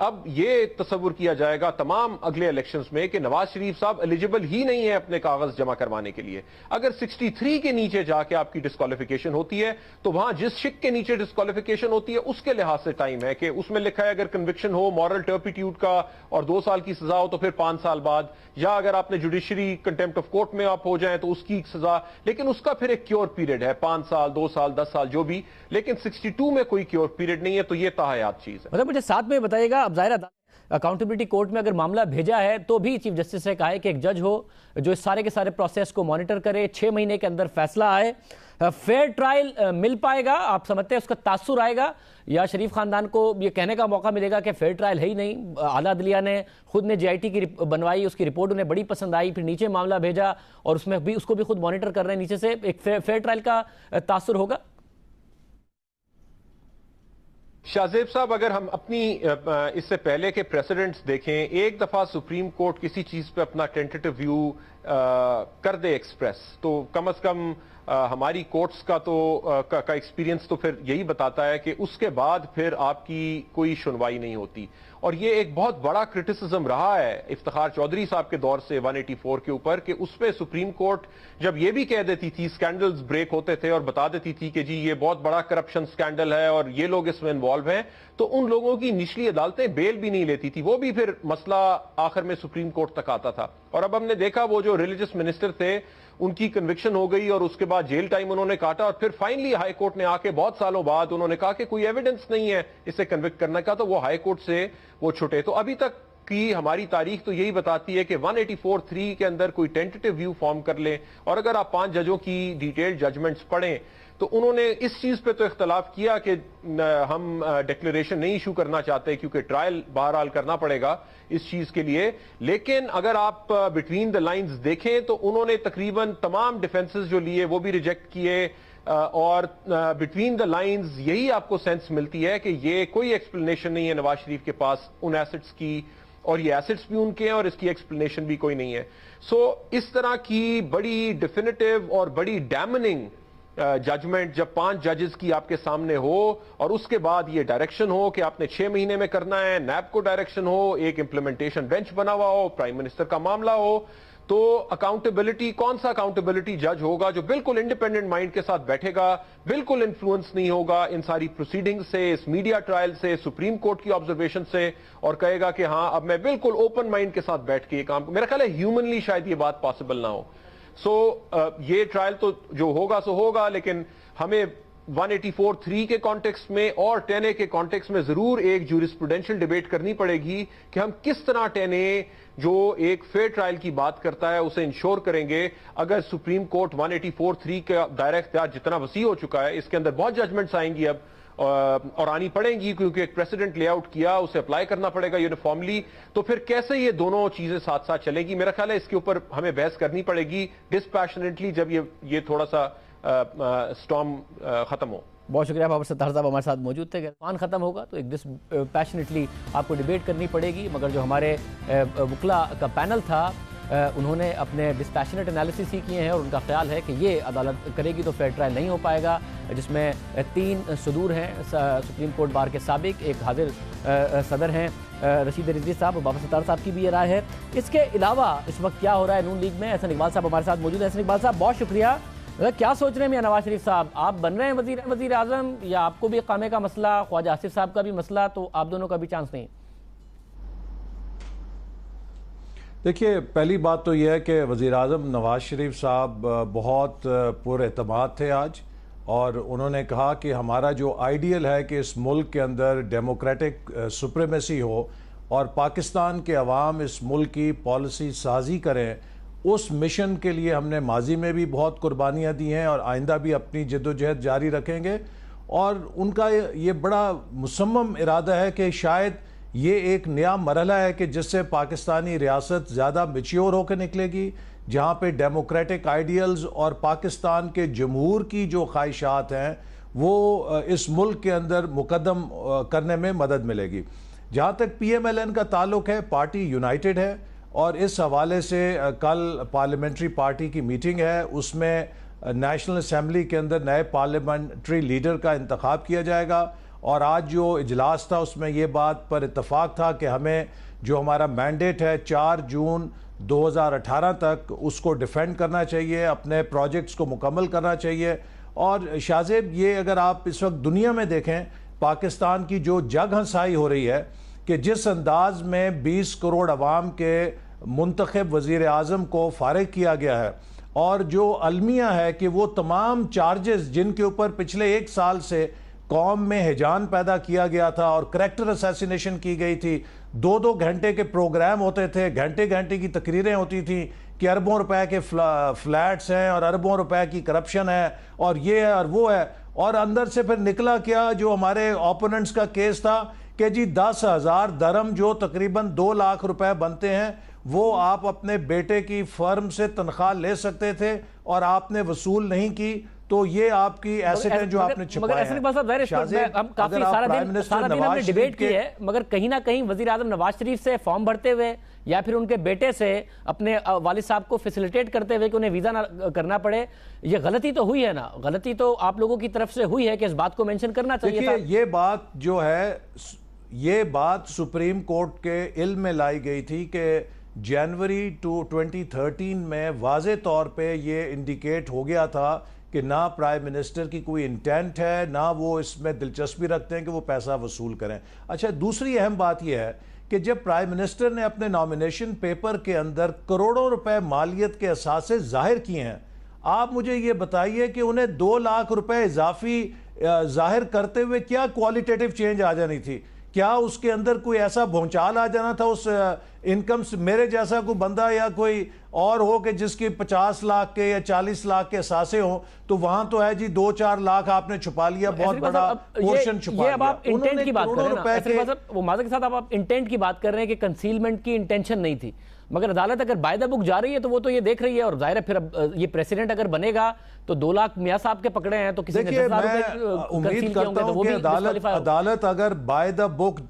अब ये तस्वुर किया जाएगा तमाम अगले इलेक्शंस में कि नवाज शरीफ साहब एलिजिबल ही नहीं है अपने कागज जमा करवाने के लिए। अगर 63 के नीचे जाके आपकी डिस्क्वालिफिकेशन होती है तो वहां जिस शिक के नीचे डिस्क्वालिफिकेशन होती है उसके लिहाज से टाइम है कि उसमें लिखा है अगर कन्विक्शन हो मॉरल टर्पिट्यूड का और 2 साल की सजा हो तो फिर 5 साल बाद, या अगर आपने जुडिशरी कंटेम्प्ट ऑफ कोर्ट में आप हो जाए तो उसकी सजा, लेकिन उसका फिर एक क्योर पीरियड है, 5 साल, 2 साल, 10 साल जो भी, लेकिन 62 में कोई क्योर पीरियड नहीं है। तो ये ताहयात चीज है। मतलब मुझे साथ में बताइएगा, अब जाहिर अकाउंटेबिलिटी कोर्ट में अगर मामला भेजा है तो भी चीफ जस्टिस ने कहा है कि एक जज हो जो इस सारे के सारे प्रोसेस को मॉनिटर करे, 6 महीने के अंदर फैसला आए, फेयर ट्रायल मिल पाएगा? आप समझते हैं उसका तासुर आएगा या शरीफ खानदान को ये कहने का मौका मिलेगा कि फेयर ट्रायल है ही नहीं? आला अदलिया ने खुद ने JIT की बनवाई, उसकी रिपोर्ट उन्हें बड़ी पसंद आई, फिर नीचे मामला भेजा और उसमें भी उसको भी खुद मॉनिटर कर रहे हैं नीचे से। एक फेयर ट्रायल का तासुर होगा? शाहजेब साहब, अगर हम अपनी इससे पहले के प्रेसिडेंट्स देखें, एक दफा सुप्रीम कोर्ट किसी चीज पे अपना टेंटेटिव व्यू कर दे एक्सप्रेस, तो कम से कम हमारी कोर्ट्स का तो का एक्सपीरियंस तो फिर यही बताता है कि उसके बाद फिर आपकी कोई सुनवाई नहीं होती। और ये एक बहुत बड़ा क्रिटिसिज्म रहा है इफ्तिखार चौधरी साहब के दौर से 184 के ऊपर कि उसमें सुप्रीम कोर्ट जब ये भी कह देती थी, स्कैंडल्स ब्रेक होते थे और बता देती थी कि जी ये बहुत बड़ा करप्शन स्कैंडल है और ये लोग इसमें इन्वॉल्व हैं, तो उन लोगों की निचली अदालतें बेल भी नहीं लेती थी, वो भी फिर मसला आखिर में सुप्रीम कोर्ट तक आता था। और अब हमने देखा वो जो रिलीजियस मिनिस्टर थे उनकी कन्विक्शन हो गई और उसके बाद जेल टाइम उन्होंने काटा और फिर फाइनली हाई कोर्ट ने आके बहुत सालों बाद उन्होंने कहा कि कोई एविडेंस नहीं है इसे कन्विक्ट करने का, तो वो हाई कोर्ट से वो छुटे। तो अभी तक की हमारी तारीख तो यही बताती है कि 184(3) के अंदर कोई टेंटेटिव व्यू फॉर्म कर लें, और अगर आप 5 जजों की डिटेल्ड जजमेंट्स पढ़ें तो उन्होंने इस चीज पे तो इख्तलाफ किया कि हम डिक्लेरेशन नहीं इशू करना चाहते क्योंकि ट्रायल बहरहाल करना पड़ेगा इस चीज के लिए। लेकिन अगर आप बिटवीन द लाइंस देखें तो उन्होंने तकरीबन तमाम डिफेंसेस जो लिए वो भी रिजेक्ट किए, और बिटवीन द लाइंस यही आपको सेंस मिलती है कि ये कोई एक्सप्लेनेशन नहीं है नवाज शरीफ के पास उन एसेट्स की, और ये एसेट्स भी उनके हैं और इसकी एक्सप्लेनेशन भी कोई नहीं है। सो इस तरह की बड़ी डिफिनिटिव और बड़ी डैमनिंग जजमेंट जब 5 जजेस की आपके सामने हो, और उसके बाद ये डायरेक्शन हो कि आपने 6 महीने में करना है, नैब को डायरेक्शन हो, एक इंप्लीमेंटेशन बेंच बना हुआ हो, प्राइम मिनिस्टर का मामला हो, तो अकाउंटेबिलिटी, कौन सा अकाउंटेबिलिटी जज होगा जो बिल्कुल इंडिपेंडेंट माइंड के साथ बैठेगा, बिल्कुल इन्फ्लुएंस नहीं होगा इन सारी प्रोसीडिंग से, इस मीडिया ट्रायल से, सुप्रीम कोर्ट की ऑब्जर्वेशन से, और कहेगा कि हां अब मैं बिल्कुल ओपन माइंड के साथ बैठ के ये काम, मेरा ख्याल है ह्यूमनली शायद ये बात पॉसिबल ना हो। ये ट्रायल तो जो होगा सो होगा, लेकिन हमें 184(3) के कॉन्टेक्स्ट में और 10A के कॉन्टेक्स्ट में जरूर एक जूरिस्प्रूडेंशियल डिबेट करनी पड़ेगी कि हम किस तरह 10A जो एक फेयर ट्रायल की बात करता है उसे इंश्योर करेंगे। अगर सुप्रीम कोर्ट 184(3) का दायरा इख्तियार जितना वसी हो चुका है, इसके अंदर बहुत जजमेंट्स आएंगी अब और आनी पड़ेंगी, क्योंकि एक प्रेसिडेंट लेआउट किया, उसे अप्लाई करना पड़ेगा यूनिफॉर्मली, तो फिर कैसे ये दोनों चीजें साथ साथ चलेंगी, मेरा ख्याल है इसके ऊपर हमें बहस करनी पड़ेगी डिस्पैशनेटली जब ये थोड़ा सा स्टॉर्म खत्म हो। बहुत शुक्रिया बाबर सत्तार साहब हमारे साथ मौजूद थे। तूफान खत्म होगा तो एक पैशनेटली आपको डिबेट करनी पड़ेगी, मगर जो हमारे वकला का पैनल था उन्होंने अपने डिस्पैशनेट एनालिसिस ही किए हैं और उनका ख्याल है कि ये अदालत करेगी तो फेयर ट्रायल नहीं हो पाएगा, जिसमें 3 सदूर हैं सुप्रीम कोर्ट बार के साबिक, एक हाजिर सदर हैं रशीद रिजवी साहब, बाबर सत्तार साहब की भी ये राय है। इसके अलावा इस वक्त क्या हो रहा है नून लीग में, एहसन इकबाल साहब हमारे साथ मौजूद है। एहसन इकबाल साहब बहुत शुक्रिया। क्या सोच रहे हैं मियां नवाज शरीफ साहब, आप बन रहे हैं वजीर आजम, या आपको भी इकामे का मसला, ख्वाजा आसिफ साहब का भी मसला, तो आप दोनों का भी चांस नहीं? देखिए, पहली बात तो यह है कि वज़ीर आज़म नवाज शरीफ साहब बहुत पुरएतमाद थे आज, और उन्होंने कहा कि हमारा जो आइडियल है कि इस मुल्क के अंदर डेमोक्रेटिक सुप्रीमेसी हो और पाकिस्तान के अवाम इस मुल्क की पॉलिसी साजी करें, उस मिशन के लिए हमने माजी में भी बहुत कुर्बानियाँ दी हैं और आइंदा भी अपनी जद्दोजहद जारी रखेंगे। और उनका ये बड़ा मुसम्मम इरादा है कि शायद ये एक नया मरहला है कि जिससे पाकिस्तानी रियासत ज़्यादा मैच्योर होकर निकलेगी, जहाँ पे डेमोक्रेटिक आइडियल्स और पाकिस्तान के जमहूर की जो ख्वाहिशात हैं वो इस मुल्क के अंदर मुकद्दम करने में मदद मिलेगी। जहाँ तक PMLN का ताल्लुक है, पार्टी यूनाइटेड है, और इस हवाले से कल पार्लियामेंट्री पार्टी की मीटिंग है, उसमें नेशनल असम्बली के अंदर नए पार्लियामेंट्री लीडर का इंतखाब किया जाएगा। और आज जो इजलास था उसमें ये बात पर इत्तफाक था कि हमें जो हमारा मैंडेट है 4 जून 2018 तक उसको डिफेंड करना चाहिए, अपने प्रोजेक्ट्स को मुकम्मल करना चाहिए। और शाहजेब, ये अगर आप इस वक्त दुनिया में देखें, पाकिस्तान की जो जग हंसाई हो रही है कि जिस अंदाज में 20 करोड़ अवाम के मुंतखब वज़ीर आज़म को फारिग किया गया है, और जो अलमिया है कि वो तमाम चार्जेस जिनके ऊपर पिछले 1 साल से कौम में हिजान पैदा किया गया था और करैक्टर असैसिनेशन की गई थी, 2-2 घंटे के प्रोग्राम होते थे, घंटे घंटे की तकरीरें होती थी कि अरबों रुपए के फ्लैट्स हैं और अरबों रुपए की करप्शन है और ये है और वो है, और अंदर से फिर निकला क्या, जो हमारे ओपोनेंट्स का केस था कि जी 10,000 दरम जो तकरीबन 2 लाख रुपए बनते हैं वो आप अपने बेटे की फर्म से तनख्वाह ले सकते थे और आपने वसूल नहीं की, तो ये आपकी एसेट है जो आपने छुपाया है। हम काफी सारा दिन हमने डिबेट की है, मगर कहीं ना कहीं वजीर आजम नवाज शरीफ से फॉर्म भरते हुए या फिर उनके बेटे से अपने वालिद साहब को फैसिलिटेट करते हुए कि उन्हें वीजा ना करना पड़े, ये गलती तो हुई है ना? गलती तो आप लोगों की तरफ से हुई है कि इस बात को मेंशन करना चाहिए था। ये बात जो है, ये बात सुप्रीम कोर्ट के इल्म में लाई गई थी कि जनवरी 2013 में वाज़े तौर पे ये इंडिकेट हो गया था कि ना प्राइम मिनिस्टर की कोई इंटेंट है, ना वो इसमें दिलचस्पी रखते हैं कि वो पैसा वसूल करें। अच्छा, दूसरी अहम बात यह है कि जब प्राइम मिनिस्टर ने अपने नॉमिनेशन पेपर के अंदर करोड़ों रुपए मालियत के असासे जाहिर किए हैं, आप मुझे ये बताइए कि उन्हें 2 लाख रुपए इजाफी जाहिर करते हुए क्या क्वालिटेटिव चेंज आ जानी थी? क्या उसके अंदर कोई ऐसा भूचाल आ जाना था उस इनकम से? मेरे जैसा कोई बंदा या कोई और हो कि जिसकी 50 लाख के या 40 लाख के सासे हो, तो वहां तो है जी 2-4 लाख आपने छुपा लिया, बहुत बड़ा पोर्शन छुपा लिया। अब आप इंटेंट की बात कर रहे हैं ना, वो माज़ा के साथ आप इंटेंट की बात कर रहे हैं कि कंसीलमेंट की इंटेंशन नहीं थी, मगर अदालत अगर बाय द बुक जा रही है तो वो तो ये देख रही है, और जाहिर है फिर अब ये प्रेसिडेंट अगर बनेगा तो 2 लाख मियां साहब के पकड़े हैं तो किसी ने 10 लाख रुपए उम्मीद करता हूं कि अदालत अगर बाय द बुक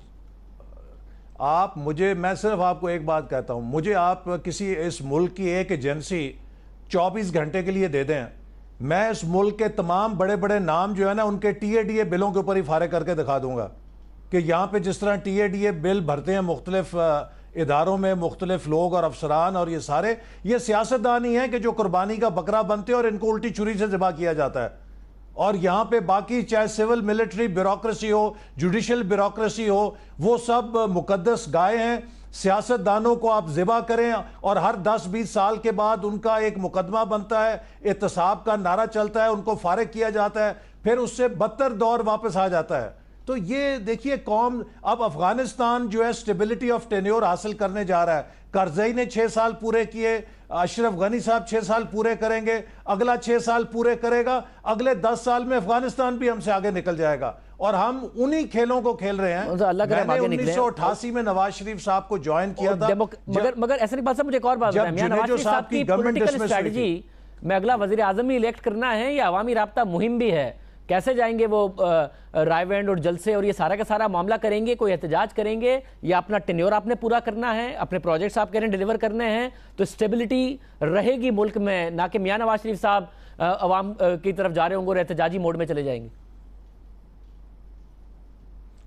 आप मुझे, मैं सिर्फ आपको एक बात कहता हूं, मुझे आप किसी इस मुल्क की एक एजेंसी 24 घंटे के लिए दे दें, मैं इस मुल्क के तमाम बड़े बड़े नाम जो है ना उनके TADA बिलों के ऊपर ही फारे करके दिखा दूंगा कि यहां पे जिस तरह TADA बिल भरते हैं मुख्तलिफ इदारों में मुख्तलिफ लोग और अफसरान, और ये सारे ये सियासतदान ही हैं कि जो कुर्बानी का बकरा बनते हैं और इनको उल्टी छुरी से ज़िबा किया जाता है। और यहाँ पे बाकी चाहे सिविल मिलिट्री ब्यूरोक्रेसी हो, जुडिशल ब्यूरोक्रेसी हो, वो सब मुकद्दस गाय हैं। सियासतदानों को आप ज़िबा करें और हर 10-20 साल के बाद उनका एक मुकदमा बनता है, एहतसाब का नारा चलता है, उनको फारिग किया जाता है, फिर उससे बदतर दौर वापस आ जाता है। तो ये देखिए कौम, अब अफगानिस्तान जो है स्टेबिलिटी ऑफ टेन्योर हासिल करने जा रहा है। करज़ई ने 6 साल पूरे किए, अशरफ गनी साहब 6 साल पूरे करेंगे, अगला 6 साल पूरे करेगा, अगले 10 साल में अफगानिस्तान भी हमसे आगे निकल जाएगा, और हम उन्हीं खेलों को खेल रहे हैं। मैंने 1988 में नवाज शरीफ साहब को ज्वाइन किया था, मगर ऐसा नहीं बात साहब, मुझे एक और बात बताएं, नवाज शरीफ साहब की पॉलिटिकल स्ट्रेटजी में अगला वजीर आजम ही इलेक्ट करना है या अवामी राब्ता मुहिम भी है? कैसे जाएंगे वो रायवेंड और जलसे और ये सारा का सारा मामला करेंगे? कोई एहतजाज करेंगे या अपना टेन्योर आपने पूरा करना है, अपने प्रोजेक्ट्स आप कह रहे हैं डिलीवर करने हैं, तो स्टेबिलिटी रहेगी मुल्क में, ना कि मियां नवाज शरीफ साहब अवाम की तरफ जा रहे होंगे और एहतजाजी मोड में चले जाएंगे?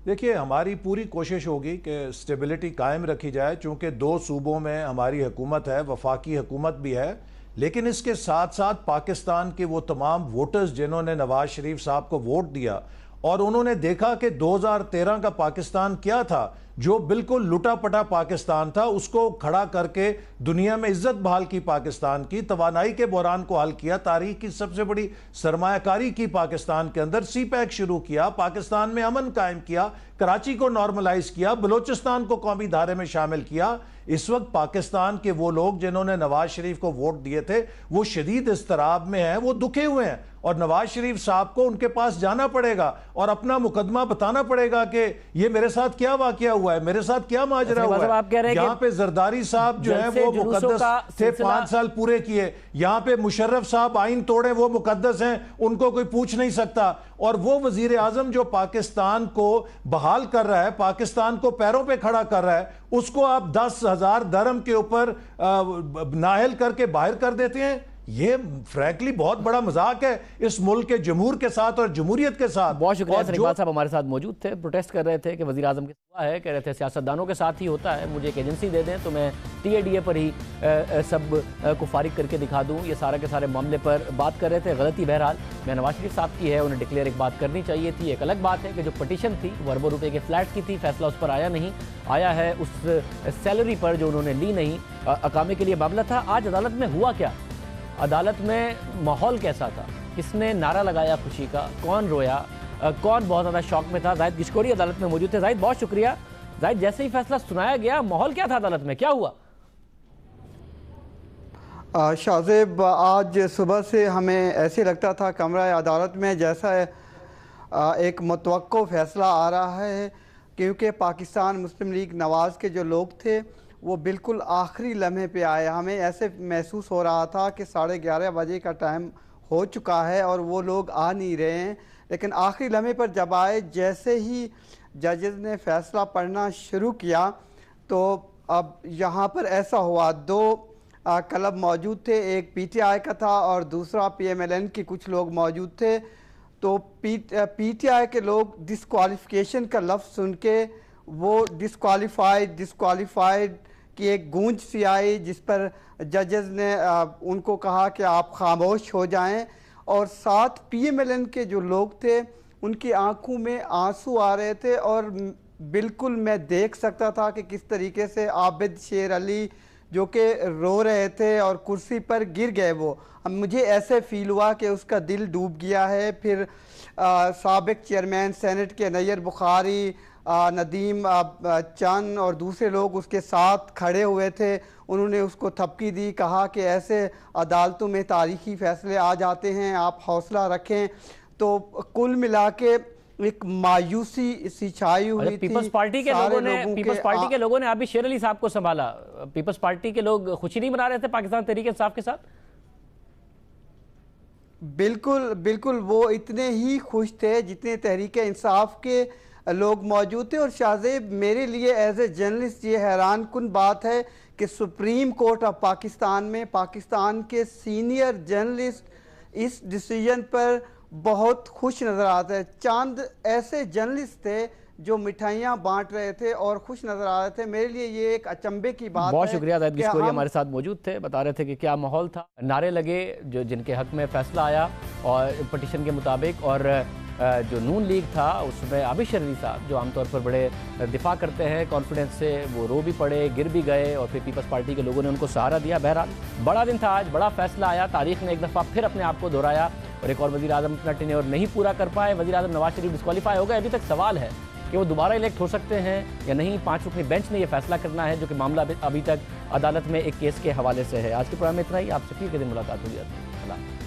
देखिए हमारी पूरी कोशिश होगी कि स्टेबिलिटी कायम रखी जाए, चूंकि 2 सूबों में हमारी हुकूमत है, वफाकी हुकूमत भी है, लेकिन इसके साथ साथ पाकिस्तान के वो तमाम वोटर्स जिन्होंने नवाज शरीफ साहब को वोट दिया और उन्होंने देखा कि 2013 का पाकिस्तान क्या था, जो बिल्कुल लुटा पटा पाकिस्तान था, उसको खड़ा करके दुनिया में इज्जत बहाल की पाकिस्तान की, तवानाई के बहरान को हल किया, तारीख की सबसे बड़ी सरमायाकारी की पाकिस्तान के अंदर, CPEC शुरू किया, पाकिस्तान में अमन कायम किया, कराची को नॉर्मलाइज किया, बलोचिस्तान को कौमी धारे में शामिल किया। इस वक्त पाकिस्तान के वो लोग जिन्होंने नवाज शरीफ को वोट दिए थे वो शदीद इस्तराब में हैं, वो दुखे हुए हैं, और नवाज शरीफ साहब को उनके पास जाना पड़ेगा और अपना मुकदमा बताना पड़ेगा कि ये मेरे साथ क्या वाकया हुआ है, मेरे साथ क्या माजरा हुआ है। आप कह रहे हैं यहाँ पे जरदारी साहब जो है वो मुकद्दस थे, 5 साल पूरे किए। यहाँ पे मुशर्रफ साहब आइन तोड़े, वो मुकद्दस हैं, उनको कोई पूछ नहीं सकता। और वो वजीर आजम जो पाकिस्तान को बहाल कर रहा है, पाकिस्तान को पैरों पे खड़ा कर रहा है, उसको आप 10,000 दरम के ऊपर नाहल करके बाहर कर देते हैं। ये फ्रैंकली बहुत बड़ा मजाक है इस मुल्क के जमहूर के साथ और जमहूरियत के साथ। बहुत शुक्रिया सर, इकबाल साहब हमारे साथ मौजूद थे, प्रोटेस्ट कर रहे थे कि वज़ीर आज़म के हुआ है, कह रहे थे सियासतदानों के साथ ही होता है, मुझे एक एजेंसी दे दें तो मैं TADA पर ही सब को फारिग करके दिखा दूं। ये सारे के सारे मामले पर बात कर रहे थे। गलती बहरहाल मैं नवाज शरीफ साहब की है, उन्हें डिक्लेयर एक बात करनी चाहिए थी। एक अलग बात है कि जो पटिशन थी वो अरबों रुपये के फ्लैट की थी, फैसला उस पर आया नहीं, आया है उस सैलरी पर जो उन्होंने ली नहीं, अकामे के लिए मामला था। आज अदालत में हुआ क्या, अदालत में माहौल कैसा था, किसने नारा लगाया खुशी का, कौन रोया, कौन बहुत ज़्यादा शौक में था? जाहिद गिशकोरी अदालत में मौजूद थे। जाहिद बहुत शुक्रिया। जाहिद, जैसे ही फैसला सुनाया गया माहौल क्या था अदालत में, क्या हुआ? शाहजेब, आज सुबह से हमें ऐसे लगता था कमरा अदालत में जैसा एक मुतवक्को फैसला आ रहा है, क्योंकि पाकिस्तान मुस्लिम लीग नवाज़ के जो लोग थे वो बिल्कुल आखिरी लम्हे पे आए। हमें ऐसे महसूस हो रहा था कि 11:30 बजे का टाइम हो चुका है और वो लोग आ नहीं रहे हैं, लेकिन आखिरी लम्हे पर जब आए, जैसे ही जजेस ने फ़ैसला पढ़ना शुरू किया तो अब यहाँ पर ऐसा हुआ, 2 क्लब मौजूद थे, एक PTI का था और दूसरा PMLN के कुछ लोग मौजूद थे। तो PTI के लोग डिस्क्वालिफिकेशन का लफ्ज़ सुन के वो डिस्क्वालिफाइड की एक गूंज सी आई, जिस पर जजेस ने उनको कहा कि आप खामोश हो जाएं। और साथ PMLN के जो लोग थे उनकी आंखों में आंसू आ रहे थे और बिल्कुल मैं देख सकता था कि किस तरीके से आबिद शेर अली जो कि रो रहे थे और कुर्सी पर गिर गए। वो मुझे ऐसे फील हुआ कि उसका दिल डूब गया है। फिर साबिक चेयरमैन सेनेट के नैयर बुखारी, नदीम चंद और दूसरे लोग उसके साथ खड़े हुए थे, उन्होंने उसको थपकी दी, कहा कि ऐसे अदालतों में तारीखी फैसले आ जाते हैं, आप हौसला रखें। तो कुल मिला के एक मायूसी सी छाई हुई थी। पीपल्स पार्टी के लोगों ने अभी शेर अली साहब को संभाला। पीपल्स पार्टी के लोग खुशी नहीं मना रहे थे पाकिस्तान तहरीक इंसाफ के साथ? बिल्कुल बिल्कुल, वो इतने ही खुश थे जितने तहरीक इंसाफ के लोग मौजूद थे। और शाहजेब, मेरे लिए एज ए जर्नलिस्ट ये हैरान कुन बात है कि सुप्रीम कोर्ट ऑफ पाकिस्तान में पाकिस्तान के सीनियर जर्नलिस्ट इस डिसीजन पर बहुत खुश नज़र आते हैं। चंद ऐसे जर्नलिस्ट थे जो मिठाइयाँ बांट रहे थे और खुश नज़र आ रहे थे। मेरे लिए ये एक अचंभे की बात है। बहुत शुक्रिया ज़ाहिद गिस्कोरी हमारे साथ मौजूद थे, बता रहे थे कि क्या माहौल था, नारे लगे जो जिनके हक में फैसला आया और पटिशन के मुताबिक। और जो नून लीग था उसमें आबिद शेर अली साहब जो आमतौर पर बड़े दिफा करते हैं कॉन्फिडेंस से, वो रो भी पड़े, गिर भी गए और फिर पीपल्स पार्टी के लोगों ने उनको सहारा दिया। बहरहाल बड़ा दिन था आज, बड़ा फैसला आया, तारीख ने एक दफ़ा फिर अपने आप को दोहराया और एक और वज़ीर आज़म अपना टेन्योर नहीं पूरा कर पाए। वज़ीर आज़म नवाज शरीफ डिस्क्वालीफाई हो गए। अभी तक सवाल है कि वो दोबारा इलेक्ट हो सकते हैं या नहीं। 5 रुकनी बेंच ने यह फैसला करना है, जो कि मामला अभी तक अदालत में एक केस के हवाले से है। आज के प्रोग्राम में इतना ही। आपसे फिर के दिन मुलाकात होगी। अल्लाह।